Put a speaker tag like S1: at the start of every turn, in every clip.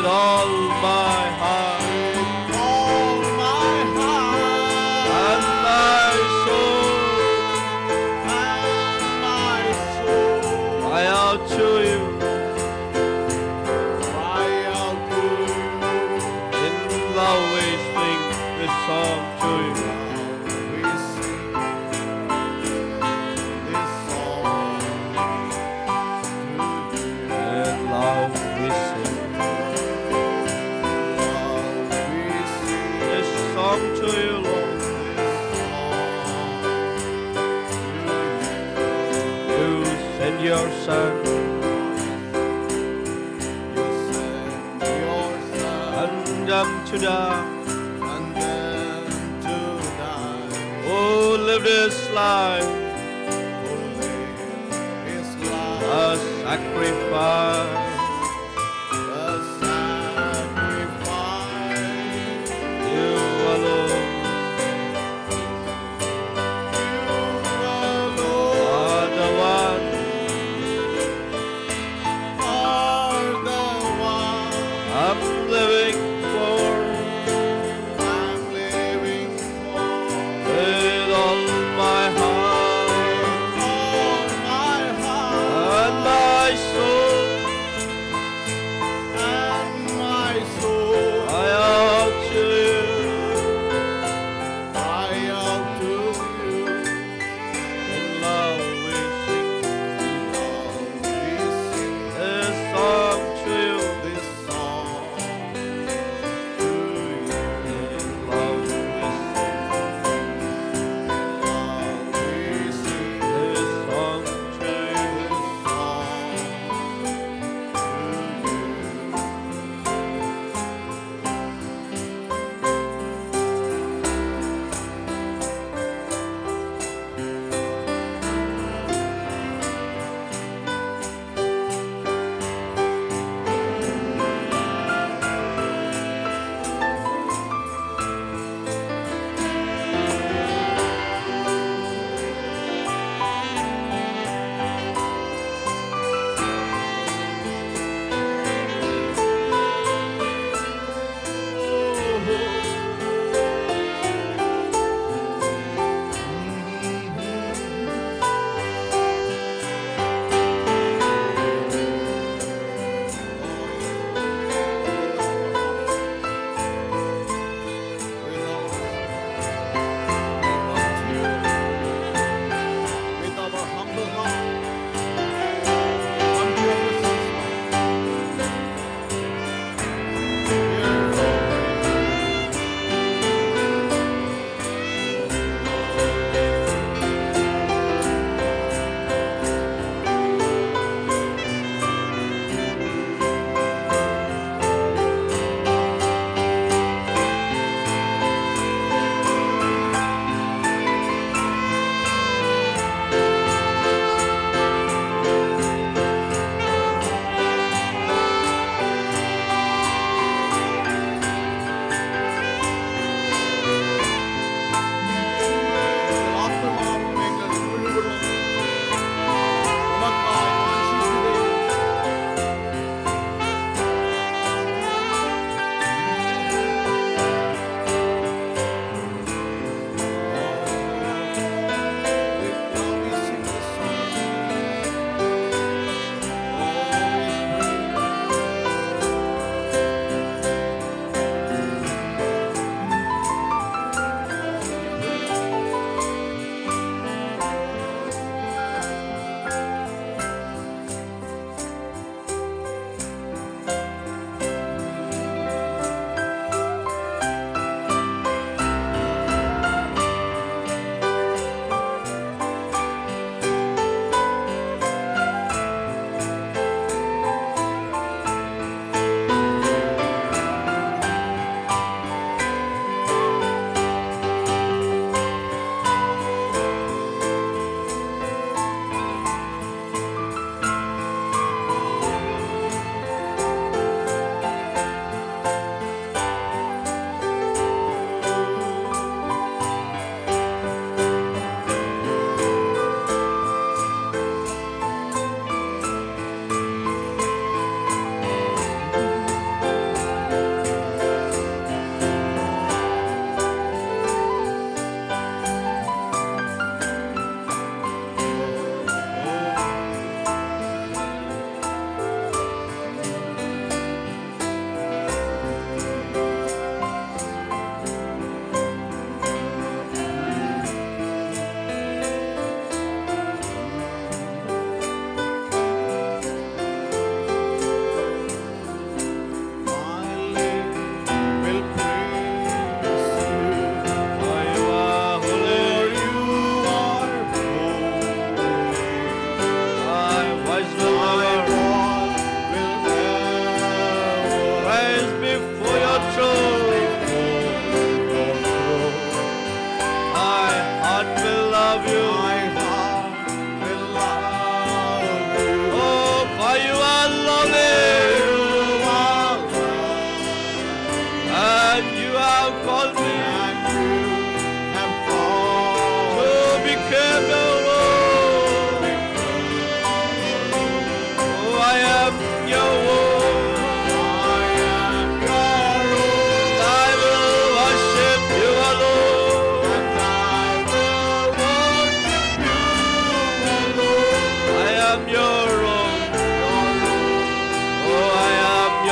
S1: all my heart
S2: all my heart
S1: and my soul.
S2: and my soul.
S1: Cry out to you
S2: Cry out to you.
S1: in love. We sing this song to you.
S2: We sing this song to you.
S1: In love we sing
S2: Love, we sing
S1: this song to you, Lord. You send your Son
S2: You sent your Son
S1: and them to die.
S2: and then to die.
S1: Oh, live this life
S2: Who lived his life
S1: a sacrifice.
S2: a sacrifice.
S1: You alone
S2: You alone
S1: are the one.
S2: are the one
S1: I'm living for
S2: I'm living for.
S1: with all my heart
S2: All my heart
S1: and my soul.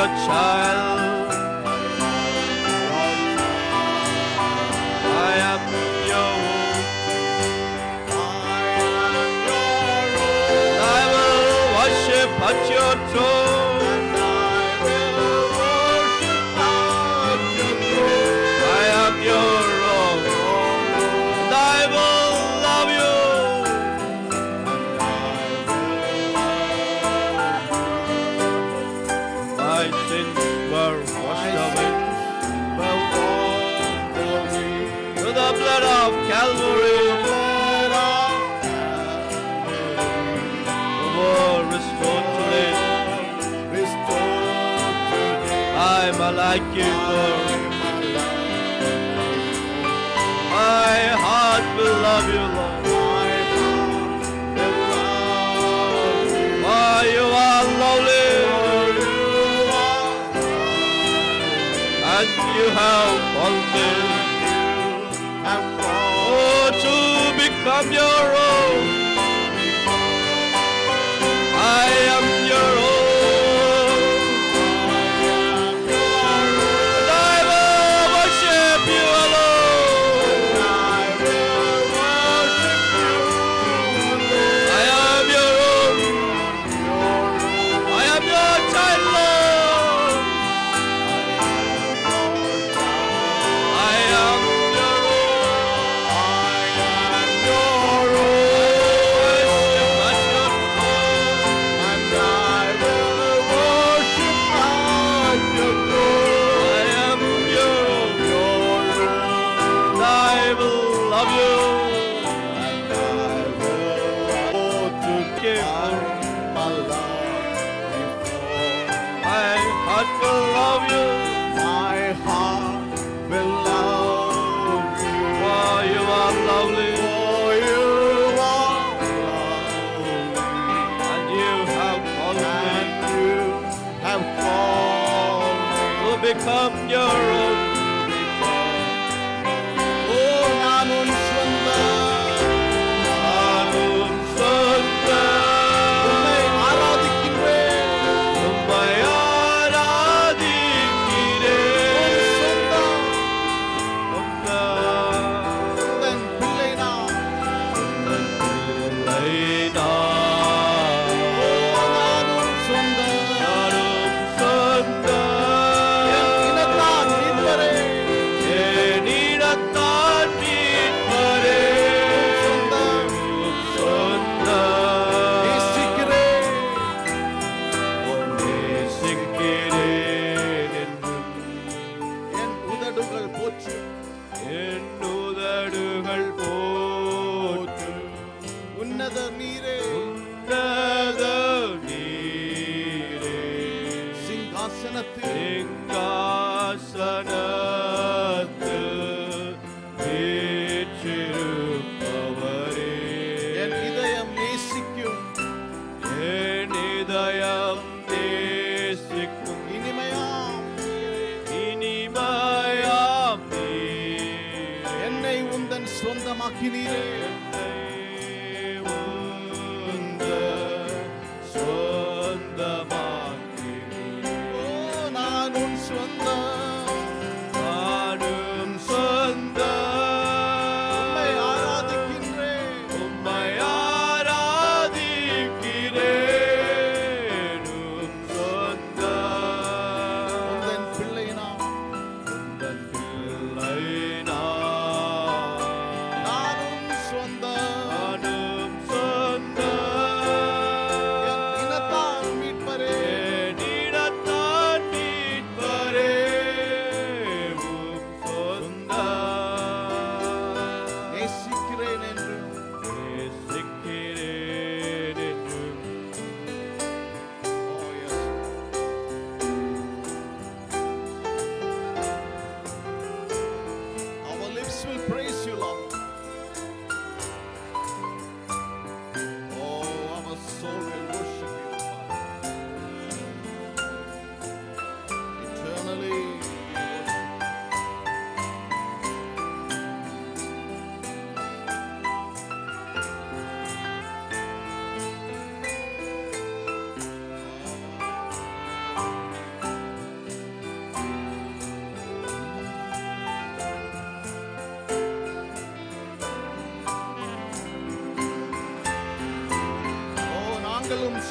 S1: your child. I am your own. I will worship at your throne. I am your own. And I will love you. My sins were washed away through the blood of Calvary. The world restored today. I'm like you, Lord. My heart will love you, Lord. For you are lovely, and you have called me, oh, to become your own. I am your own, and I will worship you alone. I am your own. I am your child, Lord. I am your become your own. Oh, நானும் சொந்த உம்மை ஆராதிக்கிறேன். உந்தன் பிள்ளை நான். நானும் சொந்த சொந்தமாக்கினீரே. நான் உன் சொந்தம். உம்மை ஆராதிக்கின்றேன். உந்தன் பிள்ளை நான். நானும் சொந்தம்.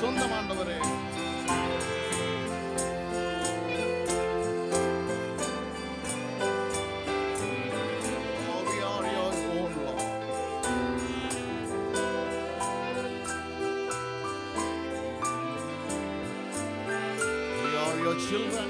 S2: சொந்தம் ஆண்டவரே. Oh, we are your own, Lord. We are your children.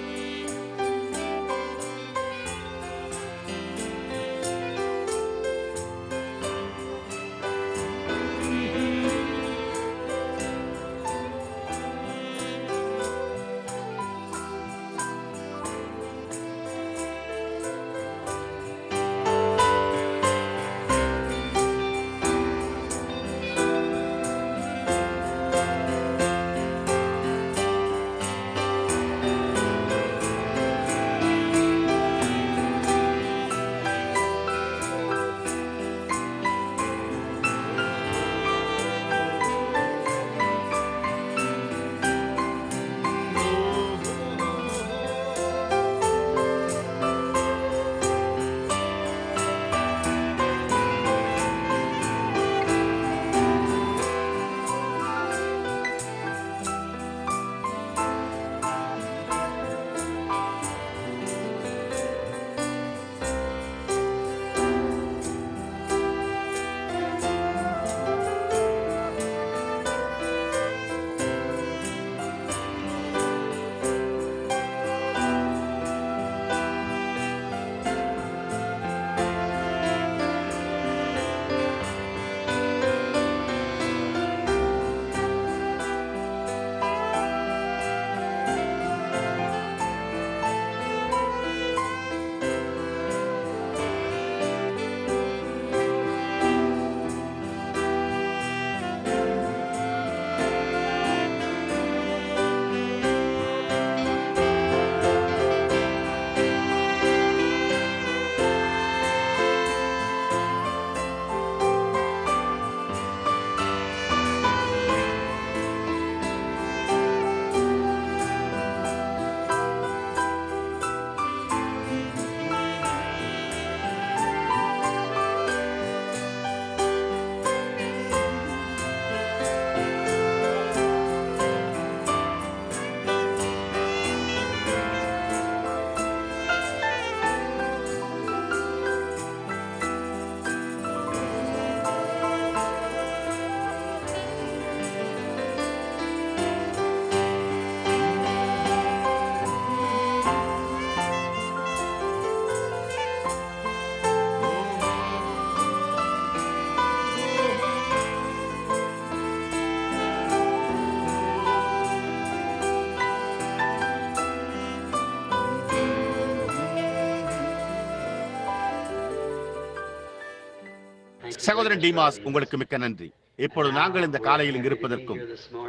S1: சகோதரன் டீமாஸ், உங்களுக்கு மிக்க நன்றி. இப்பொழுது நாங்கள் இந்த காலையில் இங்கு இருப்பதற்கும்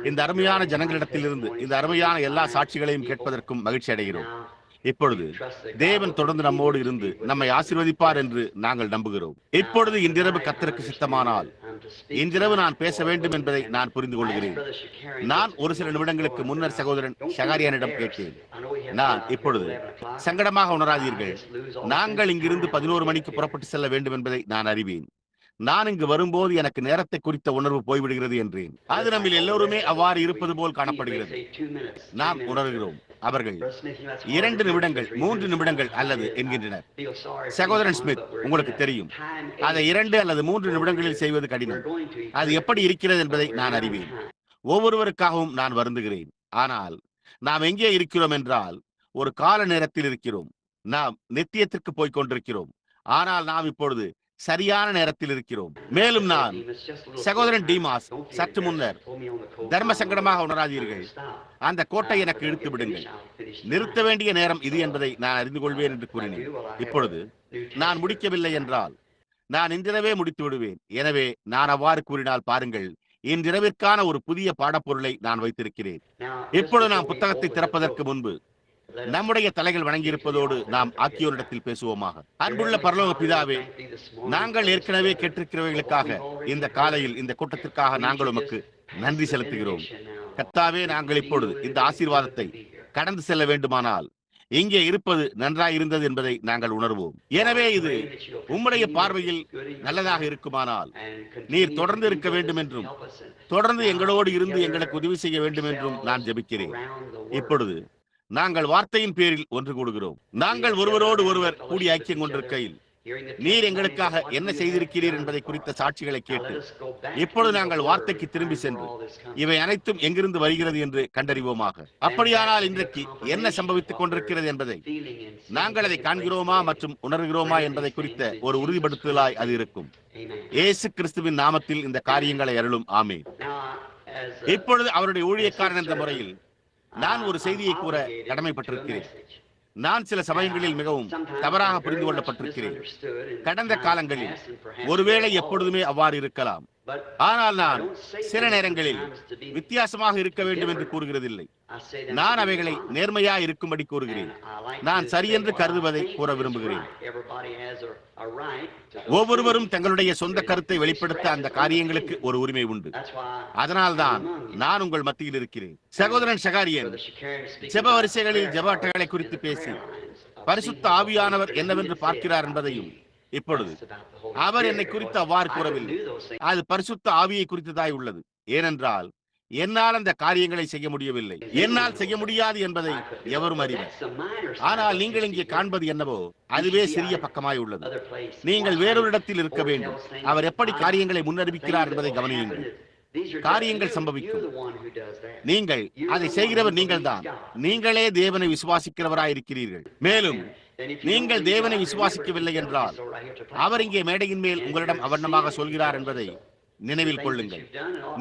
S1: இந்த அருமையான ஜனங்களிடத்திலிருந்து இந்த அருமையான எல்லா சாட்சிகளையும் கேட்பதற்கும் மகிழ்ச்சி அடைகிறோம். இப்பொழுது தேவன் தொடர்ந்து நம்மோடு இருந்து நம்மை ஆசீர்வதிப்பார் என்று நாங்கள் நம்புகிறோம். இப்பொழுது இன்றிரவு கர்த்தருக்கு சித்தமானால் இன்றிரவு நான் பேச வேண்டும் என்பதை நான் புரிந்து கொள்கிறேன். நான் ஒரு சில நிமிடங்களுக்கு முன்னர் சகோதரன் ஷகாரியானிடம் கேட்டேன். நான் இப்பொழுது சங்கடமாக உணராதீர்கள், நாங்கள் இங்கிருந்து 11 மணிக்கு புறப்பட்டு செல்ல வேண்டும் என்பதை நான் அறிவேன். நான் இங்கு வரும்போது எனக்கு நேரத்தை குறித்த உணர்வு போய்விடுகிறது என்றேன். அது நம்மில் எல்லோருமே அவ்வாறு இருப்பது போல் காணப்படுகிறது. நாம் உணர்கிறோம். அவர்கள் 2 நிமிடங்கள் 3 நிமிடங்கள் அல்லது என்கின்றனர். சகோதரன் ஸ்மித், உங்களுக்கு தெரியும், அதை 2 அல்லது 3 நிமிடங்களில் செய்வது கடினம். அது எப்படி இருக்கிறது என்பதை நான் அறிவேன். ஒவ்வொருவருக்காகவும் நான் வருந்துகிறேன். ஆனால் நாம் எங்கே இருக்கிறோம் என்றால் ஒரு கால நேரத்தில் இருக்கிறோம். நாம் நித்தியத்திற்கு போய்க் கொண்டிருக்கிறோம். ஆனால் நாம் இப்பொழுது சரியான நேரத்தில் இருக்கிறோம். மேலும் நான் சகோதரன் டீமாஸ் சற்று முன்னர் தர்ம சங்கடமாக உணராதீர்கள், அந்த கோட்டை எனக்கு இழுத்து விடுங்கள், நிறுத்த வேண்டிய நேரம் இது என்பதை நான் அறிந்து கொள்வேன் என்று கூறினேன். இப்பொழுது நான் முடிக்கவில்லை என்றால் நான் இன்றிரவே முடித்து விடுவேன். எனவே நான் அவ்வாறு கூறினால் பாருங்கள், இன்றிரவிற்கான ஒரு புதிய பாடப்பொருளை நான் வைத்திருக்கிறேன். இப்பொழுது நாம் புத்தகத்தை திறப்பதற்கு முன்பு நம்முடைய தலைகள் வணங்கியிருப்பதோடு நாம் ஆக்கியோரிடத்தில் பேசுவோமாக. அன்புள்ள பரலோக பிதாவே, நாங்கள் ஏற்கனவே கேட்டிருக்கிறவர்களுக்காக இந்த காலையில் இந்த கூட்டத்திற்காக நாங்கள் உமக்கு நன்றி செலுத்துகிறோம். கர்த்தாவே, நாங்கள் இப்பொழுது இந்த ஆசீர்வாதத்தை கடந்து செல்ல வேண்டுமானால் இங்கே இருப்பது நன்றாயிருந்தது என்பதை நாங்கள் உணர்வோம். எனவே இது உம்முடைய பார்வையில் நல்லதாக இருக்குமானால் நீர் தொடர்ந்து இருக்க வேண்டும் என்றும் தொடர்ந்து எங்களோடு இருந்து எங்களுக்கு உதவி செய்ய வேண்டும் என்றும் நான் ஜெபிக்கிறேன். இப்பொழுது நாங்கள் வார்த்தையின் பேரில் ஒன்று கூடுகிறோம். நாங்கள் ஒருவரோடு ஒருவர் கூடி ஐக்கியம் கொண்டிருக்கையில் நீர் எங்களுக்காக என்ன செய்திருக்கிறீர் என்பதை குறித்த சாட்சிகளை கேட்டு இப்பொழுது நாங்கள் வார்த்தைக்கு திரும்பி சென்று இவை அனைத்தும் எங்கிருந்து வருகிறது என்று கண்டறிவோமாக. அப்படியானால் இன்றைக்கு என்ன சம்பவித்துக் கொண்டிருக்கிறது என்பதை நாங்கள் அதை காண்கிறோமா மற்றும் உணர்கிறோமா என்பதை குறித்த ஒரு உறுதிப்படுத்தலாய் அது இருக்கும். இயேசு கிறிஸ்துவின் நாமத்தில் இந்த காரியங்களை அருளும். ஆமென். இப்பொழுது அவருடைய ஊழியக்காரன் என்ற முறையில் நான் ஒரு செய்தியை கூற கடமைப்பட்டிருக்கிறேன். நான் சில சமயங்களில் மிகவும் தவறாக புரிந்து கொள்ளப்பட்டிருக்கிறேன். கடந்த காலங்களில் ஒருவேளை எப்பொழுதுமே அவ்வாறு இருக்கலாம். ஆனால் நான் சில நேரங்களில் வித்தியாசமாக இருக்க வேண்டும் என்று கூறுகிறதில்லை. நான் அவைகளை நேர்மையா இருக்கும்படி கூறுகிறேன். நான் சரியென்று கருதுவதை கூற விரும்புகிறேன். ஒவ்வொருவரும் தங்களுடைய சொந்த கருத்தை வெளிப்படுத்த அந்த காரியங்களுக்கு ஒரு உரிமை உண்டு. அதனால்தான் நான் உங்கள் மத்தியில் இருக்கிறேன். சகோதரன் ஷகாரியன் ஜெப வரிசைகளில் ஜெப அட்டைகளை குறித்து பேசி பரிசுத்த ஆவியானவர் என்னவென்று பார்க்கிறார் என்பதையும், இப்பொழுது அவர் என்னை குறித்து அவ்வாறு கூறவில்லை, அது பரிசுத்த ஆவியை குறித்ததாய் உள்ளது. ஏனென்றால் என்னால் அந்த காரியங்களை செய்ய முடியவில்லை, என்னால் செய்ய முடியாது என்பதை எவரும் அறிவர். ஆனால் நீங்கள் இங்கே காண்பது என்னவோ அதுவே சிறிய பக்கமாய் உள்ளது. நீங்கள் வேறொரு இடத்தில் இருக்க வேண்டும். அவர் எப்படி காரியங்களை முன்னறிவிக்கிறார் என்பதை கவனியுங்கள். காரியங்கள் சம்பவிக்கும். நீங்கள் அதை செய்கிறவர் நீங்கள் தான். நீங்களே தேவனை விசுவாசிக்கிறவராயிருக்கிறீர்கள். மேலும் நீங்கள் தேவனை விசுவாசிக்கவில்லை என்றால் அவர் இங்கே மேடையின் மேல் உங்களிடம் அவண்ணமாக சொல்கிறார் என்பதை நினைவில் கொள்ளுங்கள்.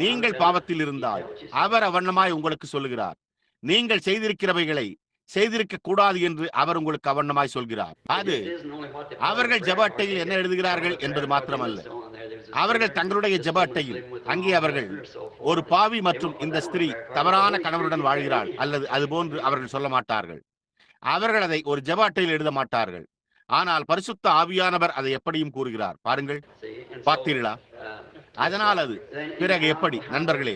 S1: நீங்கள் பாவத்தில் இருந்தால் அவர் அவண்ணமாய் உங்களுக்கு சொல்லுகிறார். நீங்கள் செய்திருக்கிறவைகளை செய்திருக்க கூடாது என்று அவர் உங்களுக்கு அவண்ணமாய் சொல்கிறார். அது அவர்கள் ஜெப அட்டையில் என்ன எழுதுகிறார்கள் என்பது மாத்திரமல்ல. அவர்கள் தங்களுடைய ஜெப அட்டையில் அங்கே அவர்கள் ஒரு பாவி மற்றும் இந்த ஸ்திரீ தவறான கணவருடன் வாழ்கிறாள் அல்லது அதுபோன்று அவர்கள் சொல்ல மாட்டார்கள். அவர்கள் அதை ஒரு ஜெப அட்டையில் எழுத மாட்டார்கள். ஆனால் பரிசுத்த ஆவியானவர் அதை எப்படியும் கூறுகிறார். பாருங்கள், பார்த்தீர்களா? அதனால் அது பிறகு எப்படி நண்பர்களே,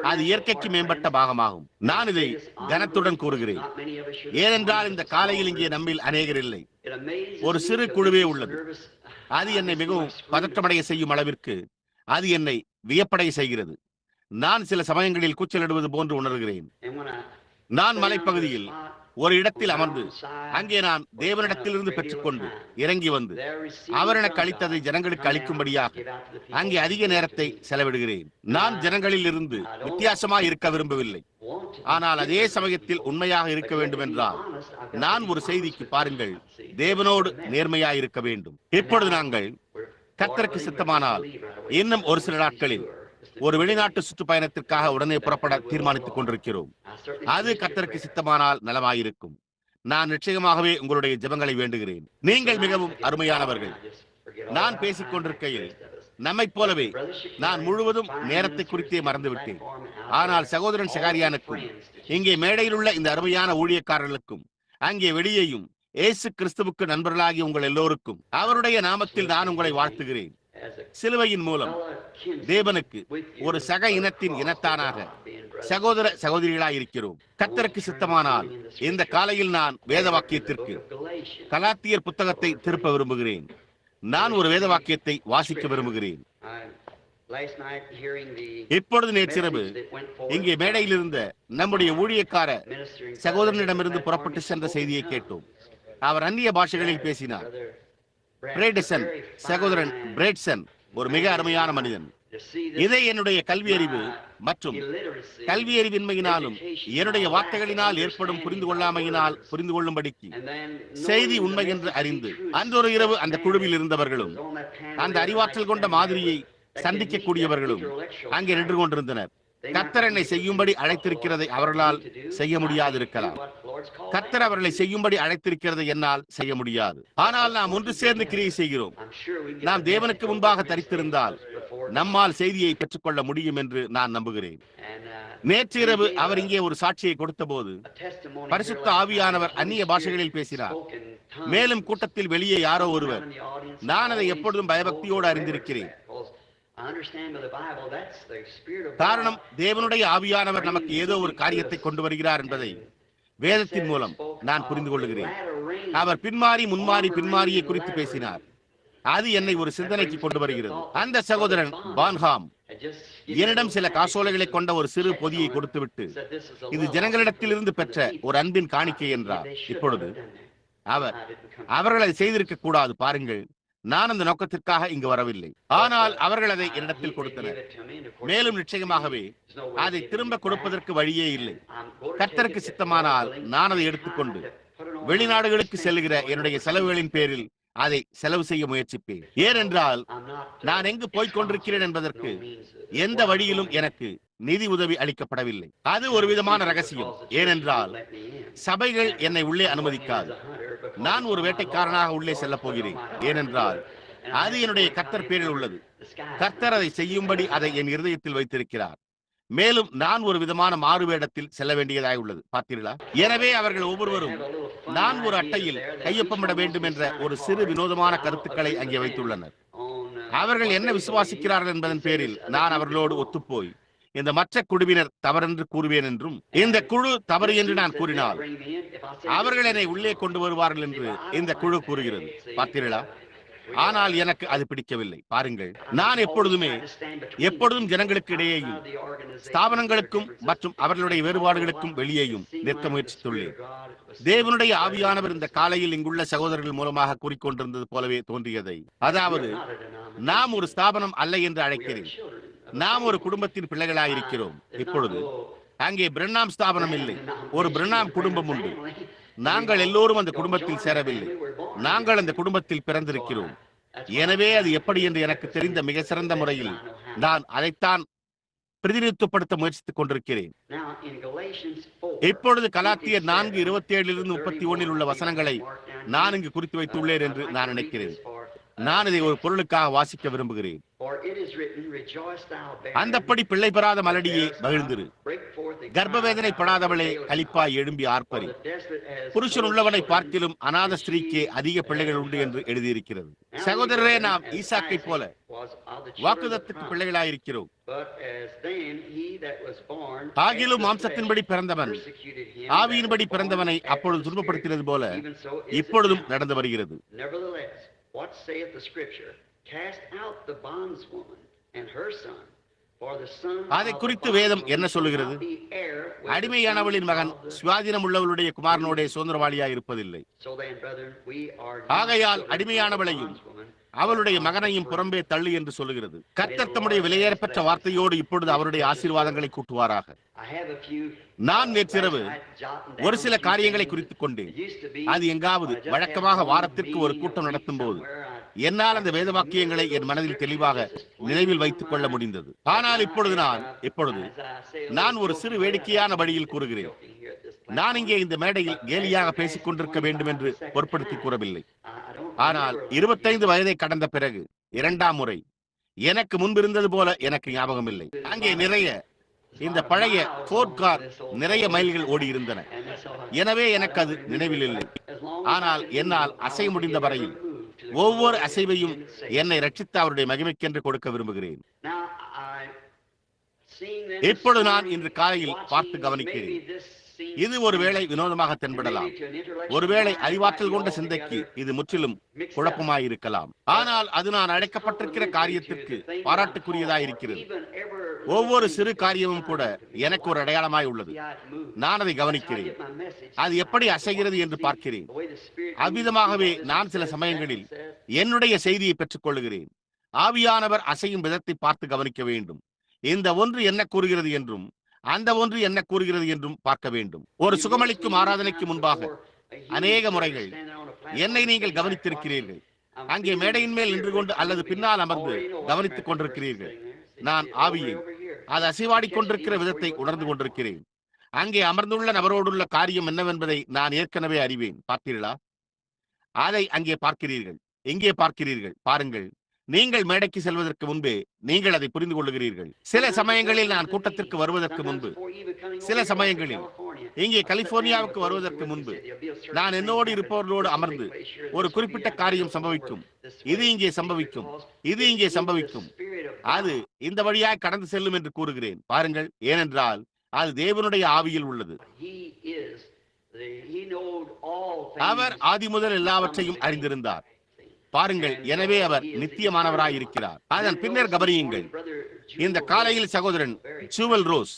S1: அது இயற்கைக்கு மேம்பட்ட பாகமாகும். நான் இதை கனத்துடன் கூறுகிறேன். ஏனென்றால் இந்த காலையில் இங்கே நம்மில் அநேகர் இல்லை. ஒரு சிறு குழுவே உள்ளது. அது என்னை மிகவும் பதற்றமடைய செய்யும் அளவிற்கு அது என்னை வியப்படைய செய்கிறது. நான் சில சமயங்களில் கூச்சலிடுவது போன்று உணர்கிறேன். நான் மலைப்பகுதியில் ஒரு இடத்தில் அமர்ந்து அங்கே நான் தேவனிடத்திலிருந்து பெற்றுக்கொண்டு இறங்கி வந்து அவர் எனக்கு அளித்ததை ஜனங்களுக்கு அளிக்கும்படியாக அங்கே அதிக நேரத்தை செலவிடுகிறேன். நான் ஜனங்களில் இருந்து வித்தியாசமாக இருக்க விரும்பவில்லை. ஆனால் அதே சமயத்தில் உண்மையாக இருக்க வேண்டும் என்றால் நான் ஒரு செய்திக்கு, பாருங்கள், தேவனோடு நேர்மையாக இருக்க வேண்டும். இப்பொழுது நாங்கள் கர்த்தருக்கு சித்தமானால் இன்னும் ஒரு சில நாட்களில் ஒரு வெளிநாட்டு சுற்றுப்பயணத்திற்காக உடனே புறப்பட தீர்மானித்துக் கொண்டிருக்கிறோம். அது கர்த்தருக்கு சித்தமானால் நலமாயிருக்கும். நான் நிச்சயமாகவே உங்களுடைய ஜெபங்களை வேண்டுகிறேன். நீங்கள் மிகவும் அருமையானவர்கள். நான் பேசிக் கொண்டிருக்கையில் நம்மைப் போலவே நான் முழுவதும் நேரத்தை குறித்தே மறந்துவிட்டேன். ஆனால் சகோதரன் செகாரியானுக்கும் இங்கே மேடையில் உள்ள இந்த அருமையான ஊழியக்காரர்களுக்கும் அங்கே வெளியேயும் இயேசு கிறிஸ்துவுக்கு நண்பர்களாகி உங்கள் எல்லோருக்கும் அவருடைய நாமத்தில் நான் உங்களை வாழ்த்துகிறேன். சிலுவையின் மூலம் தேவனுக்கு ஒரு சக இனத்தின் இனத்தானாக சகோதர சகோதரிகளாய் இருக்கிறோம். கர்த்தருக்கு சித்தமானால் இந்த காலையில் நான் வேத வாக்கியத்திற்கு கலாத்தியர் புத்தகத்தை திருப்ப விரும்புகிறேன். நான் ஒரு வேத வாக்கியத்தை வாசிக்க விரும்புகிறேன். இப்பொழுது நேற்றிரவு இங்கே மேடையில் இருந்த நம்முடைய ஊழியக்கார சகோதரனிடமிருந்து புறப்பட்டு சென்ற செய்தியை கேட்டோம். அவர் அந்நிய பாஷைகளில் பேசினார். பிரேட்சன், சகோதரன் பிரேட்சன் ஒரு மிக அருமையான மனிதன். இதை என்னுடைய கல்வியறிவு மற்றும் கல்வியறிவின்மையினாலும் என்னுடைய வார்த்தைகளினால் ஏற்படும் புரிந்து கொள்ளாமையினால் புரிந்து கொள்ளும்படிக்கு செய்தி உண்மை என்று அறிந்து அந்த ஒரு இரவு அந்த குழுவில் இருந்தவர்களும் அந்த அறிவாற்றல் கொண்ட மாதிரியை சந்திக்கக்கூடியவர்களும் அங்கே நின்று கொண்டிருந்தனர். கர்த்தர் என்னை செய்யும்படி அழைத்திருக்கிறதை அவர்களால் செய்ய முடியாதிருக்கலாம். கர்த்தர் அவர்களை செய்யும்படி அழைத்திருக்கிறதை என்னால் செய்ய முடியாது. ஆனால் நாம் ஒன்று சேர்ந்து கிரியை செய்கிறோம். நாம் தேவனுக்கு முன்பாக தரித்திருந்தால் நம்மால் செய்தியை பெற்றுக்கொள்ள முடியும் என்று நான் நம்புகிறேன். நேற்று இரவு அவர் இங்கே ஒரு சாட்சியை கொடுத்த போது பரிசுத்த ஆவியானவர் அந்நிய பாஷைகளில் பேசினார். மேலும் கூட்டத்தில் வெளியே யாரோ ஒருவர், நான் அதை எப்பொழுதும் பயபக்தியோடு அறிந்திருக்கிறேன். காரணம், தேவனுடைய ஆவியானவர் நமக்கு ஏதோ ஒரு காரியத்தை கொண்டு வருகிறார் என்பதை வேதத்தின் மூலம் நான் புரிந்து கொள்ளுகிறேன். அவர் பின்மாறி முன்மாறி பின்மாறியை குறித்து பேசினார். அது என்னை ஒரு சிந்தனைக்கு கொண்டு வருகிறது. அந்த சகோதரன் பான்ஹாம் என்னிடம் சில காசோலைகளை கொண்ட ஒரு சிறு பொதியை கொடுத்துவிட்டு, இது ஜனங்களிடத்திலிருந்து பெற்ற ஒரு அன்பின் காணிக்கை என்றார். இப்பொழுது அவர்கள் அதை செய்திருக்க கூடாது. பாருங்கள், நான் அந்த நோக்கத்திற்காக இங்கு வரவில்லை. ஆனால் அவர்கள் அதை என்னிடத்தில் கொடுத்தனர். மேலும் நிச்சயமாகவே அதை திரும்ப கொடுப்பதற்கு வழியே இல்லை. கர்த்தருக்கு சித்தமானால் நான் அதை எடுத்துக்கொண்டு வெளிநாடுகளுக்கு செல்கிற என்னுடைய செலவுகளின் பேரில் அதை செலவு செய்ய முயற்சிப்பேன். ஏனென்றால் நான் எங்கு போய்க் கொண்டிருக்கிறேன் என்பதற்கு எந்த வழியிலும் எனக்கு நிதி உதவி அளிக்கப்படவில்லை. அது ஒரு விதமான ரகசியம். ஏனென்றால் சபைகள் என்னை உள்ளே அனுமதிக்காது. நான் ஒரு வேட்டைக்காரனாக உள்ளே செல்லப் போகிறேன். ஏனென்றால் அது என்னுடைய கர்த்தர் பேரில் உள்ளது. கர்த்தர் அதை செய்யும்படி அதை என் இருதயத்தில் வைத்திருக்கிறார். மேலும் நான் ஒரு விதமான மாறுவேடத்தில் செல்ல வேண்டியதாக உள்ளது. பார்த்தீர்களா? எனவே அவர்கள் ஒவ்வொருவரும் நான் ஒரு அட்டையில் கையொப்பமிட வேண்டும் என்ற ஒரு சிறு வினோதமான கருத்துக்களை அங்கே வைத்துள்ளனர். அவர்கள் என்ன விசுவாசிக்கிறார்கள் என்பதன் பேரில் நான் அவர்களோடு ஒத்துப்போய் இந்த மற்ற குழுவினர் தவறென்று கூறுவேன் என்றும், இந்த குழு தவறு என்று நான் கூறினால் அவர்கள் என்னை உள்ளே கொண்டு வருவார்கள் என்று இந்த குழு கூறுகிறது. பார்த்தீர்களா? ஆனால் எனக்கு அது பிடிக்கவில்லை. பாருங்கள், நான் எப்பொழுதும் ஜனங்களுக்கு இடையேயும் ஸ்தாபனங்களுக்கும் மற்றும் அவர்களுடைய வேறுபாடுகளுக்கும் வெளியேயும் நிற்க முயற்சித்துள்ளேன். தேவனுடைய ஆவியானவர் இந்த காலையில் இங்குள்ள சகோதரர்கள் மூலமாக கூறிக்கொண்டிருந்தது போலவே தோன்றியதை, அதாவது நாம் ஒரு ஸ்தாபனம் அல்ல என்று அழைக்கிறேன். நாம் ஒரு குடும்பத்தின் பிள்ளைகளாயிருக்கிறோம். இப்பொழுது அங்கே பிரண்ணாம் ஸ்தாபனம் இல்லை, ஒரு பிரண்ணாம் குடும்பம் உண்டு. நாங்கள் எல்லோரும் அந்த குடும்பத்தில் சேரவில்லை, நாங்கள் அந்த குடும்பத்தில் பிறந்திருக்கிறோம். எனவே அது எப்படி என்று எனக்கு தெரிந்த மிக சிறந்த முறையில் நான் அதைத்தான் பிரதிநிதித்துவப்படுத்த முயற்சித்துக் கொண்டிருக்கிறேன். இப்பொழுது கலாத்தியர் 4:27-31 உள்ள வசனங்களை நான் இங்கு குறித்து வைத்துள்ளேன் என்று நான் நினைக்கிறேன். நான் இதை ஒரு பொருளுக்காக வாசிக்க விரும்புகிறேன். அந்தப்படி பிள்ளை பெறாத மலடியே மகிழ்ந்திரு, கர்ப்பவேதனை படாதவளே களிப்பாய் எழும்பி ஆர்ப்பரி. புருஷன் உள்ளவனை பார்க்கிலும் அநாத ஸ்திரீக்கே அதிக பிள்ளைகள் உண்டு என்று எழுதியிருக்கிறது. சகோதரரே, நாம் ஈசாக்கை போல வாக்குதத்துக்கு பிள்ளைகளாயிருக்கிறோம். ஆகிலும் மாம்சத்தின்படி பிறந்தவன் ஆவியின்படி பிறந்தவனை அப்பொழுது துன்பப்படுத்தினது போல இப்பொழுதும் நடந்து வருகிறது.
S3: What saith the scripture? Cast out the bondswoman and her son, for the son
S1: அதை குறித்து வேதம் என்ன சொல்லுகிறது? அடிமையானவளின் மகன் சுவாதீனம் உள்ளவளுடைய குமாரனோட சுதந்திரவாளியாய் இருப்பதில்லை. ஆகையால் அடிமையானவளையும் அவளுடைய மகனையும் புறம்பே தள்ளு என்று சொல்லுகிறது. கர்த்தர் தம்முடைய விலையேறப்பெற்ற வார்த்தையோடு இப்பொழுது அவருடைய ஆசீர்வாதங்களை கூட்டுவாராக. நான் நேற்றிரவு ஒரு சில காரியங்களை குறித்துக் கொண்டேன். அது எங்காவது வழக்கமாக வாரத்திற்கு ஒரு கூட்டம் நடத்தும் போது என்னால் அந்த வேத வாக்கியங்களை என் மனதில் தெளிவாக நினைவில் வைத்துக் கொள்ள முடிந்தது. ஆனால் இப்பொழுது நான் ஒரு சிறு வேடிக்கையான வழியில் கூறுகிறேன். நான் இங்கே இந்த மேடையில் கேலியாக பேசிக் கொண்டிருக்க வேண்டும் என்று பொருட்படுத்தி கூறவில்லை. ஆனால் 25 வயதை கடந்த பிறகு இரண்டாம் முறை எனக்கு முன்பிருந்தது போல எனக்கு ஞாபகம் இல்லை. அங்கே நிறைய இந்த பழைய ஃபோர்ட் கார் நிறைய மைல்கள் ஓடியிருந்தன. எனவே எனக்கு அது நினைவில் இல்லை. ஆனால் என்னால் அசைய முடிந்த வரையில் ஒவ்வொரு அசைவையும் என்னை ரட்சித்த அவருடைய மகிமைக்கென்று கொடுக்க விரும்புகிறேன். இப்பொழுது நான் இன்று காலையில் பார்த்து கவனிக்கிறேன். இது ஒருவேளை வினோதமாக தென்படலாம், ஒருவேளை அறிவாற்றல் கொண்ட சிந்தைக்கு இது முற்றிலும் குழப்பமாயிருக்கலாம். ஆனால் அது நான் அழைக்கப்பட்டிருக்கிற காரியத்திற்கு பாராட்டுக்குரியதாயிருக்கிறது. ஒவ்வொரு சிறு காரியமும் கூட எனக்கு ஒரு அடையாளமாய் உள்ளது. நான் அதை கவனிக்கிறேன். அது எப்படி அசைகிறது என்று பார்க்கிறேன். அவ்விதமாகவே நான் சில சமயங்களில் என்னுடைய செய்தியை பெற்றுக் கொள்ளுகிறேன். ஆவியானவர் அசையும் விதத்தை பார்த்து கவனிக்க வேண்டும். இந்த ஒன்று என்ன கூறுகிறது என்றும் அந்த ஒன்று என்ன கூறுகிறது என்றும் பார்க்க வேண்டும். ஒரு சுகமளிக்கும் ஆராதனைக்கு முன்பாக அநேக முறைகள் என்னை நீங்கள் கவனித்திருக்கிறீர்கள். அங்கே மேடையின் மேல் நின்று கொண்டு அல்லது பின்னால் அமர்ந்து கவனித்துக் கொண்டிருக்கிறீர்கள். நான் ஆவியை அது அசைவாடிக் கொண்டிருக்கிற விதத்தை உணர்ந்து கொண்டிருக்கிறேன். அங்கே அமர்ந்துள்ள நபரோடுள்ள காரியம் என்னவென்பதை நான் ஏற்கனவே அறிவேன். பார்த்தீர்களா? அதை அங்கே பார்க்கிறீர்கள், எங்கே பார்க்கிறீர்கள். பாருங்கள், நீங்கள் மேடைக்கு செல்வதற்கு முன்பே நீங்கள் அதை புரிந்து கொள்ளுகிறீர்கள். சில சமயங்களில் நான் கூட்டத்திற்கு வருவதற்கு முன்பு, சில சமயங்களில் இங்கே கலிபோர்னியாவுக்கு வருவதற்கு முன்பு நான் என்னோடு இருப்பவர்களோடு அமர்ந்து ஒரு குறிப்பிட்ட காரியம் சம்பவிக்கும், இது இங்கே சம்பவிக்கும், இது இங்கே சம்பவிக்கும், அது இந்த வழியாய் கடந்து செல்லும் என்று கூறுகிறேன். பாருங்கள், ஏனென்றால் அது தேவனுடைய ஆவியில் உள்ளது. அவர் ஆதி முதல் எல்லாவற்றையும் அறிந்திருந்தார். பாருங்கள், எனவே அவர் நித்தியமானவராயிருக்கிறார். அதன் பின்னர் கவனியுங்கள், இந்த காலையில் சகோதரன் ஜூவல் ரோஸ்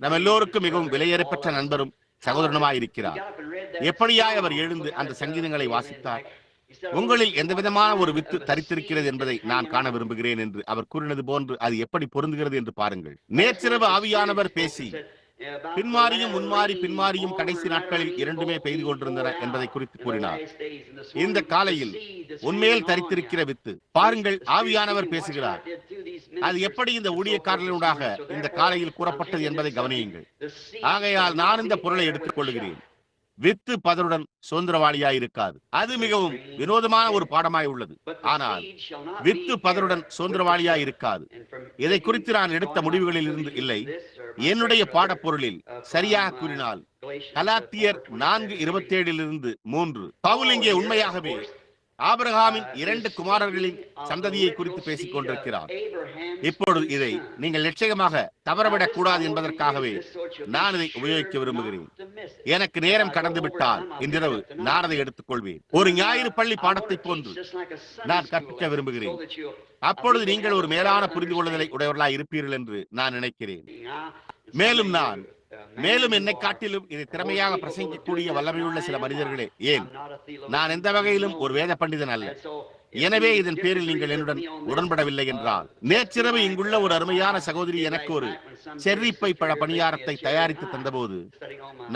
S1: நம் எல்லோருக்கும் மிகவும் விலையேறப்பெற்ற நண்பரும் சகோதரனுமாயிருக்கிறார். எப்படியாய் அவர் எழுந்து அந்த சங்கீதங்களை வாசித்தார். உங்களில் எந்த விதமான ஒரு வித்து தரித்திருக்கிறது என்பதை நான் காண விரும்புகிறேன் என்று அவர் கூறினது போன்று அது எப்படி பொருந்துகிறது என்று பாருங்கள். நேற்றிரவு ஆவியானவர் பேசி பின்மாரியும் முன்மாறி பின்மாரியும் கடைசி நாட்களில் இரண்டுமே பெய்து கொண்டிருந்தன என்பதை குறித்து கூறினார். இந்த காலையில் உண்மையில் தரித்திருக்கிற வித்து பாருங்கள், ஆவியானவர் பேசுகிறார். அது எப்படி இந்த ஊழியக்காரர்களூடாக இந்த காலையில் கூறப்பட்டது என்பதை கவனியுங்கள். ஆகையால் நான் இந்த பொருளை எடுத்துக் கொள்கிறேன். வித்து பதருடன் சுதந்திரவாளியாயிருக்காது. அது மிகவும் வினோதமான ஒரு பாடமாய் உள்ளது. ஆனால் வித்து பதருடன் சுதந்திரவாளியாயிருக்காது. இதை குறித்து நான் எடுத்த முடிவுகளில் இருந்து இல்லை, என்னுடைய பாடப்பொருளில் சரியாக கூறினால் கலாத்தியர் 4:27 3 பவுல் இங்கே உண்மையாகவே ஆபிரகாமின் 2 குமாரர்களின் சந்ததியை குறித்து பேசிக் கொண்டிருக்கிறார். இப்பொழுது இதை நீங்கள் நிச்சயமாக தவறவிடக் கூடாது என்பதற்காகவே நான் இதை உபயோகிக்க விரும்புகிறேன். எனக்கு நேரம் கடந்து விட்டால் இன்றிரவு நான் அதை எடுத்துக் கொள்வேன். ஒரு ஞாயிறு பள்ளி பாடத்தை போன்று நான் கற்பிக்க விரும்புகிறேன். அப்பொழுது நீங்கள் ஒரு மேலான புரிந்து கொள்ளுதலை உடையவர்களாய் இருப்பீர்கள் என்று நான் நினைக்கிறேன். மேலும் என்னை காட்டிலும் இதை திறமையாக பிரசங்கிக்கக்கூடிய வல்லமையுள்ள சில மனிதர்களே, ஏன் நான் எந்த வகையிலும் ஒரு வேத பண்டிதன் அல்ல. எனவே இதன் பேரில் நீங்கள் என்னுடன் உடன்படவில்லை என்றால், நேற்றிரவு இங்குள்ள ஒரு அருமையான சகோதரி எனக்கு ஒரு செர்ரிப்பை பழ பணியாரத்தை தயாரித்து தந்தபோது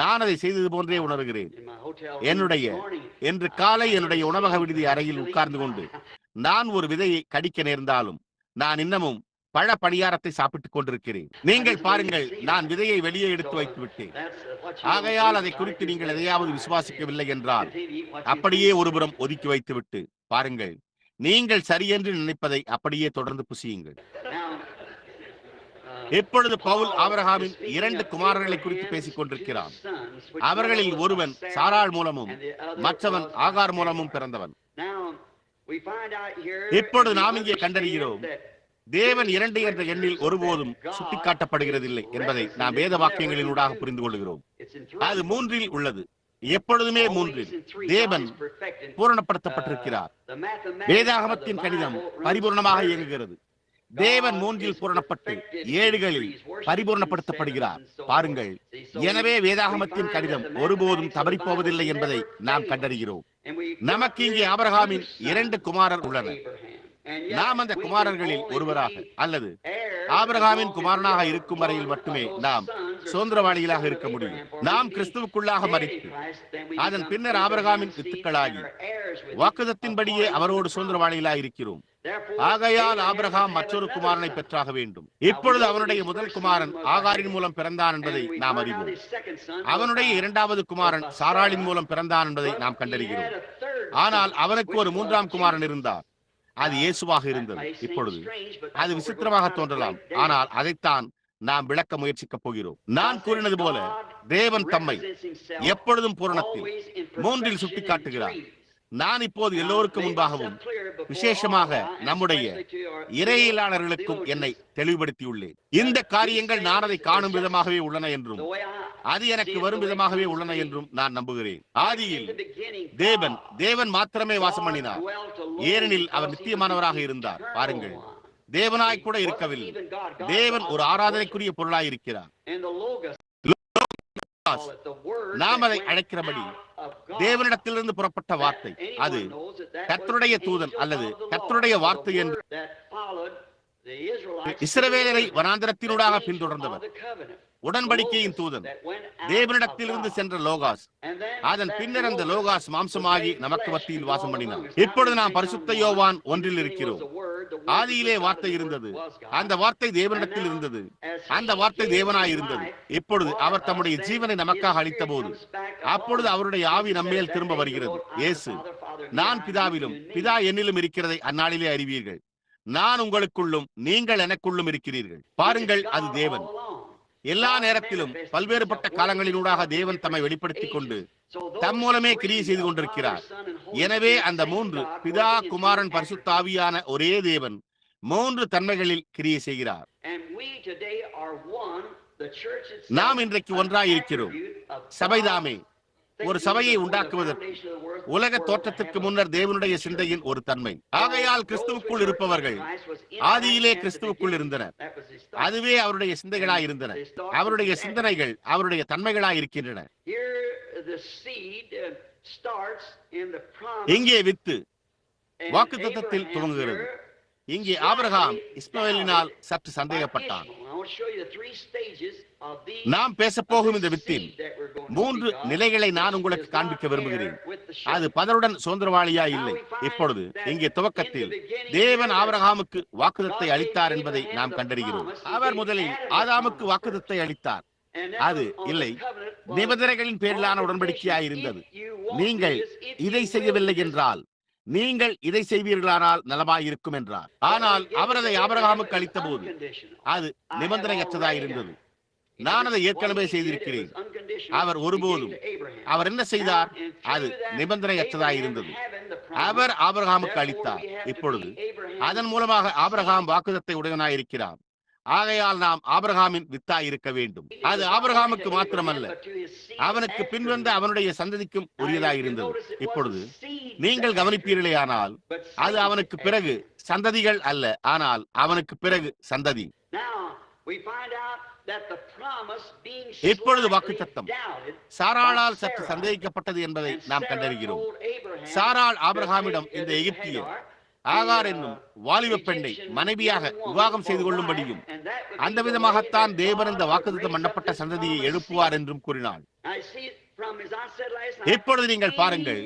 S1: நான் அதை செய்தது போன்றே உணர்கிறேன். இன்று காலை என்னுடைய உணவக விடுதி அறையில் உட்கார்ந்து கொண்டு நான் ஒரு விதையை கடிக்க நேர்ந்தாலும் நான் இன்னமும் பழ பணியாரத்தை சாப்பிட்டுக் கொண்டிருக்கிறேன். நீங்கள் பாருங்கள், நான் விதையை வெளியே எடுத்து வைத்து விட்டேன். ஆகையால் அதை குறித்து நீங்கள் எதையாவது விசுவாசிக்கவில்லை என்றால் அப்படியே ஒருபுறம் ஒதுக்கி வைத்துவிட்டு பாருங்கள், நீங்கள் சரியென்று நினைப்பதை அப்படியே தொடர்ந்து புசியுங்கள். இப்பொழுது பவுல் ஆபிரகாமின் 2 குமாரர்களை குறித்து பேசிக் கொண்டிருக்கிறார். அவர்களில் ஒருவன் சாராள் மூலமும் மற்றவன் ஆகார் மூலமும் பிறந்தவன். இப்பொழுது நாம் இங்கே கண்டறிகிறோம், தேவன் 2 என்ற எண்ணில் ஒருபோதும் சுட்டிக்காட்டப்படுகிறதில்லை என்பதை நாம் வேத வாக்கியங்களினூடாக புரிந்து கொள்கிறோம். அது 3இல் உள்ளது. எப்பொழுதுமே 3இல் தேவன் பூரணப்படுத்தப்பட்டிருக்கிறார். வேதாகமத்தின் கணிதம் பரிபூர்ணமாக இயங்குகிறது. தேவன் 3இல் பூரணப்பட்டு 7களில் பரிபூர்ணப்படுத்தப்படுகிறார். பாருங்கள், எனவே வேதாகமத்தின் கணிதம் ஒருபோதும் தவறிப்போவதில்லை என்பதை நாம் கண்டறிகிறோம். நமக்கு இங்கே ஆபிரகாமின் 2 குமாரர் உள்ளனர். நாம் அந்த குமாரர்களில் ஒருவராக அல்லது ஆபிரகாமின் குமாரனாக இருக்கும் வரையில் மட்டுமே நாம் சுதந்திரவாளிகளாக இருக்க முடியும். நாம் கிறிஸ்துவுக்குள்ளாக மரித்து அதன் பின்னர் ஆபிரகாமின் வித்துக்களாகி வாக்குதத்தின்படியே அவரோடு சுதந்திரவாளிகளாக இருக்கிறோம். ஆகையால் ஆபிரகாம் மற்றொரு குமாரனை பெற்றாக வேண்டும். இப்பொழுது அவனுடைய முதல் குமாரன் ஆகாரின் மூலம் பிறந்தான் என்பதை நாம் அறிவோம். அவனுடைய 2வது குமாரன் சாராளின் மூலம் பிறந்தான் என்பதை நாம் கண்டறிகிறோம். ஆனால் அவனுக்கு ஒரு 3ஆம் குமாரன் இருந்தார். அது இயேசுவாக இருந்தது. இப்பொழுது அது விசித்திரமாக தோன்றலாம், ஆனால் அதைத்தான் நாம் விளக்க முயற்சிக்கப் போகிறோம். நான் கூறினது போல தேவன் தம்மை எப்பொழுதும் பூரணத்தில் 3இல் சுட்டிக்காட்டுகிறார். நான் இப்போது எல்லோருக்கும் முன்பாகவும் விசேஷமாக நம்முடைய இறையியலாளர்களுக்கும் என்னை தெளிவுபடுத்தியுள்ளேன். இந்த காரியங்கள் நான் அதை காணும் விதமாகவே உள்ளன என்றும் அது எனக்கு வரும் விதமாகவே உள்ளன என்றும் நான் நம்புகிறேன். ஆதியில் தேவன் மாத்திரமே வாசம் பண்ணினார், ஏனெனில் அவர் நித்தியமானவராக இருந்தார். பாருங்கள், தேவனாய் கூட இருக்கவில்லை. தேவன் ஒரு ஆராதனைக்குரிய பொருளாய் இருக்கிறார். நாம் அதை அழைக்கிறபடி தேவனிடத்திலிருந்து புறப்பட்ட வார்த்தை, அது கர்த்தருடைய தூதன் அல்லது கர்த்தருடைய வார்த்தை என்று இஸ்ரவேலரை வனாந்தரத்தினூடாக பின்தொடர்ந்தவர். உடன்படிக்கையின் தூதன் தேவனிடத்திலிருந்து சென்ற லோகாஸ். அதன் பின்னர் அந்த லோகாஸ் மாம்சமாகி நமக்கு மத்தியில் வாசம் பண்ணினார். இப்பொழுது நாம் பரிசுத்த யோவான் 1இல் இருக்கிறோம். ஆதியிலே வார்த்தை இருந்தது, அந்த வார்த்தை தேவனிடத்தில் இருந்தது, அந்த வார்த்தை தேவனாய் இருந்தது. இப்பொழுது அவர் தம்முடைய ஜீவனை நமக்காக அளித்த போது அப்பொழுது அவருடைய ஆவி நம்மேல் திரும்ப வருகிறது. இயேசு, நான் பிதாவிலும் பிதா என்னிலும் இருக்கிறதை அந்நாளிலே அறிவீர்கள், நான் உங்களுக்குள்ளும் நீங்கள் எனக்குள்ளும் இருக்கிறீர்கள். பாருங்கள், அது தேவன். எல்லா நேரத்திலும் பல்வேறுபட்ட காலங்களினூடாக தேவன் தம்மை வெளிப்படுத்திக் கொண்டு தம் மூலமே கிரியை செய்து கொண்டிருக்கிறார். எனவே அந்த 3 பிதா, குமாரன், பரிசுத்த ஆவியான ஒரே தேவன் 3 தன்மைகளில் கிரியை செய்கிறார். நாம் இன்றைக்கு ஒன்றாய் இருக்கிறோம். சபைதாமே ஒரு சபையை உண்டாக்குவதற்கு உலக தோற்றத்திற்கு முன்னர் தேவனுடைய சிந்தையின் ஒரு தன்மை. ஆகையால் கிறிஸ்துவுக்குள் இருப்பவர்கள் ஆதியிலே கிறிஸ்துவுக்குள் இருந்தனர். அதுவே அவருடைய சிந்தைகளாய் இருந்தன. அவருடைய சிந்தனைகள் அவருடைய தன்மைகளாய் இருக்கின்றன. இங்கே வித்து வாக்குத்தத்தத்தில் துவங்குகிறது. இங்கே ஆபிரகாம் இஸ்மவேலினால் சற்று சந்தேகப்பட்டான். நாம் பேசப்போகும் இந்த வித்தின் 3 நிலைகளை நான் உங்களுக்கு காண்பிக்க விரும்புகிறேன். அது பதருடன் சுதந்திரவாளியா இல்லை. இப்பொழுது இங்கே துவக்கத்தில் தேவன் ஆபிரகாமுக்கு வாக்குத்தத்தை அளித்தார் என்பதை நாம் கண்டறிகிறோம். அவர் முதலில் ஆதாமுக்கு வாக்குத்தத்தை அளித்தார். அது இல்லை, நிபந்தனைகளின் பேரிலான உடன்படிக்கையாய் இருந்தது. நீங்கள் இதை செய்யவில்லை என்றால், நீங்கள் இதை செய்வீர்களானால் நலமாயிருக்கும் என்றார். ஆனால் அவர் அதை ஆபிரகாமுக்கு அளித்த போது அது நிபந்தனையற்றதாய் இருந்தது. நான் அதை ஏற்கனவே செய்திருக்கிறேன். அவர் ஒருபோதும் அவர் என்ன செய்தார்? அது நிபந்தனையற்றதாய் இருந்தது. அவர் ஆபிரகாமுக்கு அளித்தார். இப்பொழுது அதன் மூலமாக ஆபிரகாம் வாக்குத்தத்தை உடையவனாய் இருக்கிறார். ஆகையால் நாம் ஆபிரகாமின் வித்தாய் இருக்க வேண்டும். அது ஆபிரகாமுக்கு மாத்திரமல்ல, அவனுக்கு பின்வந்த அவனுடைய சந்ததிக்கும் உரியதாய் இருந்தது. இப்பொழுது நீங்கள் கவனிப்பீர்களேயானால் அது அவனுக்கு பிறகு சந்ததிகள் அல்ல, ஆனால் அவனுக்கு பிறகு சந்ததி. இப்பொழுது வாக்குத்தத்தம் சாராளால் சற்று சந்தேகிக்கப்பட்டது என்பதை நாம் கண்டறிகிறோம். சாராள் ஆபிரகாமிடம் இந்த எகிப்தியர் ஆகார் என்னும் வாலிப பெண்ணை மனைவியாக விவாகம் செய்து கொள்ளும்படியும் அந்த விதமாகத்தான் தேவன் இந்த வாக்குத்தத்தம் பண்ணப்பட்ட சந்ததியை எழுப்புவார் என்றும் கூறினாள். இப்பொழுது நீங்கள் பாருங்கள்,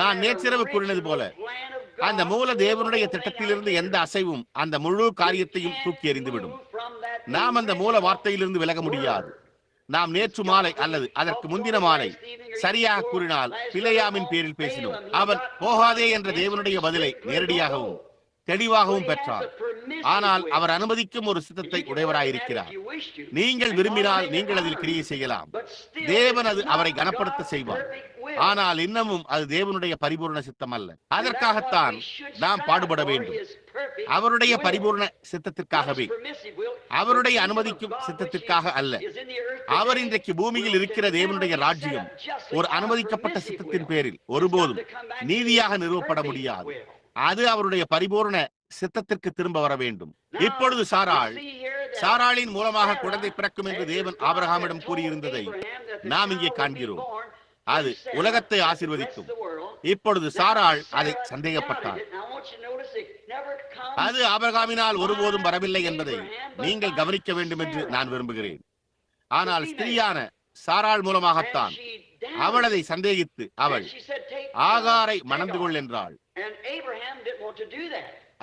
S1: நான் நேற்றிரவு கூறினது போல அந்த மூல தேவனுடைய திட்டத்திலிருந்து எந்த அசைவும் அந்த முழு காரியத்தையும் தூக்கி எறிந்துவிடும். நாம் அந்த மூல வார்த்தையிலிருந்து விலக முடியாது. நாம் நேற்று மாலை அல்லது அதற்கு முந்தின மாலை சரியாக கூறினால் பிலேயாமின் பேரில் பேசினோம். அவன் போகாதே என்ற தேவனுடைய பதிலை நேரடியாகவும் தெளிவாகவும் பெற்றார். ஆனால் அவர் அனுமதிக்கும் ஒரு சித்தத்தை உடையவராயிருக்கிறார். நீங்கள் விரும்பினால் நீங்கள் அதில் கிரியை செய்யலாம். தேவன் அது அவரை கனப்படுத்த செய்வார். ஆனால் இன்னமும் அது தேவனுடைய பரிபூர்ண சித்தம் அல்ல. அதற்காகத்தான் நாம் பாடுபட வேண்டும். அவருடைய பரிபூர்ண சித்தத்திற்காகவே, அவருடைய அனுமதிக்கும் சித்தத்திற்காக அல்ல. அவர் இன்றைக்கு பூமியில் இருக்கிற தேவனுடைய ராஜ்யம் ஒரு அனுமதிக்கப்பட்ட சித்தத்தின் பேரில் ஒருபோதும் நீதியாக நிறுவப்பட முடியாது. அது அவருடைய பரிபூர்ண சித்தத்திற்கு திரும்ப வர வேண்டும். இப்பொழுது சாராளின் மூலமாக குழந்தை பிறக்கும் என்று தேவன் ஆபிரகாமிடம் கூறியிருந்ததை நாம் இங்கே காண்கிறோம். அது உலகத்தை ஆசீர்வதிக்கும். இப்பொழுது சாராள் அதை சந்தேகப்பட்டார். அது ஆபிரகாமினால் ஒருபோதும் வரவில்லை என்பதை நீங்கள் கவனிக்க வேண்டும் என்று நான் விரும்புகிறேன். ஆனால் ஸ்திரீயான சாராள் மூலமாகத்தான் அவள் அதை சந்தேகித்து அவள் ஆகாரை மணந்து கொள் என்றாள்.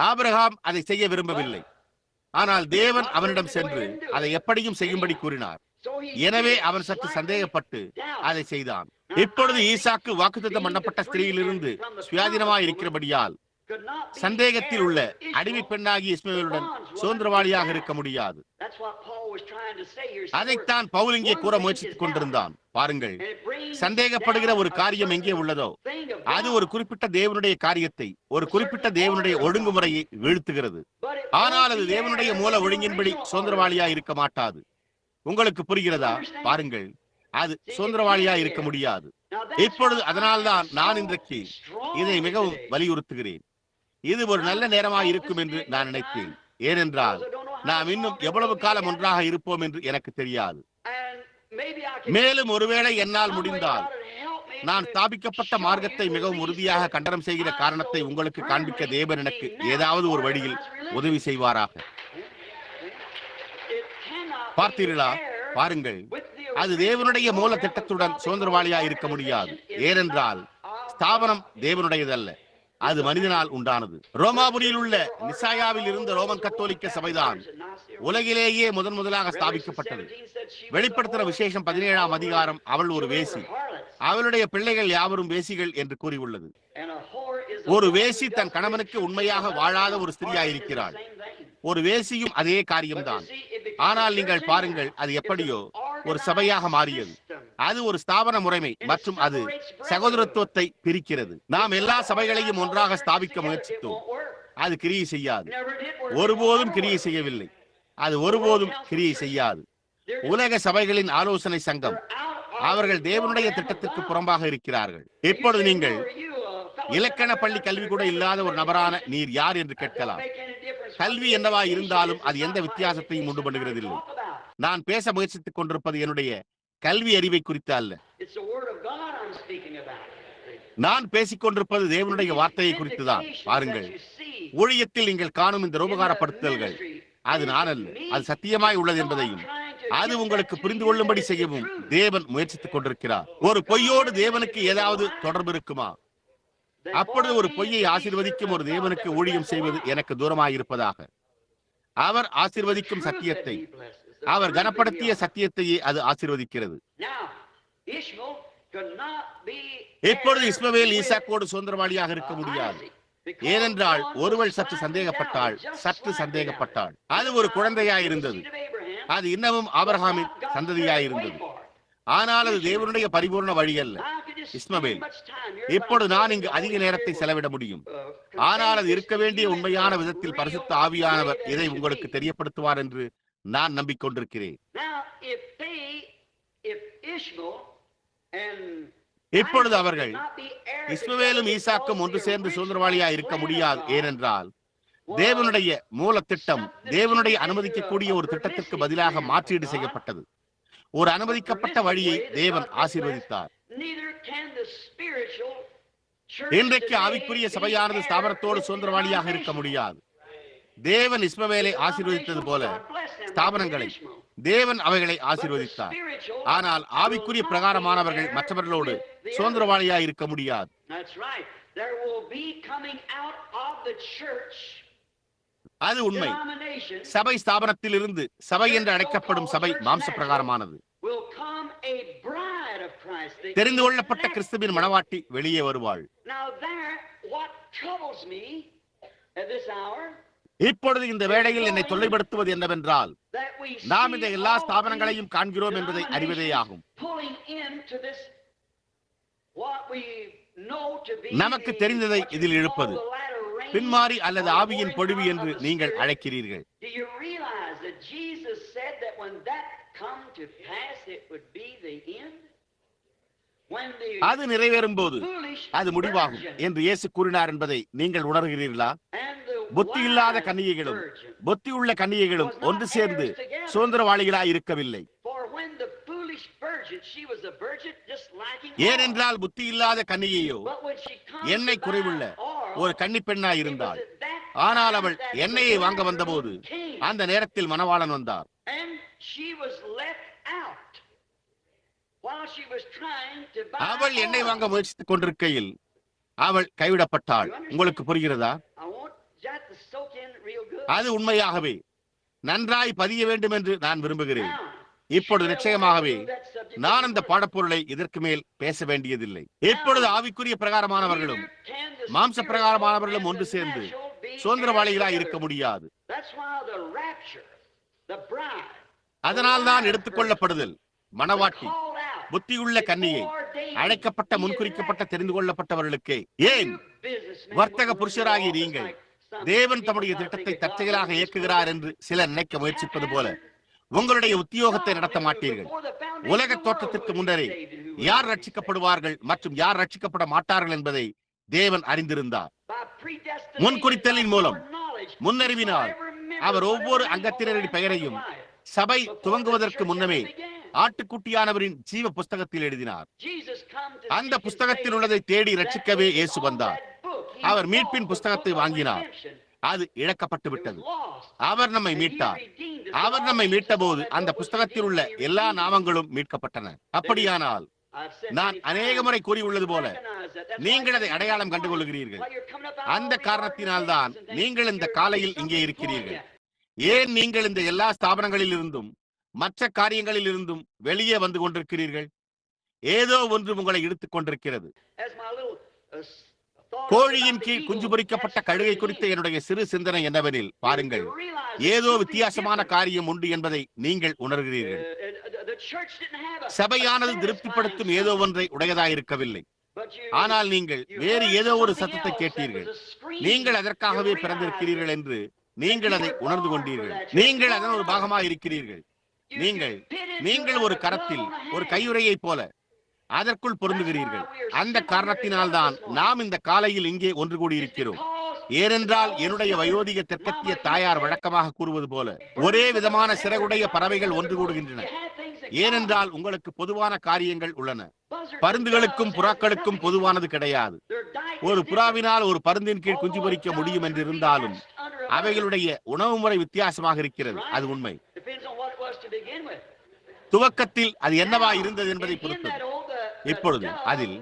S1: ஆபிரகாம் அதை செய்ய விரும்பவில்லை. ஆனால் தேவன் அவனிடம் சென்று அதை எப்படியும் செய்யும்படி கூறினார். எனவே அவன் சற்று சந்தேகப்பட்டு அதை செய்தான். இப்பொழுது ஈசாக்கு வாக்குத்தத்தம் பண்ணப்பட்ட ஸ்திரீயிலிருந்து சுயாதீனமாய் இருக்கிறபடியால் சந்தேகத்தில் உள்ள அடிமை பெண்ணாகி இஸ்மவேலுடன் சுதந்திரவாளியாக இருக்க முடியாது. அதைத்தான் பவுல் இங்கே கூற முயற்சித்துக் கொண்டிருந்தான். பாருங்கள், சந்தேகப்படுகிற ஒரு காரியம் எங்கே உள்ளதோ அது ஒரு குறிப்பிட்ட தேவனுடைய காரியத்தை, ஒரு குறிப்பிட்ட தேவனுடைய ஒழுங்குமுறையை வீழ்த்துகிறது. ஆனால் அது தேவனுடைய மூல ஒழுங்கின்படி சுதந்திரவாளியா இருக்க மாட்டாது. உங்களுக்கு புரிகிறதா? பாருங்கள், அது சுதந்திரவாளியா இருக்க முடியாது. இப்பொழுது அதனால்தான் நான் இன்றைக்கு இதை மிகவும் வலியுறுத்துகிறேன். இது ஒரு நல்ல நேரமாக இருக்கும் என்று நான் நினைத்தேன். ஏனென்றால் நாம் இன்னும் எவ்வளவு காலம் ஒன்றாக இருப்போம் என்று எனக்கு தெரியாது. மேலும் ஒருவேளை என்னால் முடிந்தால் நான் ஸ்தாபிக்கப்பட்ட மார்க்கத்தை மிகவும் உறுதியாக கண்டனம் செய்கிற காரணத்தை உங்களுக்கு காண்பிக்க தேவன் எனக்கு ஏதாவது ஒரு வழியில் உதவி செய்வாராக. பார்த்தீர்களா? பாருங்கள், அது தேவனுடைய மூல திட்டத்துடன் சுதந்திரவாளியா இருக்க முடியாது. ஏனென்றால் ஸ்தாபனம் தேவனுடையதல்ல, அது மனிதனால் உண்டானது. ரோமாபுரியில் உள்ள நிசாயாவில் இருந்த ரோமன் கத்தோலிக்க சபைதான் உலகிலேயே முதலாக ஸ்தாபிக்கப்பட்டது. வெளிப்படுத்துகிற விசேஷம் 17ஆம் அதிகாரம் அவள் ஒரு வேசி, அவளுடைய பிள்ளைகள் யாவரும் வேசிகள் என்று கூறியுள்ளது. ஒரு வேசி தன் கணவனுக்கு உண்மையாக வாழாத ஒரு ஸ்திரீயாயிருக்கிறாள். ஒரு வேசியும் அதே காரியம்தான். ஆனால் நீங்கள் பாருங்கள், அது எப்படியோ ஒரு சபையாக மாறியது. அது ஒரு ஸ்தாபன முறைமை மற்றும் அது சகோதரத்துவத்தை பிரிக்கிறது. நாம் எல்லா சபைகளையும் ஒன்றாக ஸ்தாபிக்க முயற்சித்தோம். அது கிரியை செய்யாது. ஒருபோதும் கிரியை செய்யவில்லை. அது ஒருபோதும் கிரியை செய்யாது. உலக சபைகளின் ஆலோசனை சங்கம் அவர்கள் தேவனுடைய திட்டத்திற்கு புறம்பாக இருக்கிறார்கள். இப்பொழுது நீங்கள் இலக்கண பள்ளி கல்வி கூட இல்லாத ஒரு நபரான நீர் யார் என்று கேட்கலாம். கல்வி என்னவா இருந்தாலும் அது எந்த வித்தியாசத்தையும் உண்டு பண்ணுகிறதில்லை. நான் பேச முயற்சித்துக் கொண்டிருப்பது என்னுடைய கல்வி அறிவை குறித்து அல்ல. நான் பேசிக் கொண்டிருப்பது தேவனுடைய வார்த்தையை குறித்துதான். பாருங்கள், ஊழியத்தில் நீங்கள் காணும் இந்த ரூபகாரப்படுத்துதல்கள் அது நான் அல்ல, அது சத்தியமாய் உள்ளது என்பதையும் அது உங்களுக்கு புரிந்து கொள்ளும்படி செய்யவும் தேவன் முயற்சித்துக் கொண்டிருக்கிறார். ஒரு பொய்யோடு தேவனுக்கு ஏதாவது தொடர்பு இருக்குமா? அப்பொழுது ஒரு பொய்யை ஆசீர்வதிக்கும் ஒரு தேவனுக்கு ஊழியம் செய்வது எனக்கு தூரமாயிருப்பதாக. அவர் ஆசீர்வதிக்கும் சத்தியத்தை, அவர் கனப்படுத்திய சத்தியத்தையே அது ஆசீர்வதிக்கிறது. இப்பொழுது இஸ்மவேல் ஈசாக்கோடு சுதந்திரவாளியாக இருக்க முடியாது. ஏனென்றால் ஒருவள் சற்று சந்தேகப்பட்டாள். அது ஒரு குழந்தையாயிருந்தது. அது இன்னமும் ஆபிரகாமின் சந்ததியாயிருந்தது. ஆனால் அது தேவனுடைய பரிபூர்ண வழி அல்ல. இஸ்மவேல், இப்பொழுது நான் இங்கு அதிக நேரத்தை செலவிட முடியும். ஆனால் அது இருக்க வேண்டிய உண்மையான விதத்தில் பரிசுத்த ஆவியானவர் இதை உங்களுக்கு தெரியப்படுத்துவார் என்று நான் நம்பிக்கொண்டிருக்கிறேன். இப்பொழுது அவர்கள் இஸ்மவேலும் ஈசாக்கும் ஒன்று சேர்ந்து சுதந்திரவாளியா இருக்க முடியாது. ஏனென்றால் தேவனுடைய மூல திட்டம் தேவனுடைய அனுமதிக்கக்கூடிய ஒரு திட்டத்திற்கு பதிலாக மாற்றீடு செய்யப்பட்டது. ஒரு அனுமதிக்கப்பட்ட வழியை தேவன் ஆசீர்வதித்தார். இன்றைக்கு ஆவிக்குரிய சபையானது ஸ்தாபனத்தோடு சுதந்திரவாளியாக இருக்க முடியாது. தேவன் இஸ்மவேலை ஆசீர்வதித்தது போல ஸ்தாபனங்களை தேவன் அவைகளை ஆசீர்வதித்தார். ஆனால் ஆவிக்குரிய பிரகாரமானவர்கள் மற்றவர்களோடு சுதந்திரவாளியாக இருக்க முடியாது. அது உண்மை. சபை ஸ்தாபனத்தில் இருந்து சபை என்று அழைக்கப்படும் சபை மாம்ச பிரகாரமானது. தெரிந்து கொள்ளப்பட்ட கிறிஸ்துவின் மணவாட்டி வெளியே வருவாள். இப்பொழுது இந்த வேளையில் என்னை தொல்லைப்படுத்துவது என்னவென்றால், நாம் இந்த எல்லா ஸ்தாபனங்களையும் காண்கிறோம் என்பதை அறிவதே ஆகும். நமக்கு தெரிந்ததை இதில் இழுப்பது பின்மாறி அல்லது ஆவியின் பொழிவு என்று நீங்கள் அழைக்கிறீர்கள். அது நிறைவேறும் போது அது முடிவாகும் என்று இயேசு கூறினார் என்பதை நீங்கள் உணர்கிறீர்களா? புத்தி இல்லாத கன்னிகைகளும் புத்தி உள்ள கன்னிகைகளும் ஒன்று சேர்ந்து சுதந்திரவாளிகளாய் இருக்கவில்லை. ஏனென்றால் புத்தி இல்லாத கன்னிகையோ எண்ணெய் குறைவுள்ள ஒரு கன்னி பெண்ணாய் இருந்தாள். ஆனால் அவள் எண்ணெயை வாங்க வந்தபோது அந்த நேரத்தில் மணவாளன் வந்தார். அவள் எண்ணெய் வாங்க முயற்சித்துக் கொண்டிருக்கையில் அவள் கைவிடப்பட்டாள். உங்களுக்கு புரிகிறதா? அது உண்மையாகவே நன்றாய் பதிய வேண்டும் என்று நான் விரும்புகிறேன். இப்பொழுது நிச்சயமாகவே நான் அந்த பாடப்பொருளை இதற்கு மேல் பேச வேண்டியதில்லை. இப்பொழுது ஆவிக்குரிய பிரகாரமானவர்களும் மாம்ச பிரகாரமானவர்களும் ஒன்று சேர்ந்து சுதந்திரவாளிகளாய் இருக்க முடியாது. அதனால் தான் எடுத்துக் கொள்ளப்படுதல் மணவாட்டி புத்தியுள்ள கன்னியை அழைக்கப்பட்ட முன்குறிக்கப்பட்ட தெரிந்து கொள்ளப்பட்டவர்களுக்கே. ஏன் வர்த்தக புருஷராகி நீங்கள் தேவன் தம்முடைய திட்டத்தை தற்செயலாக இயக்குகிறார் என்று சிலர் நினைக்க முயற்சிப்பது போல உங்களுடைய உத்தியோகத்தை நடத்த மாட்டீர்கள். உலக தோற்றத்திற்கு முன்னரே யார் ரட்சிக்கப்படுவார்கள் மற்றும் யார் ரட்சிக்கப்பட மாட்டார்கள் என்பதை தேவன் அறிந்திருந்தார். முன்குறித்தலின் மூலம் முன்னறிவினால் அவர் ஒவ்வொரு அங்கத்தினரின் பெயரையும் சபை துவங்குவதற்கு முன்னமே ஆட்டுக்குட்டியானவரின் ஜீவ புஸ்தகத்தில் எழுதினார். அந்த புஸ்தகத்தில் உள்ளதை தேடி ரட்சிக்கவே இயேசு வந்தார். அவர் மீட்பின் புஸ்தகத்தை வாங்கினார். அது இழக்கப்பட்டு விட்டது. அவர் நம்மை மீட்டார். அவர் நம்மை மீட்ட போது அந்த புஸ்தகத்தில் உள்ள எல்லா நாமங்களும் மீட்கப்பட்டன. அப்படியானால் நான் அநேக முறை கூறியுள்ளது போல நீங்கள் அதை அடையாளம் கண்டுகொள்கிறீர்கள். அந்த காரணத்தினால்தான் நீங்கள் இந்த காலையில் இங்கே இருக்கிறீர்கள். ஏன் நீங்கள் இந்த எல்லா ஸ்தாபனங்களில் இருந்தும் மற்ற காரியங்களில் இருந்தும் வெளியே வந்து கொண்டிருக்கிறீர்கள்? ஏதோ ஒன்று உங்களை இழுத்துக் கொண்டிருக்கிறது. கோழியின் கீழ் குஞ்சு பொரிக்கப்பட்ட கழுகை குறித்த என்னுடைய சிறு சிந்தனை என்னவெனில், பாருங்கள், ஏதோ வித்தியாசமான காரியம் உண்டு என்பதை நீங்கள் உணர்கிறீர்கள். சபையானது திருப்திப்படுத்தும் ஏதோ ஒன்றை உடையதாயிருக்கவில்லை. ஆனால் நீங்கள் வேறு ஏதோ ஒரு சத்தத்தை கேட்டீர்கள். நீங்கள் அதற்காகவே பிறந்திருக்கிறீர்கள் என்று நீங்கள் அதை உணர்ந்து கொண்டீர்கள். நீங்கள் அதன் ஒரு பாகமாக இருக்கிறீர்கள். நீங்கள் ஒரு கரத்தில் ஒரு கையுறையைப் போல அதற்குள் பொருந்துகிறீர்கள். அந்த காரணத்தினால்தான் நாம் இந்த காலையில் இங்கே ஒன்று கூடியிருக்கிறோம். ஏனென்றால் என்னுடைய வயோதிக தெற்கத்திய தாயார் வழக்கமாக கூறுவது போல, ஒரே விதமான சிறகுடைய பறவைகள் ஒன்று கூடுகின்றன. ஏனென்றால் உங்களுக்கு பொதுவான காரியங்கள் உள்ளன. பருந்துகளுக்கும் புறாக்களுக்கும் பொதுவானது கிடையாது. ஒரு புறாவினால் ஒரு பருந்தின் கீழ் குஞ்சு பொரிக்க முடியும் என்று இருந்தாலும் அவைகளுடைய உணவு முறை வித்தியாசமாக இருக்கிறது. அது உண்மை. துவக்கத்தில் அது என்னவா இருந்தது என்பதை பொறுத்தது. இப்பொழுது அதில்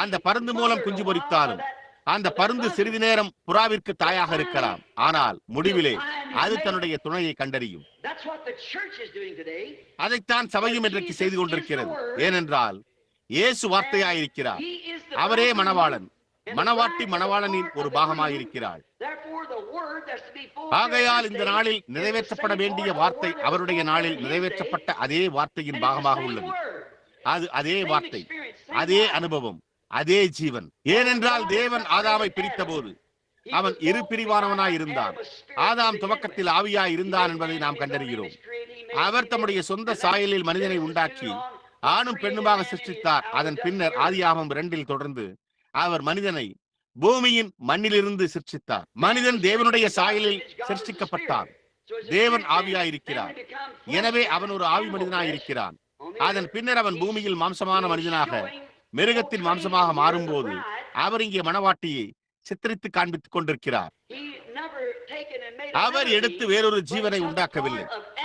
S1: அந்த பருந்து மூலம் குஞ்சு பொரித்தாலும் அந்த பருந்து சிறிது நேரம் புறாவிற்கு தாயாக இருக்கலாம். ஆனால் முடிவிலே அது தன்னுடைய துணையை கண்டறியும். அதைத்தான் சபையும் இன்றைக்கு செய்து கொண்டிருக்கிறது. ஏனென்றால் இயேசு வார்த்தையாயிருக்கிறார். அவரே மணவாளன். மணவாட்டி மணவாளனின் ஒரு பாகமாயிருக்கிறாள். ஆகையால் இந்த நாளில் நிறைவேற்றப்பட வேண்டிய வார்த்தை அவருடைய நாளில் நிறைவேற்றப்பட்ட அதே வார்த்தையின் பாகமாக உள்ளது. அது அதே வார்த்தை, அதே அனுபவம், அதே ஜீவன். ஏனென்றால் தேவன் ஆதாமை பிரித்த போது அவன் இரு பிரிவானவனாய் இருந்தான். ஆதாம் துவக்கத்தில் ஆவியாய் இருந்தான் என்பதை நாம் கண்டறிகிறோம். அவர் தம்முடைய சொந்த சாயலில் மனிதனை உண்டாக்கி ஆணும் பெண்ணுமாக சிருஷ்டித்தார். அதன் பின்னர் ஆதியாகமம் 2 தொடர்ந்து அவர் மனிதனை பூமியின் மண்ணிலிருந்து சிருஷ்டித்தார். மனிதன் தேவனுடைய சாயலில் சிருஷ்டிக்கப்பட்டான். தேவன் ஆவியாயிருக்கிறார். எனவே அவன் ஒரு ஆவி மனிதனாயிருக்கிறான். அதன் பின்னர் அவன் பூமியில் மாம்சமான மனிதனாக மிருகத்தின் மாம்சமாக மாறும்போது அவர் இங்கே மணவாட்டியை சித்தரித்து காண்பித்துக் கொண்டிருக்கிறார். அவர் எடுத்து வேறொரு ஜீவனை உண்டாக்கவில்லை.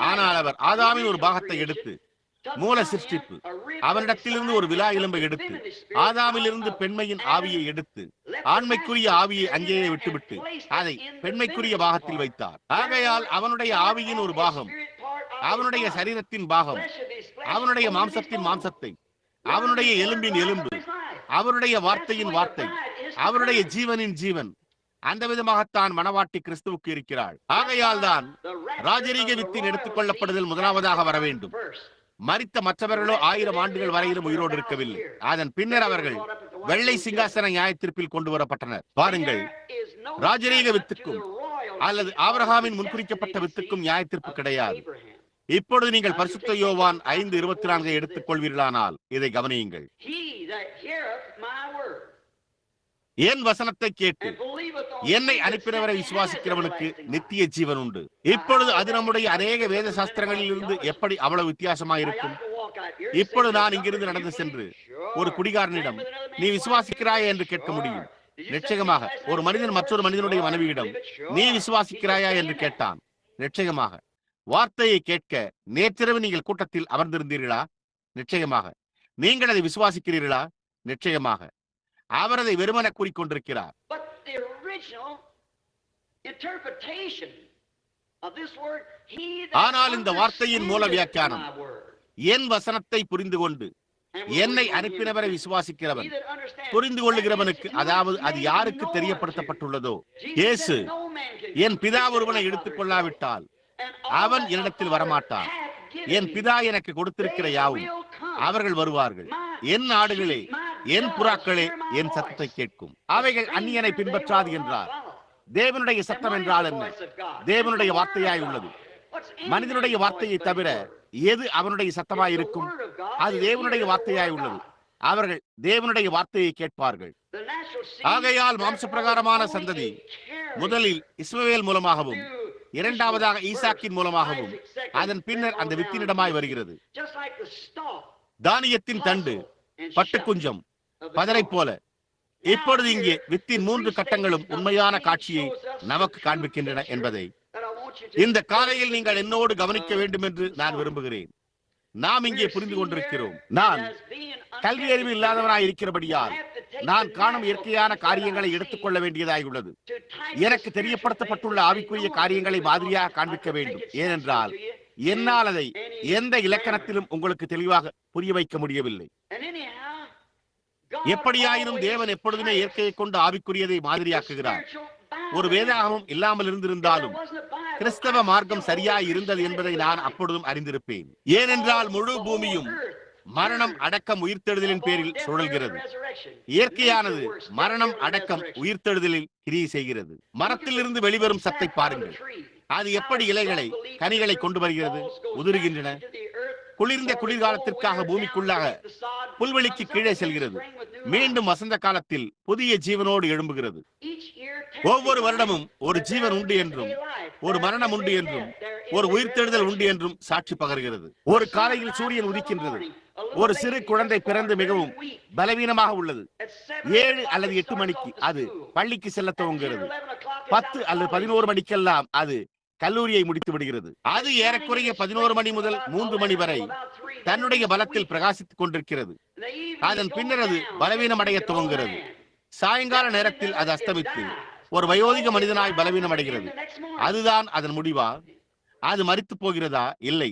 S1: ஆனால் அவர் ஆதாமின் ஒரு பாகத்தை எடுத்து, மூல சிருஷ்டிப்பு, அவனிடத்திலிருந்து ஒரு விலா எலும்பை எடுத்து, ஆதாமிலிருந்து பெண்மையின் ஆவியை எடுத்து, ஆண்மைக்குரிய ஆவியை அங்கேயே விட்டுவிட்டு அதை பெண்மைக்குரிய பாகத்தில் வைத்தார். ஆகையால் அவனுடைய ஆவியின் ஒரு பாகம், அவனுடைய சரீரத்தின் பாகம், அவனுடைய மாம்சத்தின் மாம்சத்தை, அவனுடைய எலும்பின் எலும்பு, அவருடைய வார்த்தையின் வார்த்தை, அவருடைய ஜீவனின் ஜீவன். அந்த விதமாகத்தான் மணவாட்டி கிறிஸ்துவுக்கு இருக்கிறாள். ஆகையால் தான் ராஜரீக வித்தின் எடுத்துக் கொள்ளப்படுதல் முதலாவதாக வர வேண்டும். மரித்த மற்றவர்களோ 1000 ஆண்டுகள் வரையிலும் உயிரோடு இருக்கவில்லை. அதன் பின்னர் அவர்கள் வெள்ளை சிங்காசன நியாயத்தீர்ப்பில் கொண்டு வரப்பட்டனர். பாருங்கள், ராஜரீக வித்துக்கும் அல்லது ஆபிரகாமின் முன்குறிக்கப்பட்ட வித்துக்கும் நியாயத்தீர்ப்பு கிடையாது. இப்பொழுது நீங்கள் பரிசுத்த யோவான் 5:24 எடுத்துக் கொள்வீர்களானால் இதை கவனியுங்கள். என் வசனத்தை கேட்டு என்னை அனுப்பினவரை விசுவாசிக்கிறவனுக்கு நித்திய ஜீவன் உண்டு. இப்பொழுது அது நம்முடைய அநேக வேத சாஸ்திரங்களில் இருந்து எப்படி அவ்வளவு வித்தியாசமாக இருக்கும்? இப்பொழுது நான் இங்கிருந்து நடந்து சென்று ஒரு குடிகாரனிடம் நீ விசுவாசிக்கிறாயா என்று கேட்க முடியும். நிச்சயமாக ஒரு மனிதன் மற்றொரு மனிதனுடைய மனைவியிடம் நீ விசுவாசிக்கிறாயா என்று கேட்டான். நிச்சயமாக வார்த்தையை கேட்க நேற்றிரவு நீங்கள் கூட்டத்தில் அமர்ந்திருந்தீர்களா? நிச்சயமாக. நீங்கள் அதை விசுவாசிக்கிறீர்களா? நிச்சயமாக. அவர் அதை வெறுமன கூறிக்கொண்டிருக்கிறார். ஆனால் இந்த வார்த்தையின் மூல வியாக்கியானம், என் வசனத்தை புரிந்து கொண்டு என்னை அனுப்பினவரை விசுவாசிக்கிறவன், புரிந்து கொள்ளுகிறவனுக்கு, அதாவது அது யாருக்கு தெரியப்படுத்தப்பட்டுள்ளதோ, இயேசு என் பிதா ஒருவனை எடுத்துக் கொள்ளாவிட்டால் அவன் என்னிடத்தில் வரமாட்டான். என் பிதா எனக்கு கொடுத்திருக்கிற யாவும் அவர்கள் வருவார்கள். என் ஆடுகளே, என் புறாக்களே என் சத்தத்தை கேட்கும். அவைகள் அந்நியனை பின்பற்றாது என்றார். தேவனுடைய சத்தம் என்றால் என்ன? தேவனுடைய வார்த்தையாய் உள்ளது. மனிதனுடைய வார்த்தையை தவிர எது அவனுடைய சத்தமாய் இருக்கும்? அது தேவனுடைய வார்த்தையாய் உள்ளது. அவர்கள் தேவனுடைய வார்த்தையை கேட்பார்கள். ஆகையால் மாம்ச பிரகாரமான சந்ததி முதலில் இஸ்மவேல் மூலமாகவும் இரண்டாவதாக ஈசாக்கின் மூலமாகவும் அதன் பின்னர் அந்த வித்தினிடமாய் வருகிறது. தானியத்தின் தண்டு, பட்டுக்குஞ்சம், பதரை போல இப்பொழுது இங்கே வித்தின் 3 கட்டங்களும் உண்மையான காட்சியை நமக்கு காண்பிக்கின்றன என்பதை இந்த காலையில் நீங்கள் என்னோடு கவனிக்க வேண்டும் என்று நான் விரும்புகிறேன். நாம் இங்கே புரிந்து கொண்டிருக்கிறோம். நான் கல்வி அறிவு இல்லாதவனாய் இருக்கிறபடியால் நான் காணும் இயற்கையான காரியங்களை எடுத்துக் கொள்ள வேண்டியதாய் உள்ளது. எனக்கு தெரியப்படுத்தப்பட்டுள்ள ஆவிக்குரிய காரியங்களை மாதிரியாக காண்பிக்க வேண்டும். ஏனென்றால் என்னால் அதை எந்த இலக்கணத்திலும் உங்களுக்கு தெளிவாக புரிய வைக்க முடியவில்லை. எப்படியாயினும் தேவன் எப்பொழுதுமே இயற்கையை கொண்டு ஆவிக்குரியதை மாதிரியாக்குகிறார். ஒரு வேதாகமம் இல்லாமல் இருந்திருந்தாலும் கிறிஸ்தவ மார்க்கம் சரியாய் இருந்தது என்பதை நான் அப்பொழுதும் அறிந்திருப்பேன். ஏனென்றால் முழு பூமியும் மரணம் அடக்கம் உயிர்த்தெழுதலின் பேரில் சுழல்கிறது. இயற்கையானது மரணம் அடக்கம் உயிர்த்தெழுதலில் கிரியை செய்கிறது. மரத்திலிருந்து வெளிவரும் சத்தை பாருங்கள். அது எப்படி இலைகளை கனிகளை கொண்டு வருகிறது? உதிர்கின்றன. குளிர்ந்த குளிர்காலத்திற்காக பூமிக்குள்ளாக புல்வெளிக்கு கீழே செல்கிறது. மீண்டும் வசந்த காலத்தில் புதிய ஜீவனோடு எழும்புகிறது. ஒவ்வொரு வருடமும் ஒரு ஜீவன் உண்டு என்றும், ஒரு மரணம் உண்டு என்றும், ஒரு உயிர்த்தெழுதல் உண்டு என்றும் சாட்சி பகர்கிறது. ஒரு காலையில் சூரியன் உதிக்கின்றது. ஒரு சிறு குழந்தை பிறந்து மிகவும் பலவீனமாக உள்ளது. 7 அல்லது 8 மணிக்கு அது பள்ளிக்கு செல்ல துவங்குகிறது. 10 அல்லது 11 மணிக்கெல்லாம் அது கல்லூரியை முடித்து விடுகிறது. அது ஏறக்குறைய 11 மணி முதல் 3 மணி வரை தன்னுடைய பலத்தில் பிரகாசித்துக் கொண்டிருக்கிறது. அதன் பின்னர் அது பலவீனம் அடைய துவங்குகிறது. சாயங்கால நேரத்தில் அது அஸ்தமித்து ஒரு வயோதிக மனிதனாய் பலவீனம் அடைகிறது. அதுதான் அதன் முடிவா? அது மரித்து போகிறதா? இல்லை.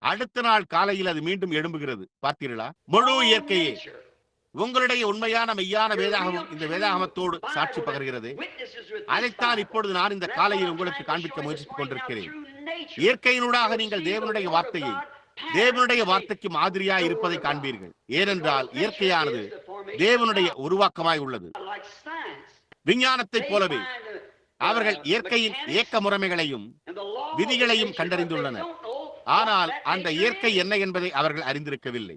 S1: அடுத்த நாள் காலையில் அது மீண்டும் எழும்புகிறது. பார்த்தீர்களா? முழு இயற்கையே உங்களுடைய உண்மையான மெய்யான வேதாகமம் இந்த வேதாகமத்தோடு சாட்சி பகர்கிறது. அதைத்தான் இப்பொழுது நான் இந்த காலையில் உங்களுக்கு காண்பிக்க முயற்சித்துக் கொண்டிருக்கிறேன். இயற்கையினூடாக நீங்கள் தேவனுடைய வார்த்தையை தேவனுடைய வார்த்தைக்கு மாதிரியாய் இருப்பதை காண்பீர்கள். ஏனென்றால் இயற்கையானது தேவனுடைய உருவாக்கமாய் உள்ளது. விஞ்ஞானத்தை போலவே அவர்கள் இயற்கையின் இயக்க முறைமைகளையும் விதிகளையும் கண்டறிந்துள்ளனர். ஆனால் அந்த இயற்கை என்ன என்பதை அவர்கள் அறிந்திருக்கவில்லை.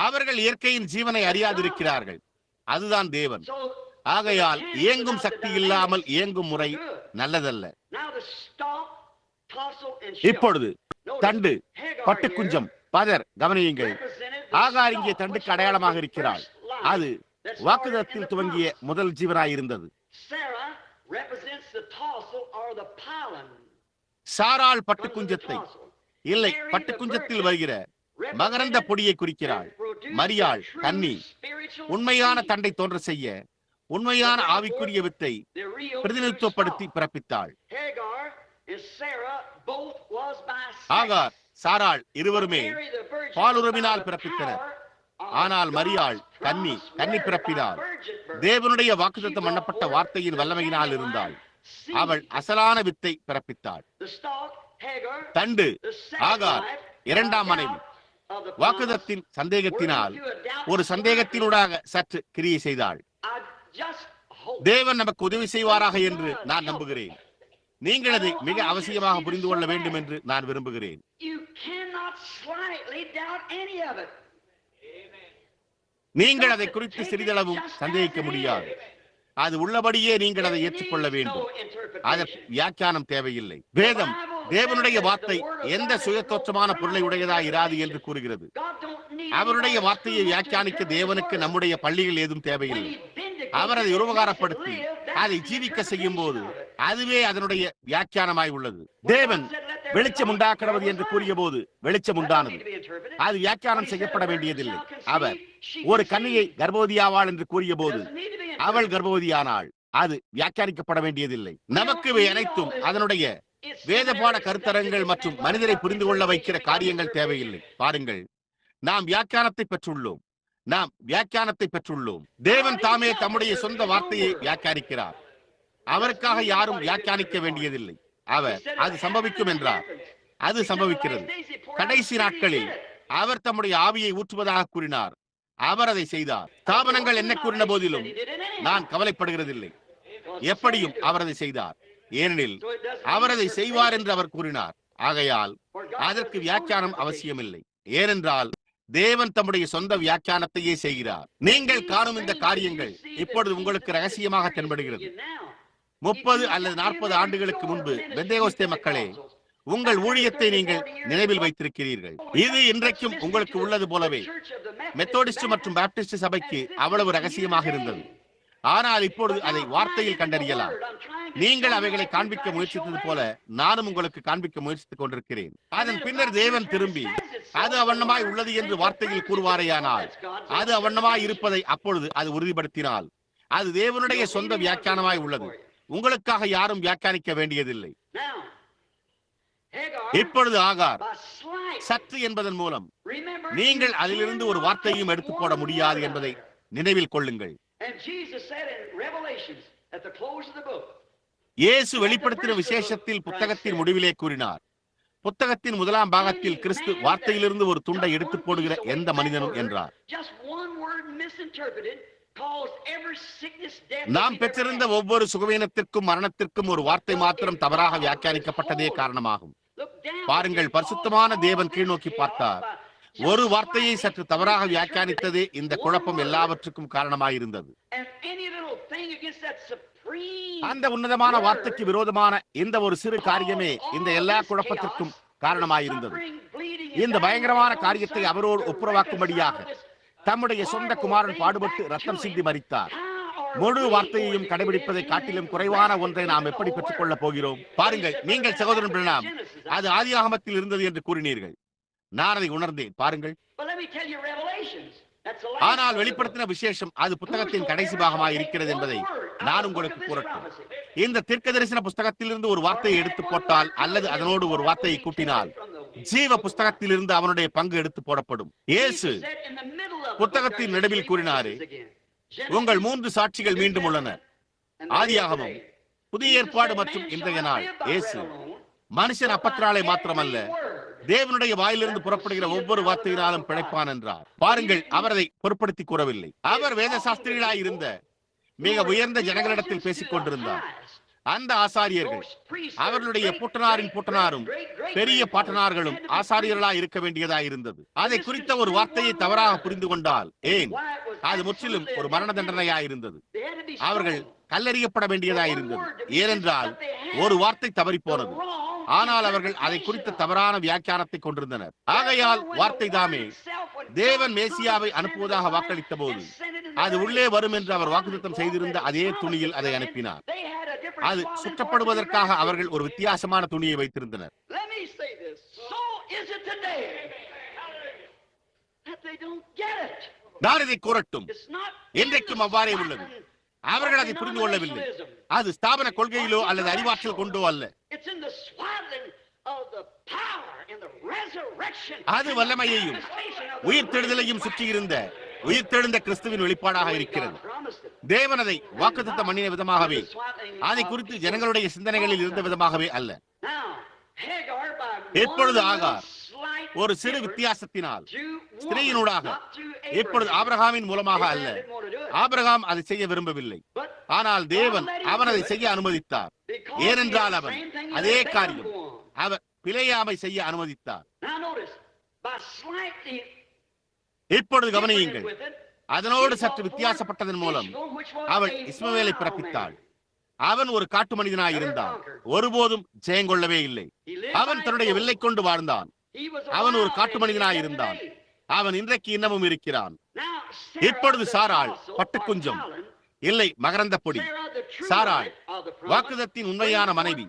S1: அவர்கள் இயற்கையின் ஜீவனை அறியாதிருக்கிறார்கள். அதுதான் தேவன். ஆகையால் இயங்கும் சக்தி இல்லாமல் இயங்கும் முறை நல்லதல்ல. இப்பொழுது தண்டு, பட்டுக்குஞ்சம், பதர் கவனியுங்கள். ஆகார் இங்கே தண்டுக்கு அடையாளமாக இருக்கிறாள். அது வாக்குதத்தில் துவங்கிய முதல் ஜீவனாயிருந்தது. சாராள் பட்டுக்குஞ்சத்தை இல்லை, பட்டுக்குஞ்சத்தில் வருகிற மகரந்த பொடியை குறிக்கிறாள். மரியாள் கன்னி உண்மையான தண்டை தோன்ற செய்ய உண்மையான ஆவிக்குரிய வித்தை பிரதிநிதித்துவப்படுத்தி பிறப்பித்தாள். ஆகார், சாராள் இருவருமே பாலுறவினால் பிறப்பித்தனர். ஆனால் மரியாள் கன்னி பிறப்பினாள். தேவனுடைய வாக்குத்தத்தம் பண்ணப்பட்ட வார்த்தையின் வல்லமையினால் இருந்தாள். அவள் அசலான வித்தை பிறப்பித்தாள். தண்டு ஆகார் இரண்டாம் மனைவி வாக்குதத்தின் சந்தேகத்தினால் ஒரு சந்தேகத்தினூடாக சற்று கிரியை செய்தாள். தேவன் நமக்கு உதவி செய்வாராக என்று நான் நம்புகிறேன். நீங்கள் அதை மிக அவசியமாக புரிந்து கொள்ள வேண்டும் என்று நான் விரும்புகிறேன். நீங்கள் அதை குறித்து சிறிதளவும் சந்தேகிக்க முடியாது. அது உள்ளபடியே நீங்கள் அதை ஏற்றுக்கொள்ள வேண்டும். அதற்கு வியாக்கியானம் தேவையில்லை. வேதம் தேவனுடைய வார்த்தை எந்த சுயத்தோற்றமான பொருளை உடையதா இராது என்று கூறுகிறது. அவருடைய வார்த்தையை வியாக்கியானிக்க தேவனுக்கு நம்முடைய பள்ளிகள் ஏதும் தேவையில்லை. அவர் அதை உருவகாரப்படுத்தி அதை ஜீவிக்க செய்யும் போது அதுவே அதனுடைய வியாக்கியானமாய் உள்ளது. தேவன் வெளிச்சம் உண்டாக்கிறது என்று கூறிய போது வெளிச்சம் உண்டானது. அது வியாக்கியானம் செய்யப்பட வேண்டியதில்லை. அவர் ஒரு கன்னியை கர்ப்பவதியாவாள் என்று கூறிய போது அவள் கர்ப்பவதியானாள். அது வியாக்கியானிக்கப்பட வேண்டியதில்லை. நமக்கு இவை அனைத்தும் அதனுடைய வேதபாட கருத்தரங்கள் மற்றும் மனிதரை புரிந்து கொள்ள வைக்கிற காரியங்கள் தேவையில்லை. பாருங்கள், நாம் வியாக்கியானத்தை பெற்றுள்ளோம். தேவன் தாமே தம்முடைய சொந்த வார்த்தையை வியாக்கியானிக்கிறார். அவருக்காக யாரும் வியாக்கியானிக்க வேண்டியதில்லை. அவர் அது சம்பவிக்கும் என்றார். அது சம்பவிக்கிறது. கடைசி நாட்களில் அவர் தம்முடைய ஆவியை ஊற்றுவதாக கூறினார். அவர் அதை செய்தார். ஸ்தாபனங்கள் என்ன கூறின போதிலும் நான் கவலைப்படுகிறதில்லை. எப்படியும் அவர் அதை செய்தார். ஏனெனில் அவர் அதை செய்வார் என்று அவர் கூறினார். ஆகையால் அதற்கு வியாக்கியானம் அவசியமில்லை. ஏனென்றால் தேவன் தம்முடைய சொந்த வியாக்கியானத்தையே செய்கிறார். நீங்கள் காணும் இந்த காரியங்கள் இப்பொழுது உங்களுக்கு ரகசியமாக தென்படுகிறது. 30 அல்லது 40 ஆண்டுகளுக்கு முன்பு பெந்தேகோஸ்தே மக்களே, உங்கள் ஊழியத்தை நீங்கள் நினைவில் வைத்திருக்கிறீர்கள். இது இன்றைக்கும் உங்களுக்கு உள்ளது போலவே மெத்தோடிஸ்ட் மற்றும் பாப்டிஸ்ட் சபைக்கு அவ்வளவு ரகசியமாக இருந்தது. ஆனால் இப்பொழுது அதை வார்த்தையில் கண்டறியலாம். நீங்கள் அவைகளை காண்பிக்க முயற்சித்தது போல நானும் உங்களுக்கு காண்பிக்க முயற்சித்துக் கொண்டிருக்கிறேன். அதன் பின்னர் தேவன் திரும்பி அது அவண்ணமாய் உள்ளது என்று வார்த்தையில் கூறுவாரேயானால், அது அவண்ணமாய் இருப்பதை அப்பொழுது அது உறுதிப்படுத்தினால் அது தேவனுடைய சொந்த வியாக்கியானமாய் உள்ளது. உங்களுக்காக யாரும் வியாக்கியானிக்க வேண்டியதில்லை. இப்பொழுது ஆகார் சற்று என்பதன் மூலம் நீங்கள் அதிலிருந்து ஒரு வார்த்தையும் எடுத்து போட முடியாது என்பதை நினைவில் கொள்ளுங்கள். இயேசு வெளிப்படுத்தின விசேஷத்தில் புத்தகத்தின் முடிவிலே கூறினார். புத்தகத்தின் முதலாம் பாகத்தில் கிறிஸ்து வார்த்தையிலிருந்து ஒரு துண்டை எடுத்து போடுகிற எந்த மனிதனும் என்றார். நாம் பெற்றிருந்த ஒவ்வொரு சுகவீனத்திற்கும் மரணத்திற்கும் ஒரு வார்த்தை மாத்திரம் தவறாக வியாக்கியானிக்கப்பட்டதே காரணமாகும். பாருங்கள், பரிசுத்தமான தேவன் கீழ்நோக்கி பார்த்தார். ஒரு வார்த்தையை சற்று தவறாக வியாக்கியானித்ததே இந்த குழப்பம் எல்லாவற்றுக்கும் காரணமாயிருந்தது. அந்த உன்னதமான வார்த்தைக்கு விரோதமான இந்த ஒரு சிறு காரியமே இந்த எல்லா குழப்பத்திற்கும் காரணமாயிருந்தது. இந்த பயங்கரமான காரியத்தை அவரோடு ஒப்புரவாக்கும்படியாக தம்முடைய சொந்த குமாரன் பாடுபட்டு ரத்தம் சிந்தி மரித்தார். முழு வார்த்தையையும் கடைபிடிப்பதை காட்டிலும் குறைவான ஒன்றை நாம் எப்படி பெற்றுக் கொள்ளப் போகிறோம்? பாருங்கள், நீங்கள் சகோதரன் பிரணாம், அது ஆதியாகமத்தில் இருந்தது என்று கூறினீர்கள். நான் அதை உணர்ந்தேன். பாருங்கள், ஆனால் வெளிப்படுத்தின விசேஷம் அது புத்தகத்தின் கடைசி பாகமாக இருக்கிறது என்பதை நான் உங்களுக்கு கூறட்டும். இந்த தீர்க்கதரிசன புஸ்தகத்திலிருந்து ஒரு வார்த்தையை எடுத்து போட்டால் அல்லது அதனோடு ஒரு வார்த்தையை கூட்டினால் ஜீவ புஸ்தகத்திலிருந்து அவனுடைய பங்கு எடுத்து போடப்படும். இயேசு புத்தகத்தின் நடுவில் கூறினாரே, உங்கள் 3 சாட்சிகள் மீண்டும் உள்ளனர். ஆதியாகமம், புதிய ஏற்பாடு மற்றும் இன்றைய நாள். இயேசு மனுஷன் அப்பத்தினாலே மாத்திரமல்ல, தேவனுடைய வாயிலிருந்து புறப்படுகிற ஒவ்வொரு வார்த்தையினாலும் பிழைப்பான் என்றார். பாருங்கள், அவர் அதை பொருட்படுத்தி கூறவில்லை. அவர் வேத சாஸ்திரிகளாய் இருந்த மிக உயர்ந்த ஜனங்களிடத்தில் பேசிக் கொண்டிருந்தார். அந்த ஆசாரியர்கள், அவர்களுடைய பூட்டனாரின் பூட்டனாரும் பெரிய பாட்டனார்களும் ஆசாரியர்களாய் இருக்க வேண்டியதாய் இருந்தது. அதை குறித்த ஒரு வார்த்தையை தவறாக புரிந்து கொண்டால் ஏன், அது முற்றிலும் ஒரு மரண தண்டனையாய் இருந்தது. அவர்கள் கல்லெறியப்பட வேண்டியதாய் இருந்தது. ஏனென்றால் ஒரு வார்த்தை தவறி போனது. ஆனால் அவர்கள் அதை குறித்த தவறான வியாக்கியானத்தை கொண்டிருந்தனர். ஆகையால் வார்த்தை தாமே தேவன் மேசியாவை அனுப்புவதாக வாக்களித்த போது அது உள்ளே வரும் என்று அவர் வாக்குத்தத்தம் செய்திருந்த அதே துணியில் அதை அனுப்பினார். அது சுற்றப்படுவதற்காக அவர்கள் ஒரு வித்தியாசமான துணியை வைத்திருந்தனர். நான் இதை கூறட்டும், இன்றைக்கும் அவ்வாறே உள்ளது. அவர்கள் அதை புரிந்து கொள்ளவில்லை. அது ஸ்தாபன கொள்கையிலோ அல்லது அறிவாற்றல் கொண்டோ அல்ல. அது வல்லமையையும் உயிர்த்தெழுதலையும் சுற்றியிருந்த உயிர்த்தெழுந்த கிறிஸ்துவின் வெளிப்பாடாக இருக்கிறது. தேவன் அதை வாக்குத்தத்தம் பண்ணின விதமாகவே, அதை குறித்து ஜனங்களுடைய சிந்தனைகளில் இருந்த விதமாகவே அல்ல. இப்பொழுது ஆகார் ஒரு சிறு வித்தியாசத்தினால் ஸ்திரீயினூடாக, இப்பொழுது ஆபிரகாமின் மூலமாக அல்ல, ஆபிரகாம் அதை செய்ய விரும்பவில்லை. ஆனால் தேவன் அவன் அதை செய்ய அனுமதித்தார். ஏனென்றால் அவன் அதே காரியம் அவர் பிழையாமை செய்ய அனுமதித்தார். இப்பொழுது கவனியுங்கள், அதனோடு சற்று வித்தியாசப்பட்டதன் மூலம் அவள் இஸ்மவேலை பிறப்பித்தாள். அவன் ஒரு காட்டு மனிதனாய் இருந்தான், ஒருபோதும் ஜெயங்கொள்ளவே இல்லை. அவன் தன்னுடைய வில்லை கொண்டு வாழ்ந்தான். அவன் ஒரு காட்டு மனிதனாய் இருந்தான். அவன் இன்றைக்கு இன்னமும் இருக்கிறான். இப்பொழுது சாராள் பட்டுக்குஞ்சம் இல்லை, மகரந்த பொடி. சாராள் வாக்குதத்தின் உண்மையான மனைவி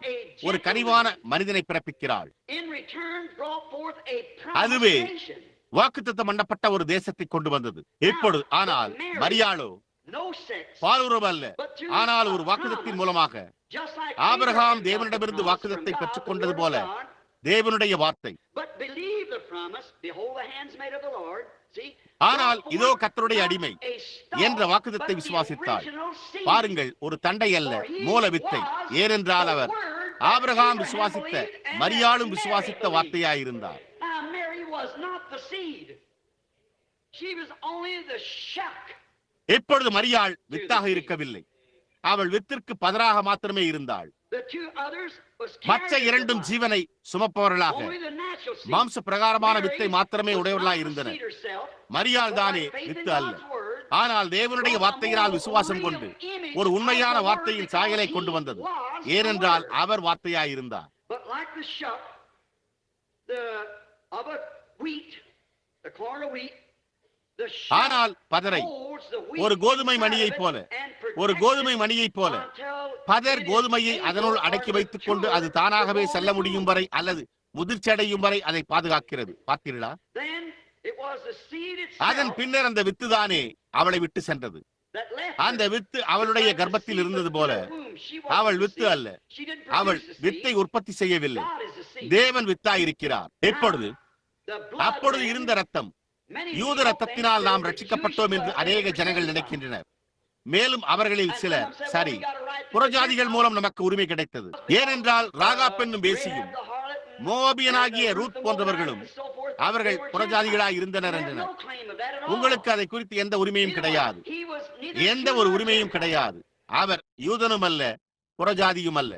S1: ஒரு கனிவான மனிதனை பிறப்பிக்கிறாள். அதுவே வாக்குத்தத்தம் பண்ணப்பட்ட ஒரு தேசத்தை கொண்டு வந்தது. இப்பொழுது ஆனால் மரியாளோ பாலுறவு அல்ல, ஆனால் ஒரு வாக்குதத்தின் மூலமாக ஆபிரகாம் தேவனிடமிருந்து வாக்குதத்தை பெற்றுக் கொண்டது போல தேவனுடைய வார்த்தை. ஆனால் இதோ கர்த்தருடைய அடிமை என்ற வாக்குதத்தை விசுவாசித்தாள். பாருங்கள், ஒரு தண்டை அல்ல, மூல வித்தை. ஏனென்றால் அவர் ஆபிரகாம் விசுவாசித்த, மரியாளும் விசுவாசித்த வார்த்தையாயிருந்தார். இப்பொழுது மரியாள் வித்தாக இருக்கவில்லை, அவள் வித்திற்கு பதராக மாத்திரமே இருந்தாள். மற்ற 2 ஜீவனை சுமப்பவர்களாக மாம்ச பிரகாரமான வித்தை மாத்திரமே உடையவர்களாக இருந்தனர். மரியாள் தானே வித்து அல்ல, ஆனால் தேவனுடைய வார்த்தையினால் விசுவாசம் கொண்டு ஒரு உண்மையான வார்த்தையின் சாயலை கொண்டு வந்தது. ஏனென்றால் அவர் வார்த்தையாயிருந்தார். ஆனால் பதரை ஒரு கோதுமை மணியை போல, ஒரு கோதுமை மணியை போல பதர் கோதுமையை அதனுள் அடக்கி வைத்துக் கொண்டு அது தானாகவே செல்ல முடியும் வரை அல்லது முதிர்ச்சி அடையும் வரை அதை பாதுகாக்கிறது. பார்த்தீர்களா? அதன் பின்னர் அந்த வித்து தானே அவளை விட்டு சென்றது. அந்த வித்து அவளுடைய கர்ப்பத்தில் இருந்தது போல அவள் வித்து அல்ல, அவள் வித்தை உற்பத்தி செய்யவில்லை. தேவன் வித்தாயிருக்கிறார். அப்பொழுது இருந்த ரத்தம், யூத ரத்தத்தினால் நாம் ரட்சிக்கப்பட்டோம் என்று அநேக ஜனங்கள் நினைக்கின்றனர். மேலும் அவர்களில் சிலர், சரி, புறஜாதிகள் மூலம் நமக்கு உரிமை கிடைத்தது. ஏனென்றால் ராகாப் என்னும் வேசியும் மோவாபியனாகிய ரூத் போன்றவர்களும் அவர்கள் புறஜாதிகளாய் இருந்தனர் என்றனர். உங்களுக்கு அதை குறித்து எந்த உரிமையும் கிடையாது, எந்த ஒரு உரிமையும் கிடையாது. அவர் யூதனும் அல்ல, புறஜாதியும் அல்ல.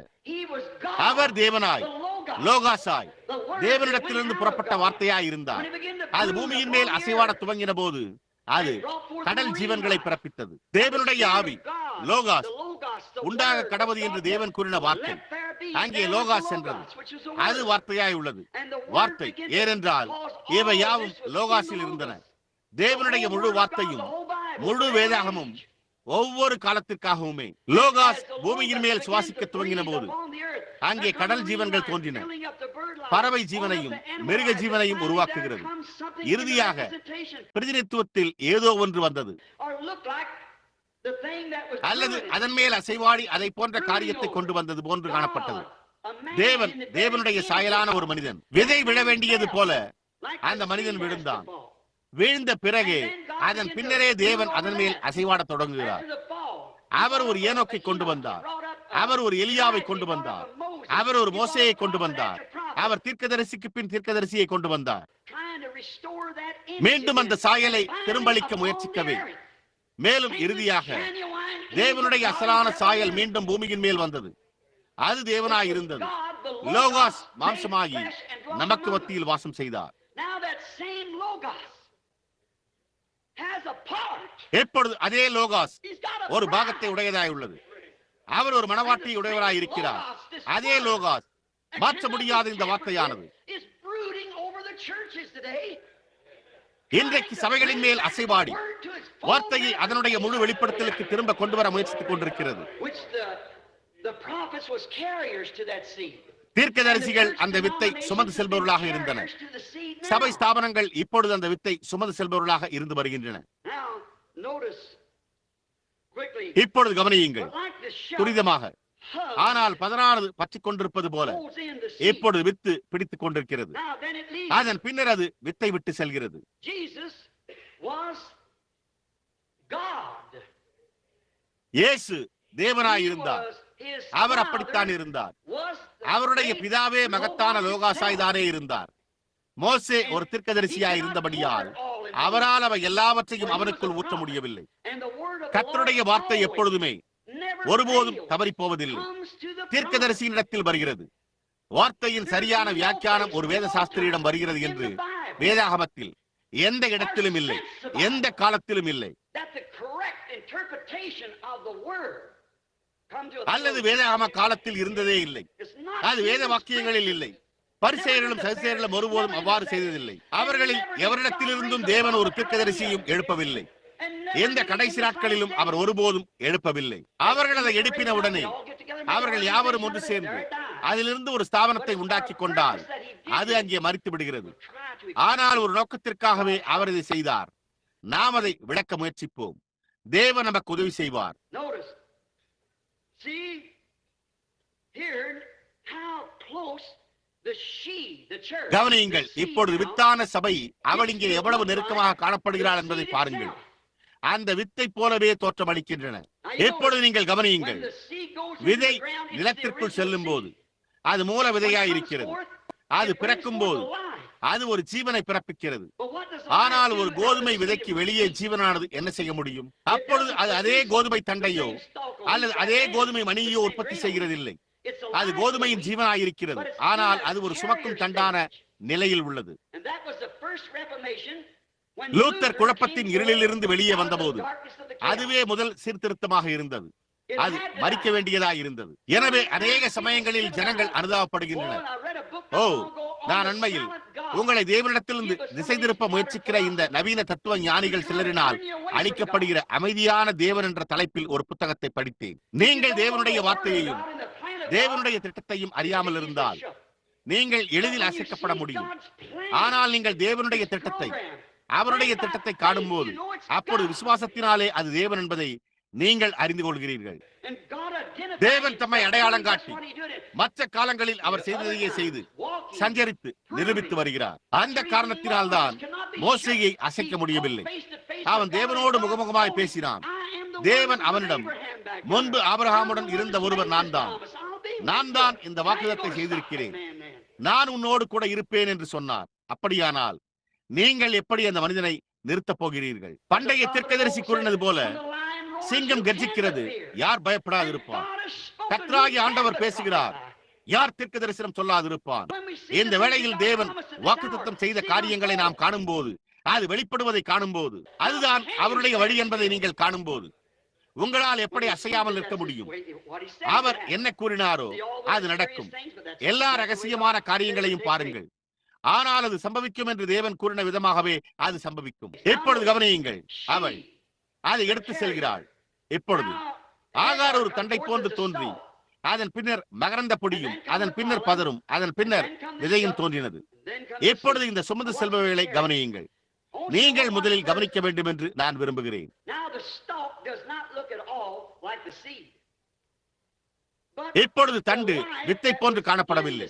S1: அவர் தேவனாய், லோகாசாய், தேவனிடத்திலிருந்து புறப்பட்ட வார்த்தையாய் இருந்தார். அது பூமியின் மேல் அசைவாட துவங்கின போது அது கடல் ஜீவன்களை பிறப்பித்தது. தேவனுடைய ஆவி, லோகாஸ், உண்டாக கடவுது என்று தேவன் கூறின வார்த்தை அங்கே லோகாஸ் என்றது. அது வார்த்தையாய் உள்ளது. வார்த்தை ஏனென்றால் இவை யாவும் லோகாஸில் இருந்தன. தேவனுடைய முழு வார்த்தையும் முழு வேதாகமும் ஒவ்வொரு காலத்திற்காகவுமே. லோகாஸ் பூமியின் மேல் சுவாசிக்க துவங்கின போது அங்கே கடல் ஜீவன்கள் தோன்றின. பறவை ஜீவனையும் மிருக ஜீவனையும் உருவாக்குகிறது. இறுதியாக பிரதிநிதித்துவத்தில் ஏதோ ஒன்று வந்தது, அல்லது அதன் மேல் அசைவாடி அதை போன்ற காரியத்தை கொண்டு வந்தது போன்று காணப்பட்டது. தேவன், தேவனுடைய சாயலான ஒரு மனிதன் விதை விழ வேண்டியது போல அந்த மனிதன் விழுந்தான். வீழ்ந்த பிறகு அதன் பின்னரே தேவன் அதன் மேல் அசைவாட தொடங்குகிறார். அவர் ஒரு ஏனோக்கை கொண்டு வந்தார், அவர் ஒரு எலியாவை கொண்டு வந்தார், அவர் ஒரு மோசேயை கொண்டு வந்தார், அவர் தீர்க்கதரிசிக்கு பின் தீர்க்கதரிசியை கொண்டு வந்தார். மீண்டும் அந்த சாயலை திரும்பளிக்க முயற்சிக்கவே. மேலும் இறுதியாக தேவனுடைய அசலான சாயல் மீண்டும் பூமியின் மேல் வந்தது. அது தேவனாய் இருந்தது. லோகாஸ் மாம்சமாகி நமக்கு மத்தியில் வாசம் செய்தார். எப்பொழுது அதே லோகாஸ் ஒரு பாகத்தை உடையதாய் உள்ளது. அவர் ஒரு மனவாட்டியை உடையவராய் இருக்கிறார். அதே லோகாஸ் மாற்ற முடியாத இந்த வார்த்தையானது இன்றைக்கு சபைகளின் மேல் அசைவாடி வார்த்தையை அதனுடைய முழு வெளிப்படுத்தலுக்கு திரும்ப கொண்டு வர முயற்சித்துக் கொண்டிருக்கிறது. தீர்க்கதரிசிகள் அந்த வித்தை சுமந்து செல்பவர்களாக இருந்தனர். சபை ஸ்தாபனங்கள் இப்பொழுது அந்த வித்தை சுமந்து செல்பவர்களாக இருந்து வருகின்றன. இப்பொழுது கவனியுங்கள் துரிதமாக. ஆனால் 16 பற்றிக் கொண்டிருப்பது போல இப்பொழுது வித்து பிடித்துக் கொண்டிருக்கிறது. அதன் பின்னர் அது வித்தை விட்டு செல்கிறது. இயேசு தேவனாய் இருந்தார். அவர் அப்படித்தான் இருந்தார். அவருடைய பிதாவே மகத்தான லோகாசாய் தானே இருந்தார். மோசே ஒரு தீர்க்கதரிசியாய் இருந்தபடியால் அவரால் அவை எல்லாவற்றையும் அவனுக்குள் ஊற்ற முடியவில்லை. கர்த்தருடைய வார்த்தை எப்பொழுதுமே ஒருபோதும் தவறி போவதில்லை. தீர்க்கதரிசியினிடத்தில் வருகிறது. வார்த்தையின் சரியான வியாக்கியானம் ஒரு வேத சாஸ்திரியிடம் வருகிறது என்று வேதாகமத்தில் எந்த இடத்திலும் இல்லை, எந்த காலத்திலும் இல்லை. அல்லது வேதாகம காலத்தில் இருந்ததே இல்லை. அது வேத வாக்கியங்களில் இல்லை. பரிசேயர்களும் சதுசேயர்களும் ஒருபோதும் அவ்வாறு செய்ததில்லை. அவர்களில் எவரிடத்திலிருந்தும் தேவன் ஒரு தீர்க்கதரிசியும் எழுப்பவில்லை. எந்த கடைசி நாட்களிலும் அவர் ஒருபோதும் எழுப்பவில்லை. அவர்கள் அதை எழுப்பின உடனே அவர்கள் யாவரும் ஒன்று சேர்ந்து அதிலிருந்து ஒரு ஸ்தாபனத்தை உண்டாக்கி கொண்டால் அது அங்கே மரித்து விடுகிறது. ஆனால் ஒரு நோக்கத்திற்காகவே அவர் இதை செய்தார். நாம் அதை விளக்க முயற்சிப்போம். தேவன் நமக்கு உதவி செய்வார். கவனியுங்கள். இப்பொழுது வித்தான சபை அவள் இங்கே எவ்வளவு நெருக்கமாக காணப்படுகிறாள் என்பதை பாருங்கள். அந்த வித்தை போலவே தோற்றமளிக்கின்றன. எப்பொழுது நீங்கள் கவனியுங்கள், விதை நிலத்திற்குள் செல்லும் போது அது மூல விதையாய் இருக்கிறது. அது பிறக்கும் போது அது ஒரு ஜீவனை பிறப்பிக்கிறது. ஆனால் ஒரு கோதுமை விதைக்கு வெளியே ஜீவனானது என்ன செய்ய முடியும்? அப்பொழுது அது அதே கோதுமை தண்டையோ அல்லது அதே கோதுமை மணியோ உற்பத்தி செய்கிறதில்லை. அது கோதுமையின் ஜீவனாயிருக்கிறது. ஆனால் அது ஒரு சுமக்கும் தண்டான நிலையில் உள்ளது. லூத்தர் குழப்பத்தின் இருளிலிருந்து வெளியே வந்தபோது அதுவே முதல் சீர்திருத்தமாக இருந்தது. அது மறிக்க வேண்டியதாக இருந்தது. எனவே அநேக சமயங்களில் ஜனங்கள் அனுதாபப்படுகின்றனர். ஓ, நான் அண்மையில் உங்களை தேவனிடத்திலிருந்து திசை திருப்ப முயற்சிக்கிற இந்த நவீன தத்துவ ஞானிகள் சிலரினால் அளிக்கப்படுகிற அமைதியான தேவன் என்ற தலைப்பில் ஒரு புத்தகத்தை படித்தேன். நீங்கள் தேவனுடைய வார்த்தையையும் தேவனுடைய திட்டத்தையும் அறியாமல் இருந்தால் நீங்கள் எளிதில் அசைக்கப்பட முடியும். ஆனால் நீங்கள் தேவனுடைய திட்டத்தை, அவருடைய திட்டத்தை காணும் போது அப்பொழுது விசுவாசத்தினாலே அது தேவன் என்பதை நீங்கள் அறிந்து கொள்கிறீர்கள். தேவன் தம்மை அடையாளம் காட்டி மற்ற காலங்களில் அவர் செய்ததையே செய்து சஞ்சரித்து நிரூபித்து வருகிறார். அந்த காரணத்தினால்தான் மோசேயை அசைக்க முடியவில்லை. அவன் தேவனோடு முகமுகமாய் பேசினான். தேவன் அவனிடம், முன்பு ஆபிரகாமுடன் இருந்த ஒருவர் நான் தான் இந்த வாக்குத்தத்தத்தை செய்திருக்கிறேன், நான் உன்னோடு கூட இருப்பேன் என்று சொன்னார். அப்படியானால் நீங்கள் எப்படி அந்த மனிதனை நிறுத்தப் போகிறீர்கள்? பண்டைய தீர்க்கதரிசி கூறினது போல, சிங்கம் கர்ஜிக்கிறது, யார் பயப்படாதிருப்பான்? கர்த்தராகிய ஆண்டவர் பேசுகிறார், யார் தீர்க்க தரிசனம் சொல்லாதிருப்பான்? இந்த வேளையில் தேவன் வாக்குத்தத்தம் செய்த காரியங்களை நாம் காணும்போது, அது வெளிப்படுவதை காணும்போது, அதுதான் அவருடைய வழி என்பதை நீங்கள் காணும்போது, உங்களால் எப்படி அசையாமல் இருக்க முடியும்? அவர் என்ன கூறினாரோ அது நடக்கும். எல்லா ரகசியமான காரியங்களையும் பாருங்கள். ஆனால் அது சம்பவிக்கும் என்று தேவன் கூறின விதமாகவே அது சம்பவிக்கும். இப்பொழுது கவனியுங்கள், அவள் அதை எடுத்து செல்கிறாள். இப்பொழுது ஆகார் ஒரு தண்டை போன்று தோன்றி, அதன் பின்னர் மகரந்த பொடியும், அதன் பின்னர் பதரும், அதன் பின்னர் விதையும் தோன்றினது. இப்பொழுது இந்த சுமந்து செல்பவைகளை கவனியுங்கள். நீங்கள் முதலில் கவனிக்க வேண்டும் என்று நான் விரும்புகிறேன். இப்பொழுது தண்டு வித்தை போன்று காணப்படவில்லை,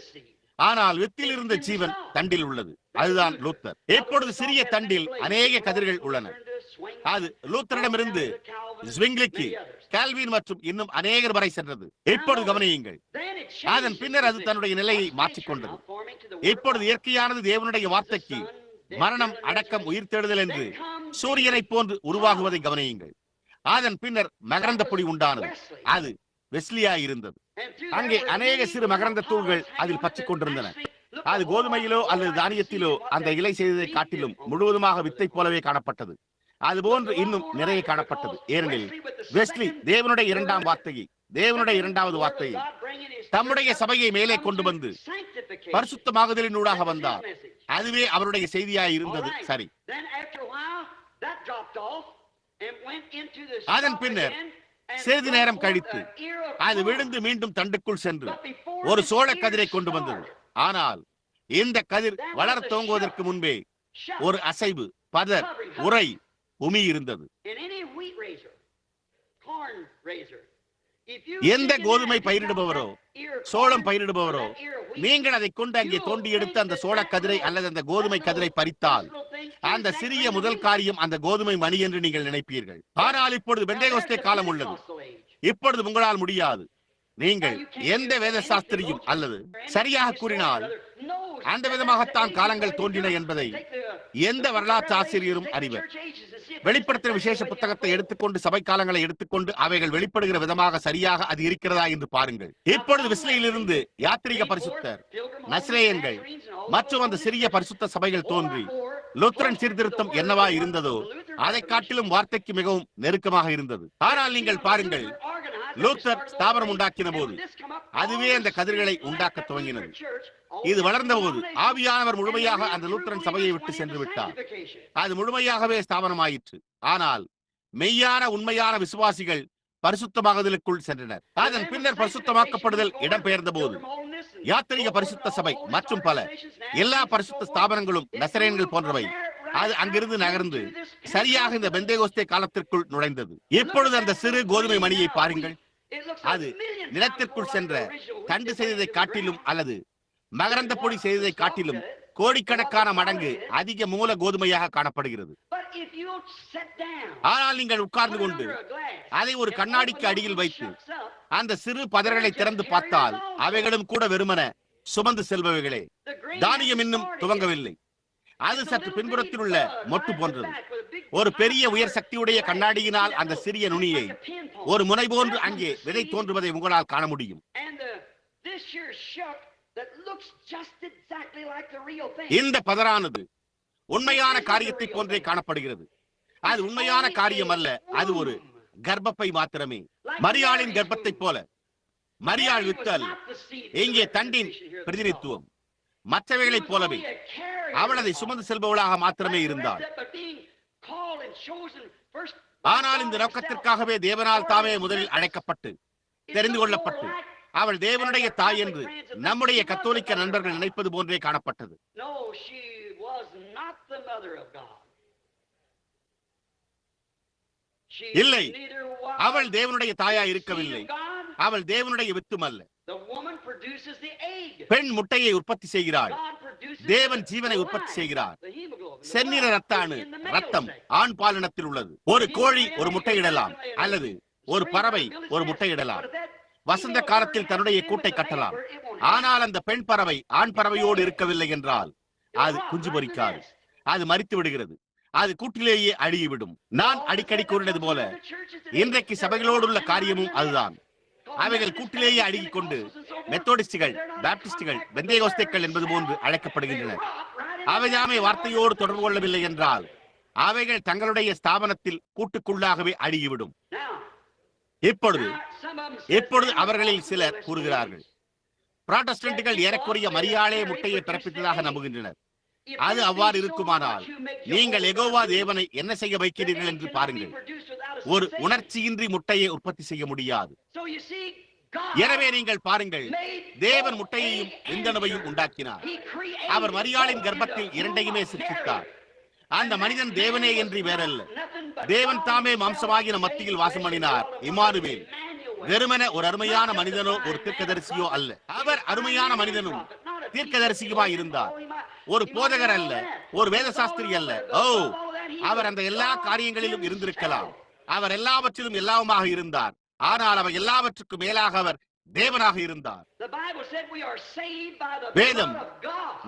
S1: ஆனால் வித்தில் இருந்த ஜீவன் தண்டில் உள்ளது. அதுதான் லூத்தர். இப்பொழுது சிறிய தண்டில் அநேக கதிர்கள் உள்ளன. அது லூத்தரிடமிருந்து ஸ்விங்லிக்கு, கால்வின் மற்றும் இன்னும் அநேகர் வரை சென்றது. இப்பொழுது கவனியுங்கள், அதன் பின்னர் அது தன்னுடைய நிலையை மாற்றிக்கொண்டது. இப்பொழுது இயற்கையானது தேவனுடைய வார்த்தைக்கு மரணம், அடக்கம், உயிர் தேடுதல் என்று சூரியனை போன்று உருவாகுவதை கவனியுங்கள். அதன் பின்னர் மகரந்த பொடி உண்டானது. அது வெஸ்லியா இருந்தது. அங்கே அநேக சிறு மகரந்த தூள்கள் அதில் பற்றிக் கொண்டிருந்தன. அது கோதுமையிலோ அல்லது தானியத்திலோ அந்த இலை செய்ததை காட்டிலும் முழுவதுமாக வித்தை போலவே காணப்பட்டது. அதுபோன்று இன்னும் நிறைய காணப்பட்டது. ஏனெனில் வெஸ்லி தேவனுடைய இரண்டாம் வார்த்தையை, தேவனுடைய இரண்டாவது வார்த்தையை தம்முடைய சபையை மேலே கொண்டு வந்து பரிசுத்தமாகுதலினூடாக வந்தார். அதுவே அவருடைய செய்தியாய் இருந்தது. சரி, அதன் பின்னர் சிறிது நேரம் கழித்து அது விழுந்து மீண்டும் தண்டுக்குள் சென்று ஒரு சோழ கதிரை கொண்டு வந்தது. ஆனால் இந்த கதிர் வளர துவங்குவதற்கு முன்பே ஒரு அசைவு, பதர், உரை, உமி இருந்தது. எந்த கோதுமை பயிரிடுபவரோ சோளம் பயிரிடுபவரோ நீங்கள் அதை கொண்டு அங்கே தோண்டி எடுத்து அந்த சோள கதிரை அல்லது அந்த கோதுமை கதிரை பறித்தால் அந்த சிறிய முதல் காரியம் அந்த கோதுமை மணி என்று நீங்கள் நினைப்பீர்கள். ஆனால் இப்பொழுது பெந்தேகோஸ்தே காலம் உள்ளது. இப்பொழுது உங்களால் முடியாது. நீங்கள் எந்த வேத சாஸ்திரியும் அல்லது சரியாக கூறினால் அந்த விதமாகத்தான் காலங்கள் தோன்றின என்பதை எந்த வரலாற்று ஆசிரியரும் அறிவர். வெளிப்படுத்தின விசேஷ புத்தகத்தை எடுத்துக்கொண்டு சபை காலங்களை எடுத்துக்கொண்டு அவைகள் வெளிப்படுகிற விதமாக சரியாக அது இருக்கிறதா என்று பாருங்கள். இப்பொழுது விஸ்லையிலிருந்து யாத்திரிக பரிசுத்தர், நஸ்ரேயன்கள் மற்றும் அந்த சிறிய பரிசுத்த சபைகள் தோன்றி லூத்தரன் சீர்திருத்தம் என்னவா இருந்ததோ அதை காட்டிலும் வார்த்தைக்கு மிகவும் நெருக்கமாக இருந்தது. ஆனால் நீங்கள் பாருங்கள், லூத்தர் ஸ்தாபனம் உண்டாக்கின போது அதுவே அந்த கதிர்களை உண்டாக்க துவங்கினது. இது வளர்ந்த போது ஆவியானவர் முழுமையாக அந்த லூத்தரன் சபையை விட்டு சென்று விட்டார். அது முழுமையாகவே ஸ்தாபனமாயிற்று. ஆனால் மெய்யான உண்மையான விசுவாசிகள் பரிசுத்தமாகுதலுக்குள் சென்றனர். அதன் பின்னர் பரிசுத்தமாக்கப்படுதல் இடம்பெயர்ந்த போது யாத்திரிக பரிசுத்த சபை மற்றும் பல எல்லா பரிசுத்த ஸ்தாபனங்களும் நசரேன்கள் போன்றவை அது அங்கிருந்து நகர்ந்து சரியாக இந்த பெந்தேகோஸ்தே காலத்திற்குள் நுழைந்தது. இப்பொழுது அந்த சிறு கோதுமை மணியை பாருங்கள். அது நிலத்திற்குள் சென்ற தண்டு செய்ததை காட்டிலும் அல்லது மகரந்த பொடி செய்ததை காட்டிலும் கோடிக்கணக்கான மடங்கு அதிக மூல கோதுமையாக காணப்படுகிறது. ஆனால் நீங்கள் உட்கார்ந்து கொண்டு அதை ஒரு கண்ணாடிக்கு அடியில் வைத்து அந்த சிறு பதர்களை திறந்து பார்த்தால் அவைகளும் கூட வெறுமன சுமந்து செல்பவைகளே. தானியம் இன்னும் துவங்கவில்லை. அது சற்று பின்புறத்தில் உள்ள மொட்டு போன்றது. ஒரு பெரிய உயர் சக்தியுடைய கண்ணாடியினால் அந்த சிறிய நுனியை ஒரு முனை போன்று அங்கே விதை தோன்றுவதை உங்களால் காண முடியும். இந்த பதரானது உண்மையான காரியத்தை போன்றே காணப்படுகிறது. அது உண்மையான காரியம் அல்ல, அது ஒரு கர்ப்பப்பை மாத்திரமே. மரியாளின் கர்ப்பத்தை போல. மரியாள் வித்தல் இங்கே தண்டின் பிரதிநிதித்துவம். மற்றவைகளைப் போலவே அவள் அதை சுமந்து செல்பவளாக மாத்திரமே இருந்தாள். ஆனால் இந்த நோக்கத்திற்காகவே தேவனால் தாமே முதலில் அழைக்கப்பட்டு தெரிந்து கொள்ளப்பட்டு அவள் தேவனுடைய தாய் என்று நம்முடைய கத்தோலிக்க நண்பர்கள் நினைப்பது போன்றே காணப்பட்டது. இல்லை, அவள் தேவனுடைய தாயா இருக்கவில்லை. அவள் தேவனுடைய வித்தும் அல்ல. பெண் முட்டையை உற்பத்தி செய்கிறாள். தேவன் ஜீவனை உற்பத்தி செய்கிறார். செந்நிற ரத்தானு ரத்தம் ஆண் பாலினத்தில் உள்ளது. ஒரு கோழி ஒரு முட்டையிடலாம் அல்லது ஒரு பறவை ஒரு முட்டையிடலாம். வசந்த காலத்தில் தன்னுடைய கூட்டை கட்டலாம். ஆனால் அந்த பெண் பறவை ஆண் பறவையோடு இருக்கவில்லை என்றால் அது குஞ்சு பொரிக்காது. அது மரித்து விடுகிறது, அது கூட்டிலேயே அழுகிவிடும். நான் அடிக்கடி கூறினது போல இன்றைக்கு சபைகளோடு உள்ள காரியமும் அதுதான். அவைகள் கூட்டிலேயே அழுகிக் கொண்டு மெத்தோடிஸ்டுகள், பாப்டிஸ்டுகள், பெந்தேகோஸ்தேக்கள் என்பது போன்று அழைக்கப்படுகின்றன. அவைதாமே வார்த்தையோடு தொடர்பு கொள்ளவில்லை என்றால் அவைகள் தங்களுடைய ஸ்தாபனத்தில் கூட்டுக்குள்ளாகவே அழுகிவிடும். இப்பொழுது அவர்களில் சிலர் கூறுகிறார்கள், புராட்டஸ்டன்ட்கள் ஏறக்குறைய மரியாளே முட்டையை பிறப்பித்ததாக நம்புகின்றனர். அது அவ்வாறு இருக்குமானால் நீங்கள் யெகோவா தேவனை என்ன செய்ய வைக்கிறீர்கள் என்று பாருங்கள். ஒரு உணர்ச்சியின்றி முட்டையை உற்பத்தி செய்ய முடியாது. எனவே நீங்கள் பாருங்கள், தேவன் முட்டையையும் விந்தணுவையும் உண்டாக்கினார். அவர் மரியாளின் கர்ப்பத்தில் இரண்டையுமே சிருஷ்டித்தார். அந்த மனிதன் தேவனே என்று வேறல்ல, தேவன் தாமே மாம்சமாகின மத்தியில் வாசம் பண்ணினார். இம்மானுவேல் வெறுமன ஒரு அருமையான மனிதனோ ஒரு தீர்க்கதரிசியோ அல்ல. அவர் அருமையான மனிதனும் தீர்க்கதரிசியுமாய் இருந்தார். ஒரு போதகர் அல்ல, ஒரு வேதசாஸ்திரி அல்ல. அவர் அந்த எல்லா காரியங்களிலும் இருந்திருக்கலாம். அவர் எல்லாவற்றிலும் எல்லாவுமாக இருந்தார். ஆனால் அவர் எல்லாவற்றுக்கும் மேலாக அவர் தேவனாக இருந்தார். வேதம்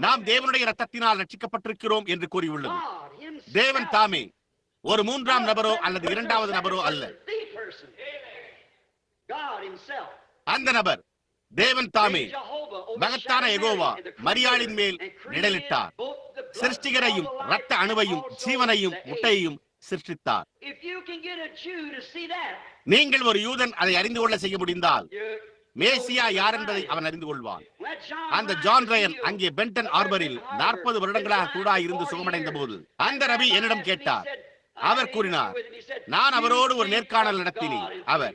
S1: நாம் தேவனுடைய இரத்தத்தினால் ரட்சிக்கப்பட்டிருக்கிறோம் என்று கூறியுள்ளது. தேவன் தாமே ஒரு மூன்றாம் நபரோ அல்லது இரண்டாவது நபரோ அல்ல. அந்த நபர் தேவன் தாமே, மகத்தான யெகோவா மரியாளின் மேல் நிழலிட்டார். சிருஷ்டிகரையும் இரத்த அணுவையும் ஜீவனையும் முட்டையையும் சிருஷ்டித்தார். நீங்கள் ஒரு யூதன் அதை அறிந்து கொள்ள செய்ய முடிந்தால் மேசியா யார் என்பதை அவன் அறிந்து கொள்வான். அந்த ஜான் ரயன் அங்கே பென்டன் ஆர்பரில் 40 வருடங்களாக கூட இருந்து சுகமடைந்த போது அந்த ரபி என்னிடம் கேட்டார். அவர் கூறினார், நான் அவரோடு ஒரு நேர்காணல் நடத்தினேன். அவர்,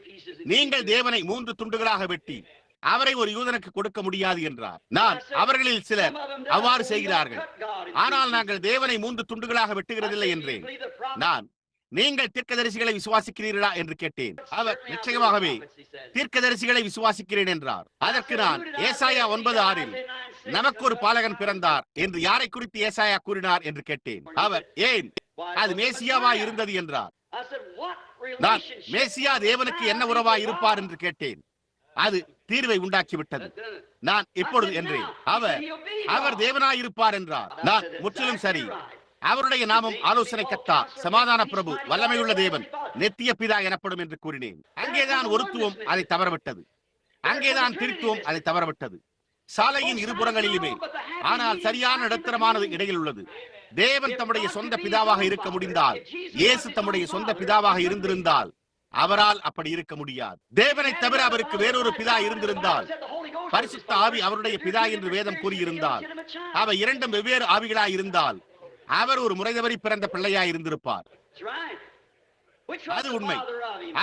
S1: நீங்கள் தேவனை 3 துண்டுகளாக வெட்டி அவரை ஒரு யூதனுக்கு கொடுக்க முடியாது என்றார். நான், அவர்களில் சிலர் அவ்வாறு செய்கிறார்கள், ஆனால் நாங்கள் தேவனை 3 துண்டுகளாக வெட்டுகிறதில்லை என்றேன். நான், நீங்கள் தீர்க்கதரிசிகளை விசுவாசிக்கிறீர்களா என்று கேட்டேன். அவர், நிச்சயமாகவே தீர்க்கதரிசிகளை விசுவாசிக்கிறேன் என்றார். அதற்கு நான், ஏசாயா 9:6 நமக்கு ஒரு பாலகன் பிறந்தார் என்று யாரை குறித்து ஏசாயா கூறினார் என்று கேட்டேன். அவர், ஏன் அது மேசியாவா இருந்தது என்றார். நான், மேசியா தேவனுக்கு என்ன உறவா இருப்பார் என்று கேட்டேன். அது தீர்வை உண்டாக்கிவிட்டது. நான், இப்பொழுது என்றேன். அவர் தேவனாயிருப்பார் என்றார். நான், முற்றிலும் சரி, அவருடைய நாமம் ஆலோசனை கர்த்தா, சமாதான பிரபு, வல்லமையுள்ள தேவன், நித்திய பிதா எனப்படும் என்று கூறினேன். அங்கேதான் ஒருத்துவம் அதை தவறவிட்டது. அங்கேதான் திருத்துவம் அதை தவறவிட்டது. சாலையின் இருபுறங்களிலுமே. ஆனால் சரியான இடத்திரமானது இடையில் உள்ளது. தேவன் தம்முடைய சொந்த பிதாவாக இருக்க முடிந்தால், இயேசு தம்முடைய சொந்த பிதாவாக இருந்திருந்தால் அவரால் அப்படி இருக்க முடியாது. தேவனை தவிர அவருக்கு வேறொரு பிதா இருந்திருந்தால், பரிசுத்த ஆவி அவருடைய பிதா என்று வேதம் கூறியிருந்தால், அவை இரண்டும் வெவ்வேறு ஆவிகளாய் இருந்தால் அவர் ஒரு முறை தவறி பிறந்த பிள்ளையாய் இருந்திருப்பார். அது உண்மை.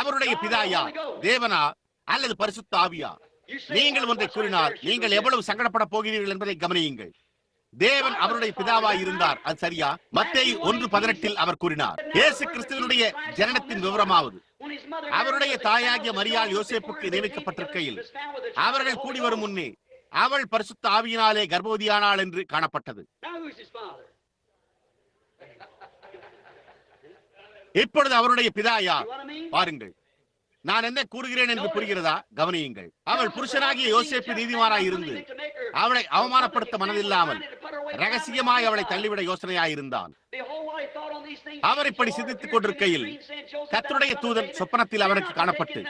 S1: அவருடைய பிதா யார்? தேவனா அல்லது பரிசுத்த ஆவியா? நீங்கள் ஒன்றை கூறினால் நீங்கள் எவ்வளவு சங்கடப்பட போகிறீர்கள் என்பதை கவனியுங்கள். தேவன் அவருடைய பிதாவாய் இருந்தார், அது சரியா? மத்தேயு 1:18 அவர் கூறினார், இயேசு கிறிஸ்துவினுடைய ஜனனத்தின் விவரமாவது அவருடைய தாயாகிய மரியாள் யோசேப்புக்கு நியமிக்கப்பட்டிருக்கையில் அவர்கள் கூடி வரும் முன்னே அவள் பரிசுத்த ஆவியினாலே கர்ப்பவதியானாள் என்று காணப்பட்டது. இப்பொழுது அவருடைய பிதா யார்? பாருங்கள், நான் என்ன கூறுகிறேன் என்று புரிகிறதா? கவனியுங்கள். அவள் புருஷனாகிய யோசேப்பு நீதிமானாய் இருந்து அவளை அவமானப்படுத்த மனதில்லாமல் ரகசியமாய் அவளை தள்ளிவிட யோசனையாயிருந்தான். அவர் இப்படி சிந்தித்துக் கொண்டிருக்கையில் கர்த்தருடைய தூதன் சொப்பனத்தில் அவனுக்கு காணப்பட்டு,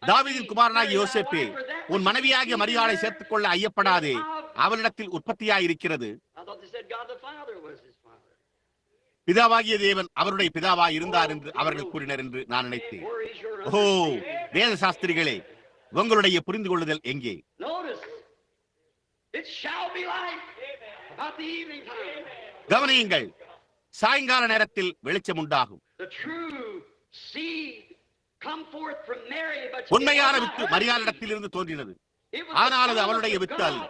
S1: தாவீதின் குமாரனாகிய யோசேப்பே, உன் மனைவியாகிய மரியாளை சேர்த்துக் கொள்ள ஐயப்படாதே, அவளிடத்தில் உற்பத்தியாய் இருக்கிறது. பிதாவாகிய தேவன் அவருடைய பிதாவாய் இருந்தார் என்று அவர்கள் கூறினர் என்று நான் நினைத்தேன். ஓ வேத சாஸ்திரிகளே, உங்களுடைய புரிந்து கொள்ளுதல் எங்கே? கவனியுங்கள், சாயங்கால நேரத்தில் வெளிச்சம் உண்டாகும். உண்மையான வித்து மரியாளிடத்தில் இருந்து தோன்றினது, ஆனால் அது அவளுடைய வித்து அல்ல.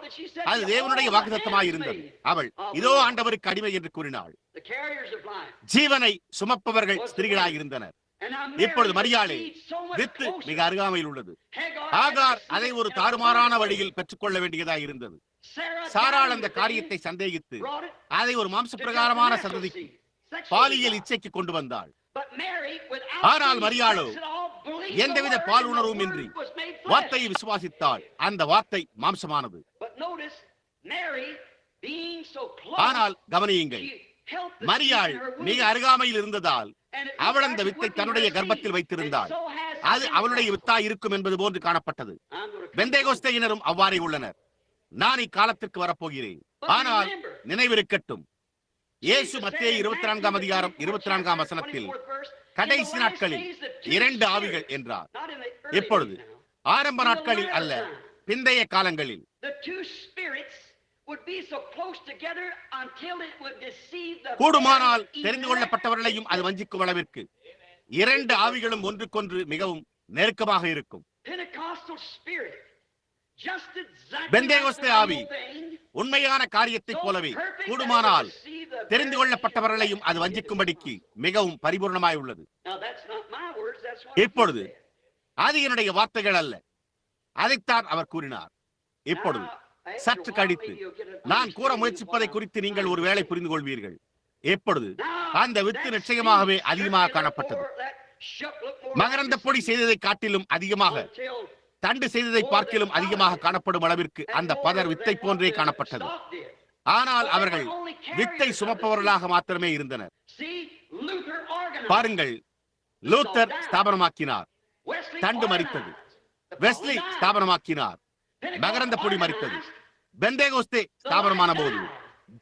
S1: அது தேவனுடைய வாக்குத்தத்தமாய் இருந்தது. அவள், இதோ ஆண்டவருக்கு அடிமை என்று கூறினாள். ஜீவனை சுமப்பவர்கள் ஸ்திரீகளாய் இருந்தனர். இப்பொழுது மரியாளே, வித்து மிக அருகாமையில் உள்ளது. ஆகார் அதை ஒரு தாறுமாறான வழியில் பெற்றுக்கொள்ள வேண்டியதாக இருந்தது. சாராள் அந்த காரியத்தை சந்தேகித்து அதை ஒரு மாம்ச பிரகாரமான சந்ததிக்கு பாலியல் இச்சைக்கு கொண்டு வந்தாள். ஆனால் மரியாளோ எந்தவித பால் உணர்வும் இன்றி வார்த்தையை விசுவாசித்தாள். அந்த வார்த்தை மாம்சமானது. ஆனால் கவனியுங்கள், மரியாள் மிக அருகாமையில் இருந்ததால் அவள் அந்த வித்தை தன்னுடைய கர்ப்பத்தில் வைத்திருந்தாள். அது அவளுடைய வித்தாய் இருக்கும் என்பது போன்று காணப்பட்டது. பெந்தேகோஸ்தேயினரும் அவ்வாறே உள்ளனர். நான் இக்காலத்திற்கு வரப்போகிறேன். ஆனால் நினைவிருக்கட்டும், இயேசு மத்தேயு 24 அதிகாரம் 24 வசனத்தில் கடைசி நாட்களில் 2 ஆவிகள் என்றார். இப்பொழுது ஆரம்ப நாட்களில் அல்ல, பிந்தைய காலங்களில் கூடுமானால் தெரிந்து கொள்ளப்பட்டவர்களையும் அது வஞ்சிக்கும் அளவிற்கு 2 ஆவிகளும் ஒன்றுக்கொன்று மிகவும் நெருக்கமாக இருக்கும். பெந்தேகோஸ்தே ஆவி உண்மையான காரியத்தைப் போலவே கூடுமானால் தெரிந்து கொள்ளப்பட்டவர்களையும் அது வஞ்சிக்கும்படிக்கு மிகவும் பரிபூர்ணமாய் உள்ளது. இப்பொழுது அது என்னுடைய வார்த்தைகள் அல்ல, அதைத்தான் அவர் கூறினார். இப்பொழுது சற்று கழித்து நான் கூற முயற்சிப்பதை குறித்து நீங்கள் ஒரு வேளை புரிந்து கொள்வீர்கள். எப்பொழுது அந்த வித்து நிச்சயமாகவே அதிகமாக காணப்பட்டது. மகரந்த பொடி செய்ததை காட்டிலும் அதிகமாக, தண்டு செய்ததை பார்க்கிலும் அதிகமாக காணப்படும் அளவிற்கு அந்த பதர் வித்தை போன்றே காணப்பட்டது. ஆனால் அவர்கள் வித்தை சுமப்பவர்களாக மாத்திரமே இருந்தனர். பாருங்கள், லூத்தர் ஸ்தாபனமாக்கினார், தண்டு மரித்தது. வெஸ்லி ஸ்தாபனமாக்கினார், மகரந்த பொடி மரித்தது. பெந்தேகோஸ்தே ஸ்தாபனமான போது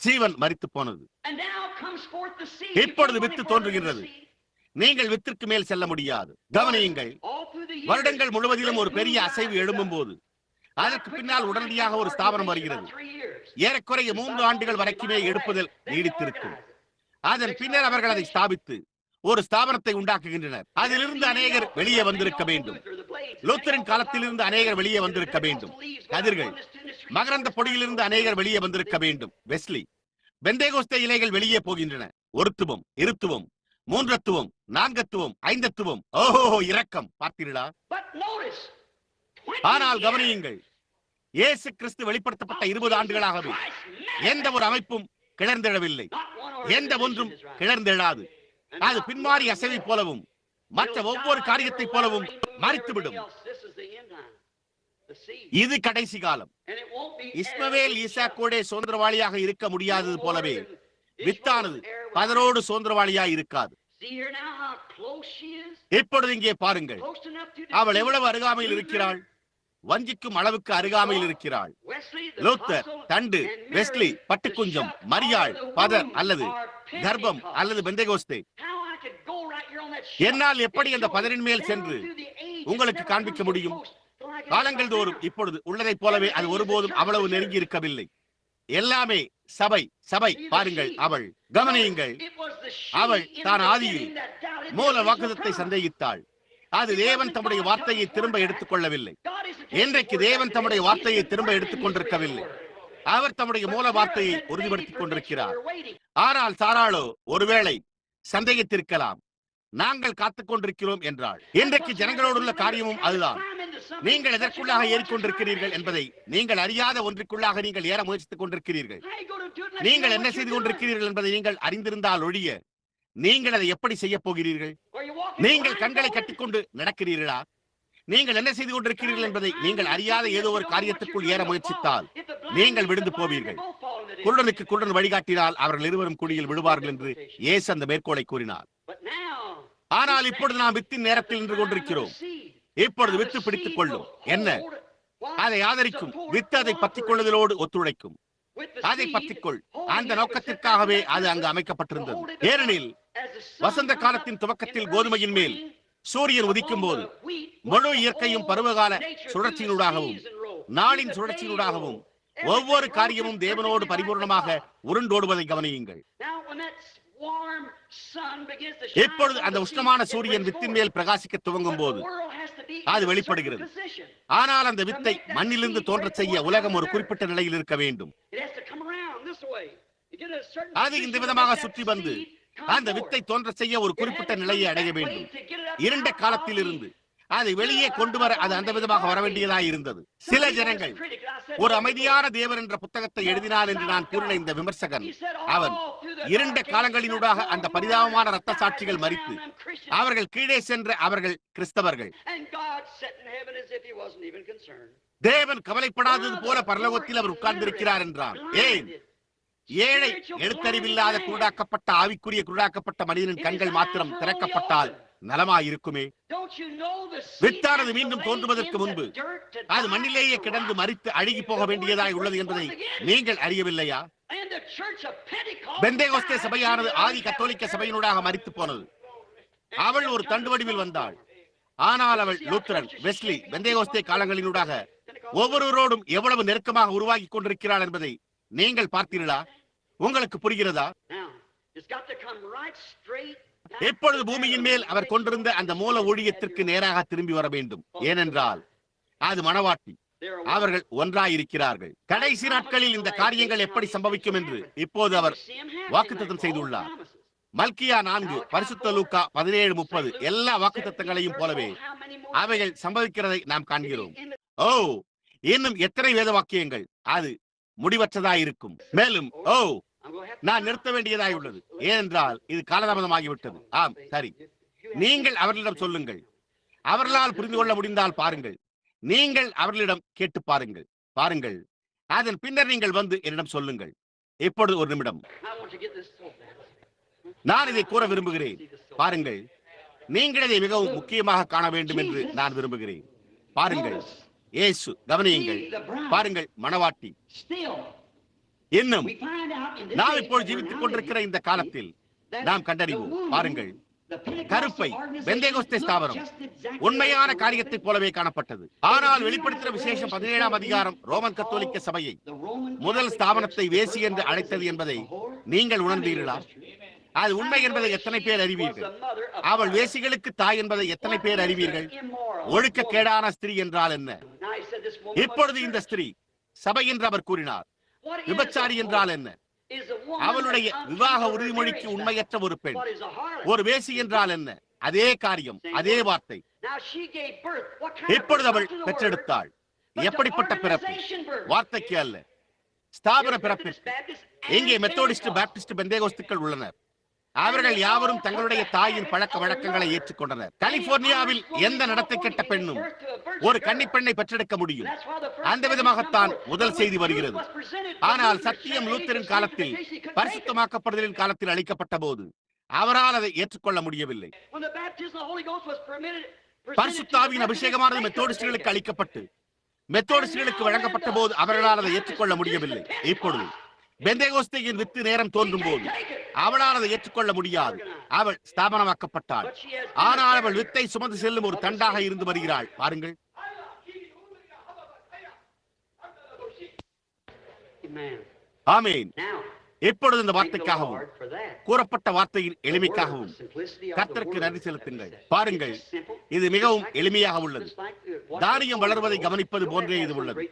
S1: ஜீவன் மரித்து போனது. இப்பொழுது வித்து தோன்றுகிறது. நீங்கள் வித்திற்கு மேல் செல்ல முடியாது. கவனியுங்கள், வருடங்கள் முழுவதிலும் ஒரு பெரிய அசைவு எழும்பும் போது அதற்கு பின்னால் உடனடியாக ஒரு ஸ்தாபனம் வருகிறது. ஏறக்குறைய 3 ஆண்டுகள் வரைக்குமே எடுப்புதல் நீடித்திருக்கும். அதன் பின்னர் அவர்கள் அதை ஸ்தாபித்து ஒரு ஸ்தாபனத்தை உண்டாக்குகின்றனர். அதிலிருந்து அநேகர் வெளியே வந்திருக்க வேண்டும். லூத்தரின் காலத்திலிருந்து அநேகர் வெளியே வந்திருக்க வேண்டும். கதிர்கள் மகரந்த பொடியிலிருந்து அநேகர் வெளியே வந்திருக்க வேண்டும். வெஸ்லி, பெந்தேகோஸ்தே இலைகள் வெளியே போகின்றன. ஒருத்துவம், இருத்துவம், மூன்றத்துவம், நான்கத்துவம், ஐந்தத்துவம். ஓஹோ, இரக்கம் பார்த்தீர்களா? ஆனால் கவனியுங்கள், இயேசு கிறிஸ்து வெளிப்படுத்தப்பட்ட 20 ஆண்டுகளாகவே எந்த ஒரு அமைப்பும் கிளர்ந்தெழவில்லை. எந்த ஒன்றும் கிளர்ந்தெழாது. அது பின்மாறி அசைவை போலவும் மற்ற ஒவ்வொரு காரியத்தை போலவும் மறித்துவிடும். இது கடைசி காலம். இஸ்மவேல் ஈசாக்கோடே சுதந்திரவாளியாக இருக்க முடியாதது போலவே வித்தானது பதரோடு சுதந்திரவாளியாக இருக்காது. இப்பொழுது இங்கே பாருங்கள், அவள் எவ்வளவு அருகாமையில் இருக்கிறாள். வஞ்சிக்கும் அளவுக்கு அருகாமையில் இருக்கிறாள். லூத்தர், தண்டு, வெஸ்லி, பட்டுக்குஞ்சம், மரியாள், பதர் அல்லது கர்ப்பம் அல்லது பெந்தேகோஸ்தே. என்னால் எப்படி அந்த பதரின் மேல் சென்று உங்களுக்கு காண்பிக்க முடியும்? காலங்கள் தோறும் இப்பொழுது உள்ளதைப் போலவே அது ஒருபோதும் அவ்வளவு நெருங்கி இருக்கவில்லை. எல்லாமே சபை சபை. பாருங்கள், அவள், கவனியுங்கள், அவள் தான் ஆதியில் மூல வாக்குதத்தை சந்தேகித்தாள். அது தேவன் தம்முடைய வார்த்தையை திரும்ப எடுத்துக் கொள்ளவில்லை. இன்றைக்கு தேவன் தம்முடைய வார்த்தையை திரும்ப எடுத்துக் கொண்டிருக்கவில்லை. அவர் தம்முடைய மூல வார்த்தையை உறுதிப்படுத்திக் கொண்டிருக்கிறார். ஆனால் சாராளோ ஒருவேளை சந்தேகித்திருக்கலாம். நாங்கள் காத்துக் கொண்டிருக்கிறோம் என்றாள். இன்றைக்கு ஜனங்களோடு உள்ள காரியமும் அதுதான். நீங்கள் எதற்குள்ளாக ஏறிக்கொண்டிருக்கிறீர்கள் என்பதை நீங்கள் அறியாத ஒன்றுக்குள்ளாக நீங்கள் ஏற முயற்சித்துக் கொண்டிருக்கிறீர்கள். நீங்கள் என்ன செய்து கொண்டிருக்கிறீர்கள் என்பதை நீங்கள் அறிந்திருந்தால் ஒழிய நீங்கள் அதை எப்படி செய்ய போகிறீர்கள்? நீங்கள் கண்களை கட்டிக்கொண்டு நடக்கிறீர்களா? நீங்கள் என்ன செய்து கொண்டிருக்கிறீர்கள் என்பதை நீங்கள் அறியாத ஏதோ ஒரு காரியத்துக்குள் ஏற முயற்சித்தால் நீங்கள் விழுந்து போவீர்கள். குருடனுக்கு குருடன் வழிகாட்டினால் அவர்கள் இருவரும் குழியில் விழுவார்கள் என்று இயேசு அந்த மேற்கோளை கூறினார். ஆனால் இப்பொழுது நாம் வித்தின் நேரத்தில் நின்று கொண்டிருக்கிறோம். இப்பொழுது வித்து பிடித்துக் கொள்ளும். என்ன? அதை ஆதரிக்கும். வித்து அதை பற்றிக் கொள்ளுதலோடு ஒத்துழைக்கும். அதை பற்றிக்கொள். அந்த நோக்கத்திற்காகவே அது அங்கு அமைக்கப்பட்டிருந்தது. ஏனெனில் வசந்த காலத்தின் துவக்கத்தில் கோதுமையின் மேல் சூரியன் உதிக்கும் போது முழு இயற்கையும் பருவகால சுழற்சியினூடாகவும் நாளின் சுழற்சியினூடாகவும் ஒவ்வொரு காரியமும் தேவனோடு பரிபூர்ணமாக உருண்டோடுவதை கவனியுங்கள். இப்பொழுது அந்த உஷ்ணமான சூரியன் வித்தின் மேல் பிரகாசிக்க துவங்கும் போது அது வெளிப்படுகிறது. ஆனால் அந்த வித்தை மண்ணிலிருந்து தோன்ற செய்ய உலகம் ஒரு குறிப்பிட்ட நிலையில் இருக்க வேண்டும். அது இந்த விதமாக சுற்றி வந்து அந்த வித்தை தோன்ற செய்ய ஒரு குறிப்பிட்ட நிலையை அடைய வேண்டும். இருண்ட காலத்தில் இருந்து அதை வெளியே கொண்டு வர அது அந்த விதமாக வர வேண்டியதாக இருந்தது. சில ஜனங்கள் ஒரு அமைதியான தேவன் என்ற புத்தகத்தை எழுதினார் என்று நான் கூறின இந்த விமர்சகன், அவன் இரண்டு காலங்களினூடாக அந்த பரிதாபமான இரத்த சாட்சிகள் மரித்து அவர்கள் கீழே சென்ற அவர்கள் கிறிஸ்தவர்கள், தேவன் கவலைப்படாதது போல பரலோகத்தில் அவர் உட்கார்ந்திருக்கிறார் என்றான். ஏன்? ஏழை எழுத்தறிவில்லாத குருடாக்கப்பட்ட ஆவிக்குரிய குருடாக்கப்பட்ட மனிதனின் கண்கள் மாத்திரம் திறக்கப்பட்டால் நலமாயிருக்குமே. வித்தானது மீண்டும் தோன்றுவதற்கு முன்பு அது மண்ணிலேயே கிடந்து மரித்து அழுகி போக வேண்டியதாய் உள்ளது என்பதை நீங்கள் அறியவில்லையா? பெந்தேகோஸ்தே சபையானது ஆதி கத்தோலிக்க சபையினூடாக மரித்து போனது. அவள் ஒரு தண்டு வடிவில் வந்தாள். ஆனால் அவள் லூத்தரன், வெஸ்லி, பெந்தேகோஸ்தே காலங்களினூடாக ஒவ்வொருவரோடும் எவ்வளவு நெருக்கமாக உருவாகி கொண்டிருக்கிறாள் என்பதை நீங்கள் பார்த்தீர்களா? உங்களுக்கு புரிகிறதா? எப்பொழுது பூமியின் மேல் அவர் கொண்டிருந்த அந்த மூல ஊழியத்திற்கு நேராக திரும்பி வர வேண்டும். ஏனென்றால் அது மணவாட்டி, அவர்கள் ஒன்றாயிருக்கிறார்கள். கடைசி நாட்களில் இந்த காரியங்கள் எப்படி சம்பவிக்கும் என்று இப்போது அவர் வாக்குத்தத்தம் செய்துள்ளார். மல்கியா 4, பரிசுத்த லூக்கா 17:30 எல்லா வாக்குத்தத்தங்களையும் போலவே அவைகள் சம்பவிக்கிறதை நாம் காண்கிறோம். ஓ, இன்னும் எத்தனை வேத வாக்கியங்கள்! அது முடிவற்றதாயிருக்கும். மேலும் நான் நிறுத்த வேண்டியதாய் உள்ளது. ஏனென்றால் இது காலதாமதமாகிவிட்டது. ஆம், சரி, நீங்கள் அவர்களிடம் சொல்லுங்கள். அவர்களால் புரிந்து கொள்ள முடிந்தால் பாருங்கள். நீங்கள் அவர்களிடம் கேட்டு பாருங்கள். பாருங்கள், அதன் பின்னர் நீங்கள் வந்து என்னிடம் சொல்லுங்கள். இப்பொழுது ஒரு நிமிடம், நான் இதை கூற விரும்புகிறேன். பாருங்கள், நீங்கள் இதை மிகவும் முக்கியமாக காண வேண்டும் என்று நான் விரும்புகிறேன். பாருங்கள், இயேசு, கவனியுங்கள். பாருங்கள், மணவாட்டி. இன்னும் நாம் இப்போது ஜீவித்துக் கொண்டிருக்கிற இந்த காலத்தில் நாம் கண்டறிவோம். பாருங்கள், கருப்பை பெந்தேகோஸ்தே ஸ்தாபனம் உண்மையான காரியத்தை போலவே காணப்பட்டது. ஆனால் வெளிப்படுத்தின விசேஷம் 17ஆம் அதிகாரம் ரோமன் கத்தோலிக்க சபையை முதல் ஸ்தாபனத்தை வேசி என்று அழைத்தது என்பதை நீங்கள் உணர்ந்தீர்களா? அது உண்மை என்பதை எத்தனை பேர் அறிவீர்கள்? அவள் வேசிகளுக்கு தாய் என்பதை எத்தனை பேர் அறிவீர்கள்? ஒழுக்கக்கேடான ஸ்திரீ என்றால் என்ன? இப்பொழுது இந்த ஸ்திரீ சபை என்று அவர் கூறினார். விபச்சாரி என்றால் என்ன? அவளுடைய விவாக உறுதிமொழிக்கு உண்மையற்ற ஒரு பெண். ஒரு வேசி என்றால் என்ன? அதே காரியம், அதே வார்த்தை. இப்பொழுது அவள் பெற்றெடுத்தாள். எப்படிப்பட்ட பிறப்பு? வார்த்தைக்கு அல்ல, ஸ்தாபன பிறப்பிற்கு. எங்கே மெத்தோடிஸ்ட், பாப்டிஸ்ட், பெந்தேகோஸ்துக்கள் உள்ளனர். அவர்கள் யாவரும் தங்களுடைய தாயின் பழக்க வழக்கங்களை ஏற்றுக்கொண்டனர். கலிபோர்னியாவில் எந்த நடத்தை கெட்ட பெண்ணும் ஒரு கன்னிப்பெண்ணை பெற்றெடுக்க முடியும். அந்த விதமாகத்தான் முதல் செய்தி வருகிறது. ஆனால் சத்தியம் லூத்தரின் காலத்தில், பரிசுத்தமாக்கப்படுதலின் காலத்தில் அளிக்கப்பட்ட போது அவரால் அதை ஏற்றுக்கொள்ள முடியவில்லை. பரிசுத்தாவின் அபிஷேகமானது மெத்தோடிஸ்டுகளுக்கு அளிக்கப்பட்டு மெத்தோடிஸ்டுகளுக்கு வழங்கப்பட்ட போது அவர்களால் அதை ஏற்றுக்கொள்ள முடியவில்லை. இப்பொழுது பெந்தேகோஸ்தேயின் வித்து நேரம் தோன்றும் போது அவளால் அதை ஏற்றுக்கொள்ள முடியாது. அவள் ஸ்தாபனமாக்கப்பட்டாள். ஆனால் அவள் வித்தை சுமந்து செல்லும் ஒரு தண்டாக இருந்து வருகிறாள். பாருங்கள், ஆமேன். இப்பொழுது இந்த வார்த்தைக்காகவும் கூறப்பட்ட வார்த்தையின் எளிமைக்காகவும் கர்த்தருக்கு நன்றி செலுத்துங்கள். பாருங்கள், இது மிகவும் எளிமையாக உள்ளது. தானியம் வளர்வதை கவனிப்பது போன்றே இது உள்ளது.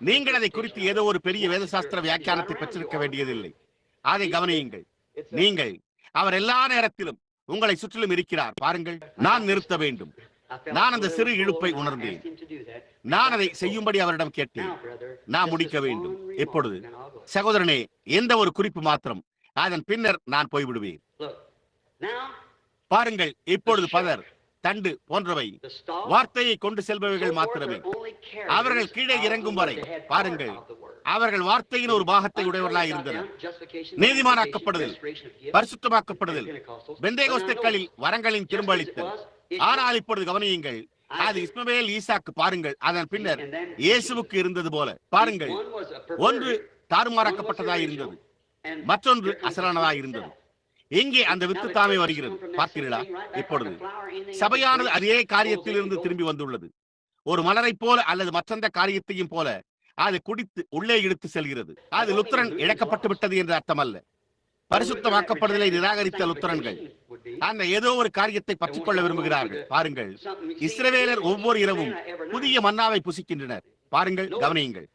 S1: நீங்கள் அதை குறித்து ஏதோ ஒரு பெரிய வேதசாஸ்திர வியாக்கியானத்தை பெற்றிருக்க வேண்டியதில்லை. அதை கவனியுங்கள். நீங்கள், அவர் எல்லா நேரத்திலும் உங்களை சுற்றிலும் இருக்கிறார். பாருங்கள், நான் நிறுத்த வேண்டும். நான் அந்த சிறு இழுப்பை உணர்ந்தேன். நான் அதை செய்யும்படி அவரிடம் கேட்டேன். நான் முடிக்க வேண்டும். இப்பொழுது சகோதரனே, எந்த ஒரு குறிப்பு மாத்திரம், அதன் பின்னர் நான் போய்விடுவேன். பாருங்கள், இப்பொழுது பதர், தண்டு போன்றவை வார்த்தையை கொண்டு செல்பவைகள் மாத்திரமே. அவர்கள் கீழே இறங்கும் வரை பாருங்கள், அவர்கள் வார்த்தையின் ஒரு பாகத்தை உடையவர்களாய் இருந்தனர். நீதிமானாக்கப்படுதல், பரிசுத்தமாக்கப்படுதல், பெந்தேகோஸ்தேக்களில் வரங்களின் திரும்ப அளித்தல். ஆனால் இப்பொழுது கவனியுங்கள், அது இஸ்மவேல், ஈசாக்கு. பாருங்கள், அதன் பின்னர் இயேசுவுக்கு இருந்தது போல. பாருங்கள், ஒன்று தாறுமாறாக்கப்பட்டதாய் இருந்தது, மற்றொன்று அசலானதாய் இருந்தது. எங்கே அந்த வித்து தாமே வருகிறது பார்த்தீர்களா? இப்பொழுது சபையானது அதே காரியத்தில் இருந்து திரும்பி வந்துள்ளது. ஒரு மலரை போல அல்லது மற்றெந்த காரியத்தையும் போல அது குடித்து உள்ளே இழுத்து செல்கிறது. அது லுத்தரன் இழக்கப்பட்டு விட்டது என்று அர்த்தம் அல்ல. பரிசுத்தமாக்கப்படுதலை நிராகரித்த லுத்தரன்கள் அந்த ஏதோ ஒரு காரியத்தை பற்றிக்கொள்ள விரும்புகிறார்கள். பாருங்கள், இஸ்ரவேலர் ஒவ்வொரு இரவும் புதிய மன்னாவை புசிக்கின்றனர். பாருங்கள், கவனியுங்கள்.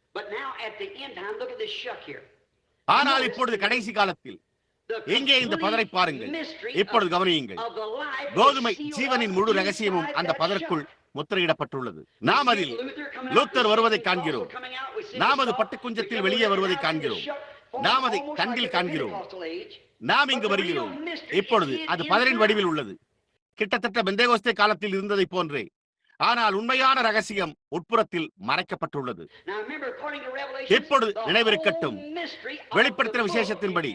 S1: ஆனால் இப்பொழுது கடைசி காலத்தில் எங்கே இந்த பதரை பாருங்கள். இப்பொழுது கவனியுங்கள், கோதுமை ஜீவனின் முழு ரகசியமும் அந்த பதற்குள் முத்திரையிடப்பட்டுள்ளது. நாம் அதில் லூத்தர் வருவதை காண்கிறோம். நாம் அது பட்டுக்குஞ்சத்தில் வெளியே வருவதை காண்கிறோம். நாம் அதை கண்ணில் காண்கிறோம். நாம் இங்கு வருகிறோம். இப்பொழுது அது பதரின் வடிவில் உள்ளது. கிட்டத்தட்ட பெந்தேகோஸ்தே காலத்தில் இருந்ததை போன்றே ஆனால் உண்மையான ரகசியம் உட்புறத்தில் மறைக்கப்பட்டுள்ளது.
S3: Now remember, according to Revelation,
S1: இப்பொழுது
S3: the
S1: நினைவிருக்கட்டும்,
S3: whole mystery of
S1: வெளிப்படுத்தின
S3: the book
S1: விசேஷத்தின்படி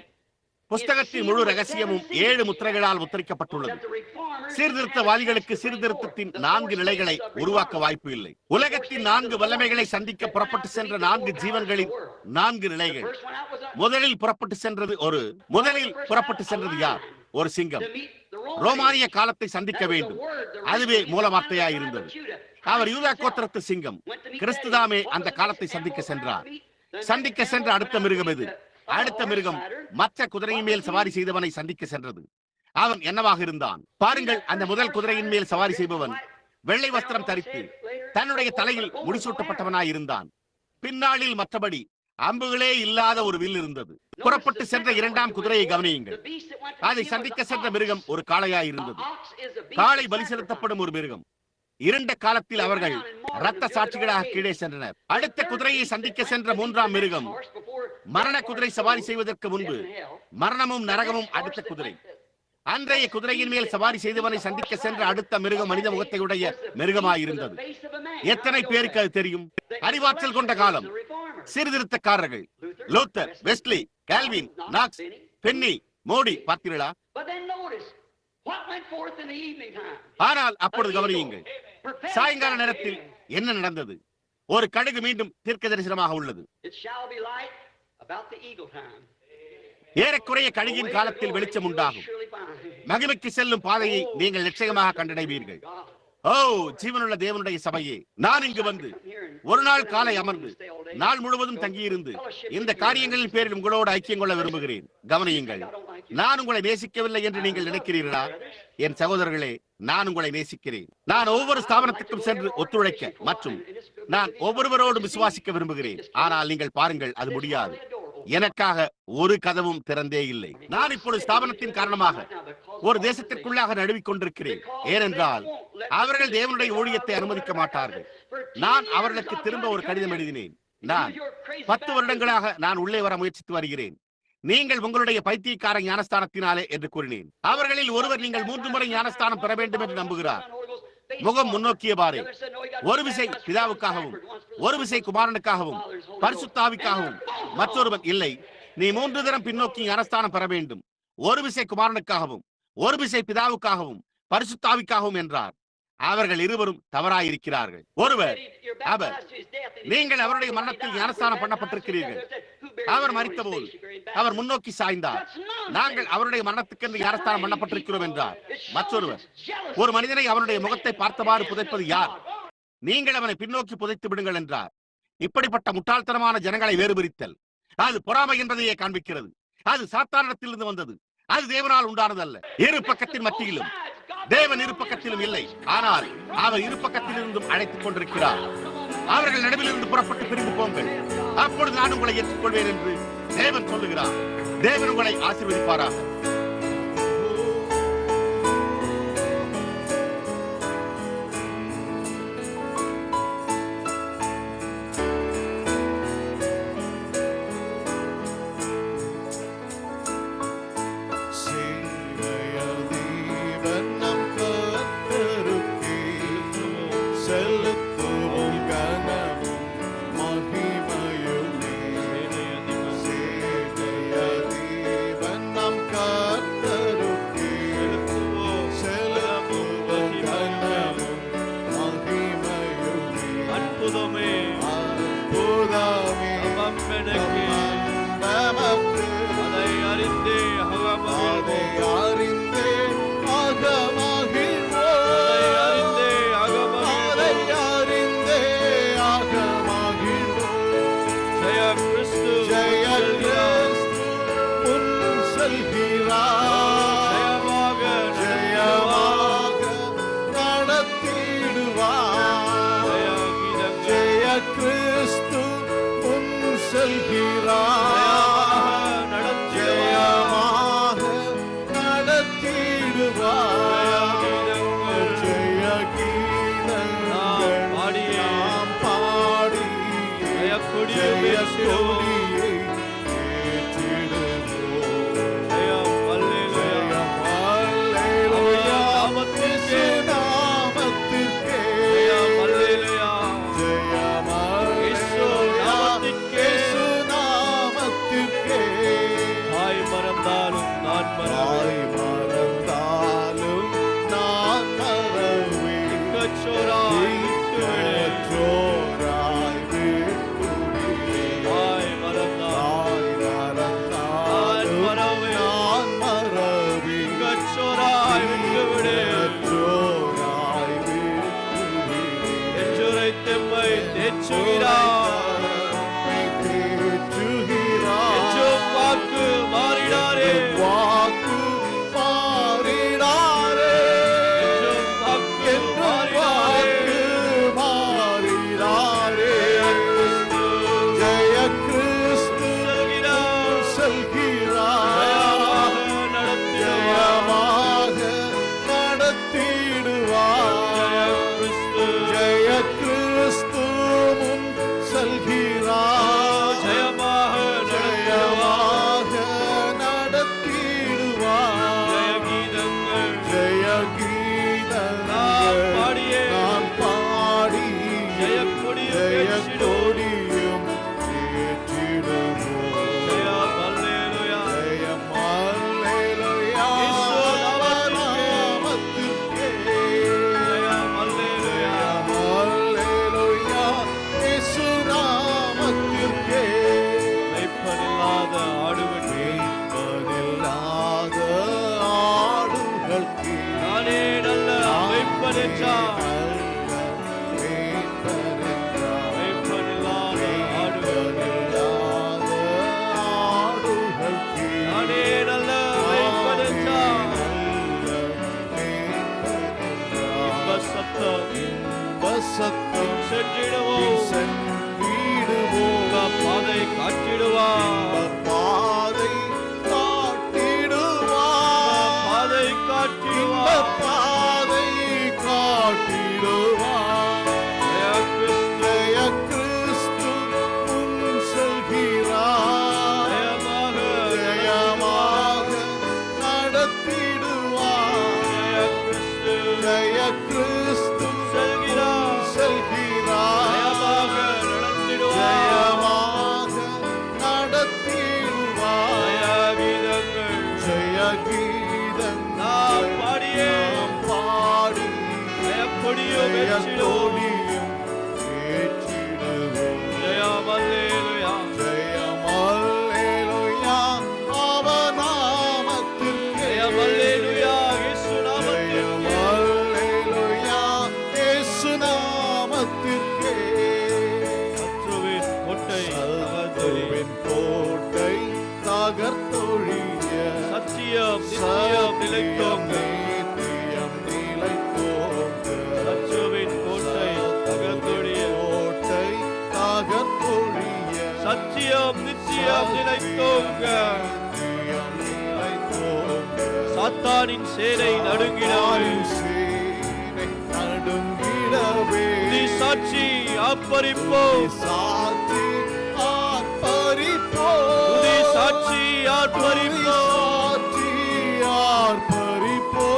S1: புஸ்தகத்தின் முழு ரகசியமும் 7 முத்திரைகளால் முத்திரிக்கப்பட்டுள்ளது.
S3: that the reformers
S1: சீர்திருத்தவாதிகளுக்கு சீர்திருத்தத்தின் 4 நிலைகளை உருவாக்க வாய்ப்பு இல்லை. உலகத்தின் 4 வல்லமைகளை சந்திக்க புறப்பட்டு சென்ற 4 ஜீவன்களின் 4 நிலைகள்.
S3: first one out was
S1: முதலில் புறப்பட்டு சென்றது யார்? ஒரு சிங்கம்.
S3: to meet the
S1: ரோமானிய காலத்தை சந்திக்க வேண்டும். அதுவே மூலவார்த்தையாய் இருந்தது. அவர் யூதா கோத்திரத்து சிங்கம். கிறிஸ்துதாமே அந்த காலத்தை சந்திக்க சென்றார். சந்திக்க சென்ற அடுத்த மிருகம் எது? அடுத்த மிருகம் மற்ற குதிரையின் மேல் சவாரி செய்தவனை சந்திக்க சென்றது. அவன் என்னவாக இருந்தான் பாருங்கள். அந்த முதல் குதிரையின் மேல் சவாரி செய்பவன் வெள்ளை வஸ்திரம் தரித்து தன்னுடைய தலையில் முடிசூட்டப்பட்டவனாய் இருந்தான். பின்னாளில் மற்றபடி அம்புகளே இல்லாத ஒரு வில் இருந்தது. புறப்பட்டு சென்ற 2ஆம் குதிரையை கவனியுங்கள். அதை சந்திக்க சென்ற மிருகம் ஒரு காளையாய் இருந்தது. காளை பலி செலுத்தப்படும் ஒரு மிருகம். இருண்ட காலத்தில் அவர்கள் இரத்த சாட்சிகளாக கீழே சென்றனர். அடுத்த குதிரையை சந்திக்க சென்ற 3ஆம் மிருகம் மரண குதிரை சவாரி செய்வதற்கு முன்பு மரணமும் நரகமும் அடுத்த குதிரை. அன்றைய குதிரையின் மேல் சவாரி செய்தவனை சந்திக்க சென்ற அடுத்த மிருகம் மனித முகத்தை உடைய மிருகமாயிருந்தது. எத்தனை பேருக்கு அது தெரியும்? அறிவாற்றல் கொண்ட காலம். சீர்திருத்தக்காரர்கள் Luther, Wesley, Calvin, Knox, Finney, Moody பார்த்தீர்களா? ஆனால் அப்பொழுது கவனியுங்கள், சாயங்கால நேரத்தில் என்ன நடந்தது? ஒரு கடுகு மீண்டும் தீர்க்க தரிசனமாக உள்ளது. ஏறக்குறைய கழுகின் காலத்தில் வெளிச்சம் உண்டாகும். மகிமைக்கு செல்லும் பாதையை நீங்கள் நிச்சயமாக கண்டடைவீர்கள். ஓ ஜீவனுள்ள தேவனுடைய சபையே, நான் இங்கு வந்து ஒரு நாள் காலை அமர்ந்து நாள் முழுவதும் தங்கியிருந்து இந்த காரியங்களின் பேரில் உங்களோடு ஐக்கியம் கொள்ள விரும்புகிறேன். கவனியுங்கள், நான் உங்களை நேசிக்கவில்லை என்று நீங்கள் நினைக்கிறீர்களா? என் சகோதரர்களே, நான் உங்களை நேசிக்கிறேன். நான் ஒவ்வொரு ஸ்தாபனத்துக்கும் சென்று ஒத்துழைக்க மற்றும் நான் ஒவ்வொருவரோடும் விசுவாசிக்க விரும்புகிறேன். ஆனால் நீங்கள் பாருங்கள், அது முடியாது. எனக்காக ஒரு கதவும் திறந்தே இல்லை. நான் இப்பொழுது ஸ்தாபனத்தின் காரணமாக ஒரு தேசத்திற்குள்ளாக நழுவிக் கொண்டிருக்கிறேன். ஏனென்றால் அவர்கள் தேவனுடைய ஊழியத்தை அனுமதிக்க மாட்டார்கள். நான் அவர்களுக்கு திரும்ப ஒரு கடிதம் எழுதினேன். நான் 10 வருடங்களாக நான் உள்ளே வர முயற்சித்து வருகிறேன். நீங்கள் உங்களுடைய பைத்தியக்கார ஞானஸ்தானத்தினாலே என்று கூறினேன். அவர்களில் ஒருவர் நீங்கள் 3 முறை ஞானஸ்தானம் பெற வேண்டும் என்று நம்புகிறார். முகம் முன்னோக்கிய பாரு. ஒரு விசை பிதாவுக்காகவும், ஒரு விசை குமாரனுக்காகவும், பரிசுத்த ஆவிக்காகவும், மற்றொருவன் இல்லை. நீ 3 தரம் பின்னோக்கி ஞானஸ்தானம் பெற வேண்டும். ஒரு விசை குமாரனுக்காகவும், ஒரு விசை பிதாவுக்காகவும், பரிசுத்த ஆவிக்காகவும் என்றார். அவர்கள் இருவரும் தவறாயிருக்கிறார்கள். ஒருவர் அவர், நீங்கள் அவருடைய மரணத்தில் ஞானஸ்தானம் பண்ணப்பட்டிருக்கிறீர்கள். அவர் மரித்தபோது அவர் முன்னோக்கி சாய்ந்தார். நாங்கள் அவருடைய மரணத்துக்கென்று ஞானஸ்தானம் பண்ணப்பட்டிருக்கிறோம் என்றார். மற்றொருவர், ஒரு மனிதனை அவருடைய முகத்தை பார்த்தவாறு புதைப்பது யார்? நீங்கள் அவனை பின்னோக்கி புதைத்து விடுங்கள் என்றார். இப்படிப்பட்ட முட்டாள்தனமான ஜனங்களை வேறுபிரித்தல் அது பொறாமை என்பதையே காண்பிக்கிறது. அது சாத்தானிடத்திலிருந்து வந்தது. அது தேவனால் உண்டானதல்ல. இரு பக்கத்தின் மத்தியிலும் தேவன் இரு பக்கத்திலும் இல்லை. ஆனால் அவர் இரு பக்கத்திலிருந்தும் அழைத்துக் கொண்டிருக்கிறார். அவர்கள் நடுவிலிருந்து புறப்பட்டு பிரிந்து போங்கள், அப்பொழுது நான் உங்களை ஏற்றுக்கொள்வேன் என்று தேவன் சொல்லுகிறார். தேவன் உங்களை ஆசீர்வதிப்பாராக.
S2: நாமத்திற்கே
S4: தேற்றுகிறார். என்றும் வாக்கு மாறினாரே.
S2: வாக்கு மாறினாரே.
S4: என்றும் வாக்கு
S2: மாறினாரே. ஜெய கிறிஸ்து செல்கிறார். ஜெயமாக நடத்திடுவார். ஜெய கிறிஸ்து முன் செல்கிறார். ஜெயமாக நடத்திடுவார். ஜெய கீதங்கள் நான் பாடி ஜெய கொடியும் ஏற்றிடுவோம். ஜெயம் அல்லேலூயா. நாமத்திற்கே. அல்லேலூயா. இயேசு நாமத்திற்கே.
S4: மெய்ப்பனில்லாத
S2: ஆடுகளுக்கு
S4: நானே நல்ல மெய்ப்பன் என்றார். மெய்ப்பனில்லாத நானே நல்ல மெய்ப்பன் என்றார். இன்ப சத்தம் சென்றிடுவோம். பாதை காட்டிடுவார்.
S2: பாதை காட்டிடுவார்.
S4: பாதை காட்டிடுவார்.
S2: பாதை காட்டிடுவார். ஜெய கிறிஸ்து முன் செல்கிறார். ஜெயமாக நடத்திடுவார். ஜெய கிறிஸ்து
S4: செல்கிறார்.
S2: செல்கிறார். ஜெயமாக நடத்திடுவார். ஜெய கீதங்கள்
S4: நாம் பாடியே
S2: நாம் பாடி
S4: ஜெயக்கொடியும்
S2: ஜெயக்கொடியும்
S4: ஏற்றிடுவோம்.
S2: ஏற்றிடுவோம்.
S4: ஜெயம் அல்லேலூயா.
S2: ஜெயம் அல்லேலூயா. அவர் நாமத்திற்கே.
S4: ஜெயம் அல்லேலூயா. இயேசு நாமத்திற்கே.
S2: ஜெயம் அல்லேலூயா. இயேசு நாமத்திற்கே.
S4: சத்ருவின் கோட்டை
S2: சத்ருவின் கோட்டை தகர்த்தொழிய
S4: சத்தியம் நித்தியம் நிலைத்தோங்க.
S2: நித்தியம் நிலைத்தோங்க.
S4: சத்ருவின் கோட்டை தகர்த்தொழிய
S2: கோட்டை தகர்த்தொழிய
S4: சத்தியம் நித்தியம் நிலைத்தோங்க.
S2: நித்தியம் நிலைத்தோங்க.
S4: சாத்தானின் சேனை நடுங்கினார்.
S2: சேனை நடுங்கிடவே
S4: நீ சாட்சி ஆர்ப்பரிப்போம்.
S2: சாட்சி ஆர்ப்பரிப்போ.
S4: நீ சாட்சி ஆர்ப்பரிப்போம்.
S2: சாட்சி ஆர்ப்பரிப்போ.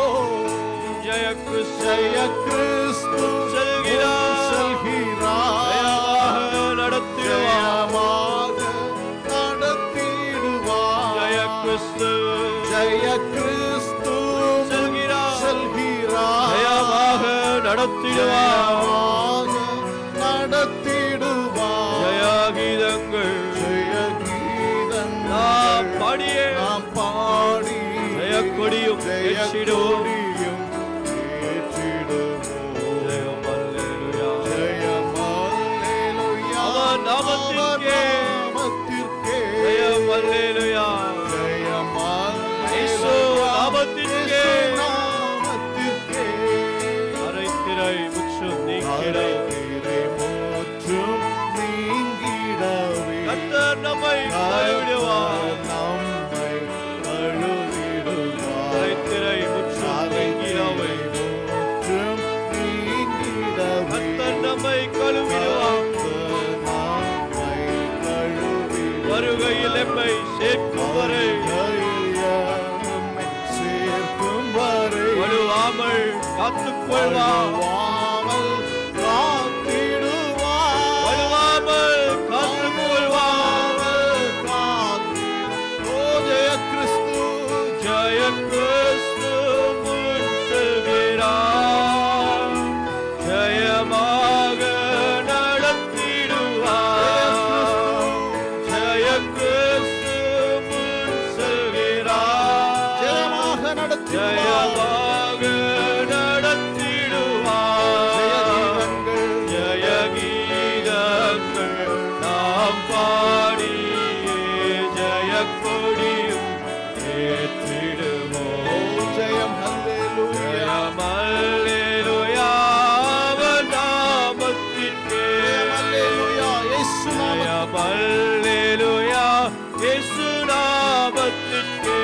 S4: ஜெய கிறிஸ்து
S2: ஜெய கிறிஸ்து
S4: செல்கிறார்.
S2: செல்கிறார்.
S4: ஜெயமாக நடத்திடுவார்.
S2: ஜெயமாக நடத்திடுவார்.
S4: ஜெய கிறிஸ்து
S2: ஜெய கிறிஸ்து
S4: செல்கிறார்.
S2: செல்கிறார்.
S4: ஜெயமாக நடத்திடுவார்.
S2: ஜெயமாக நடத்திடுவார்.
S4: ஜெய கீதங்கள்
S2: ஜெய கீதங்கள்
S4: நாம் பாடியே
S2: நாம் பாடி
S4: ஜெயக்கொடியும்
S2: ஜெய
S4: ஏற்றிடுவோம்.
S2: கொடியும் ஏற்றிடுவோம்.
S4: ஜெயம் அல்லேலூயா.
S2: ஜெயம் அல்லேலூயா.
S4: அவர் நாமத்திற்கே.
S2: நாமத்திற்கே.
S4: ஜெயம் அல்லேலூயா.
S2: ஜெயம்
S4: இயேசு
S2: அல்லேலூயா.
S4: நாமத்திற்கே.
S2: இயேசு நாமத்திற்கே.
S4: அரைத்திரை முற்றும் நீக்கிட
S2: அரைத்திரை முற்றும் நீங்கிடவே
S4: கர்த்தர் நம்மை கைவிடுவார்.
S2: நம்மை அழுதிடுவார்.
S4: அரைத்திரை முற்றும் நீக்கிடவே
S2: முற்றும் நீங்கிடவே
S4: கர்த்தர் நம்மை கழுவிடுவார்.
S2: நம்மை கழுவிடுவார்.
S4: வருகையில் எம்மை சேர்க்கும் வரை
S2: நம்மை சேர்க்கும் வரை
S4: வலுவாமல் காத்துக்கொள்வார்.
S2: வலுவாமல் காத்திடுவார்.
S4: வலுவாமல் காத்துக்கொள்வார்.
S2: ஓ ஜெய கிறிஸ்து.
S4: ஜெய கிறிஸ்து முன் செல்கிறார். ஜெயமாக நடத்திடுவார். ஜெய கிறிஸ்து முன் செல்கிறார்.
S2: ஜெயமாக நடத்திடுவார்.
S4: ஜெயமாக நடத்திடுவார். அல்லேலூயா இயேசு நாமத்திற்கே.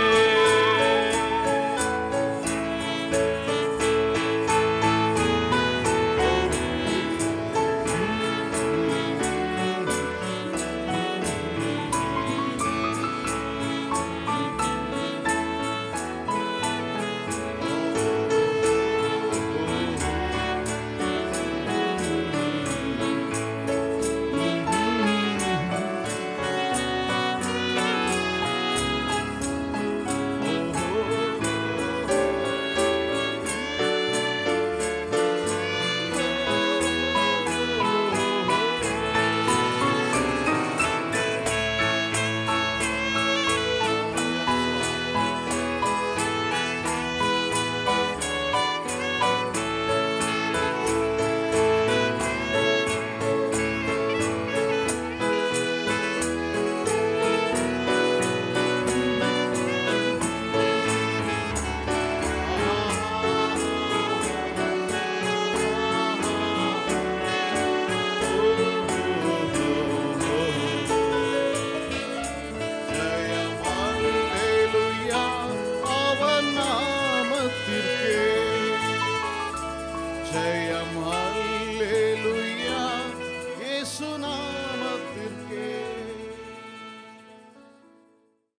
S2: ஜெயம் அல்லேலூயா அவர் நாமத்திற்கே. ஜெயம்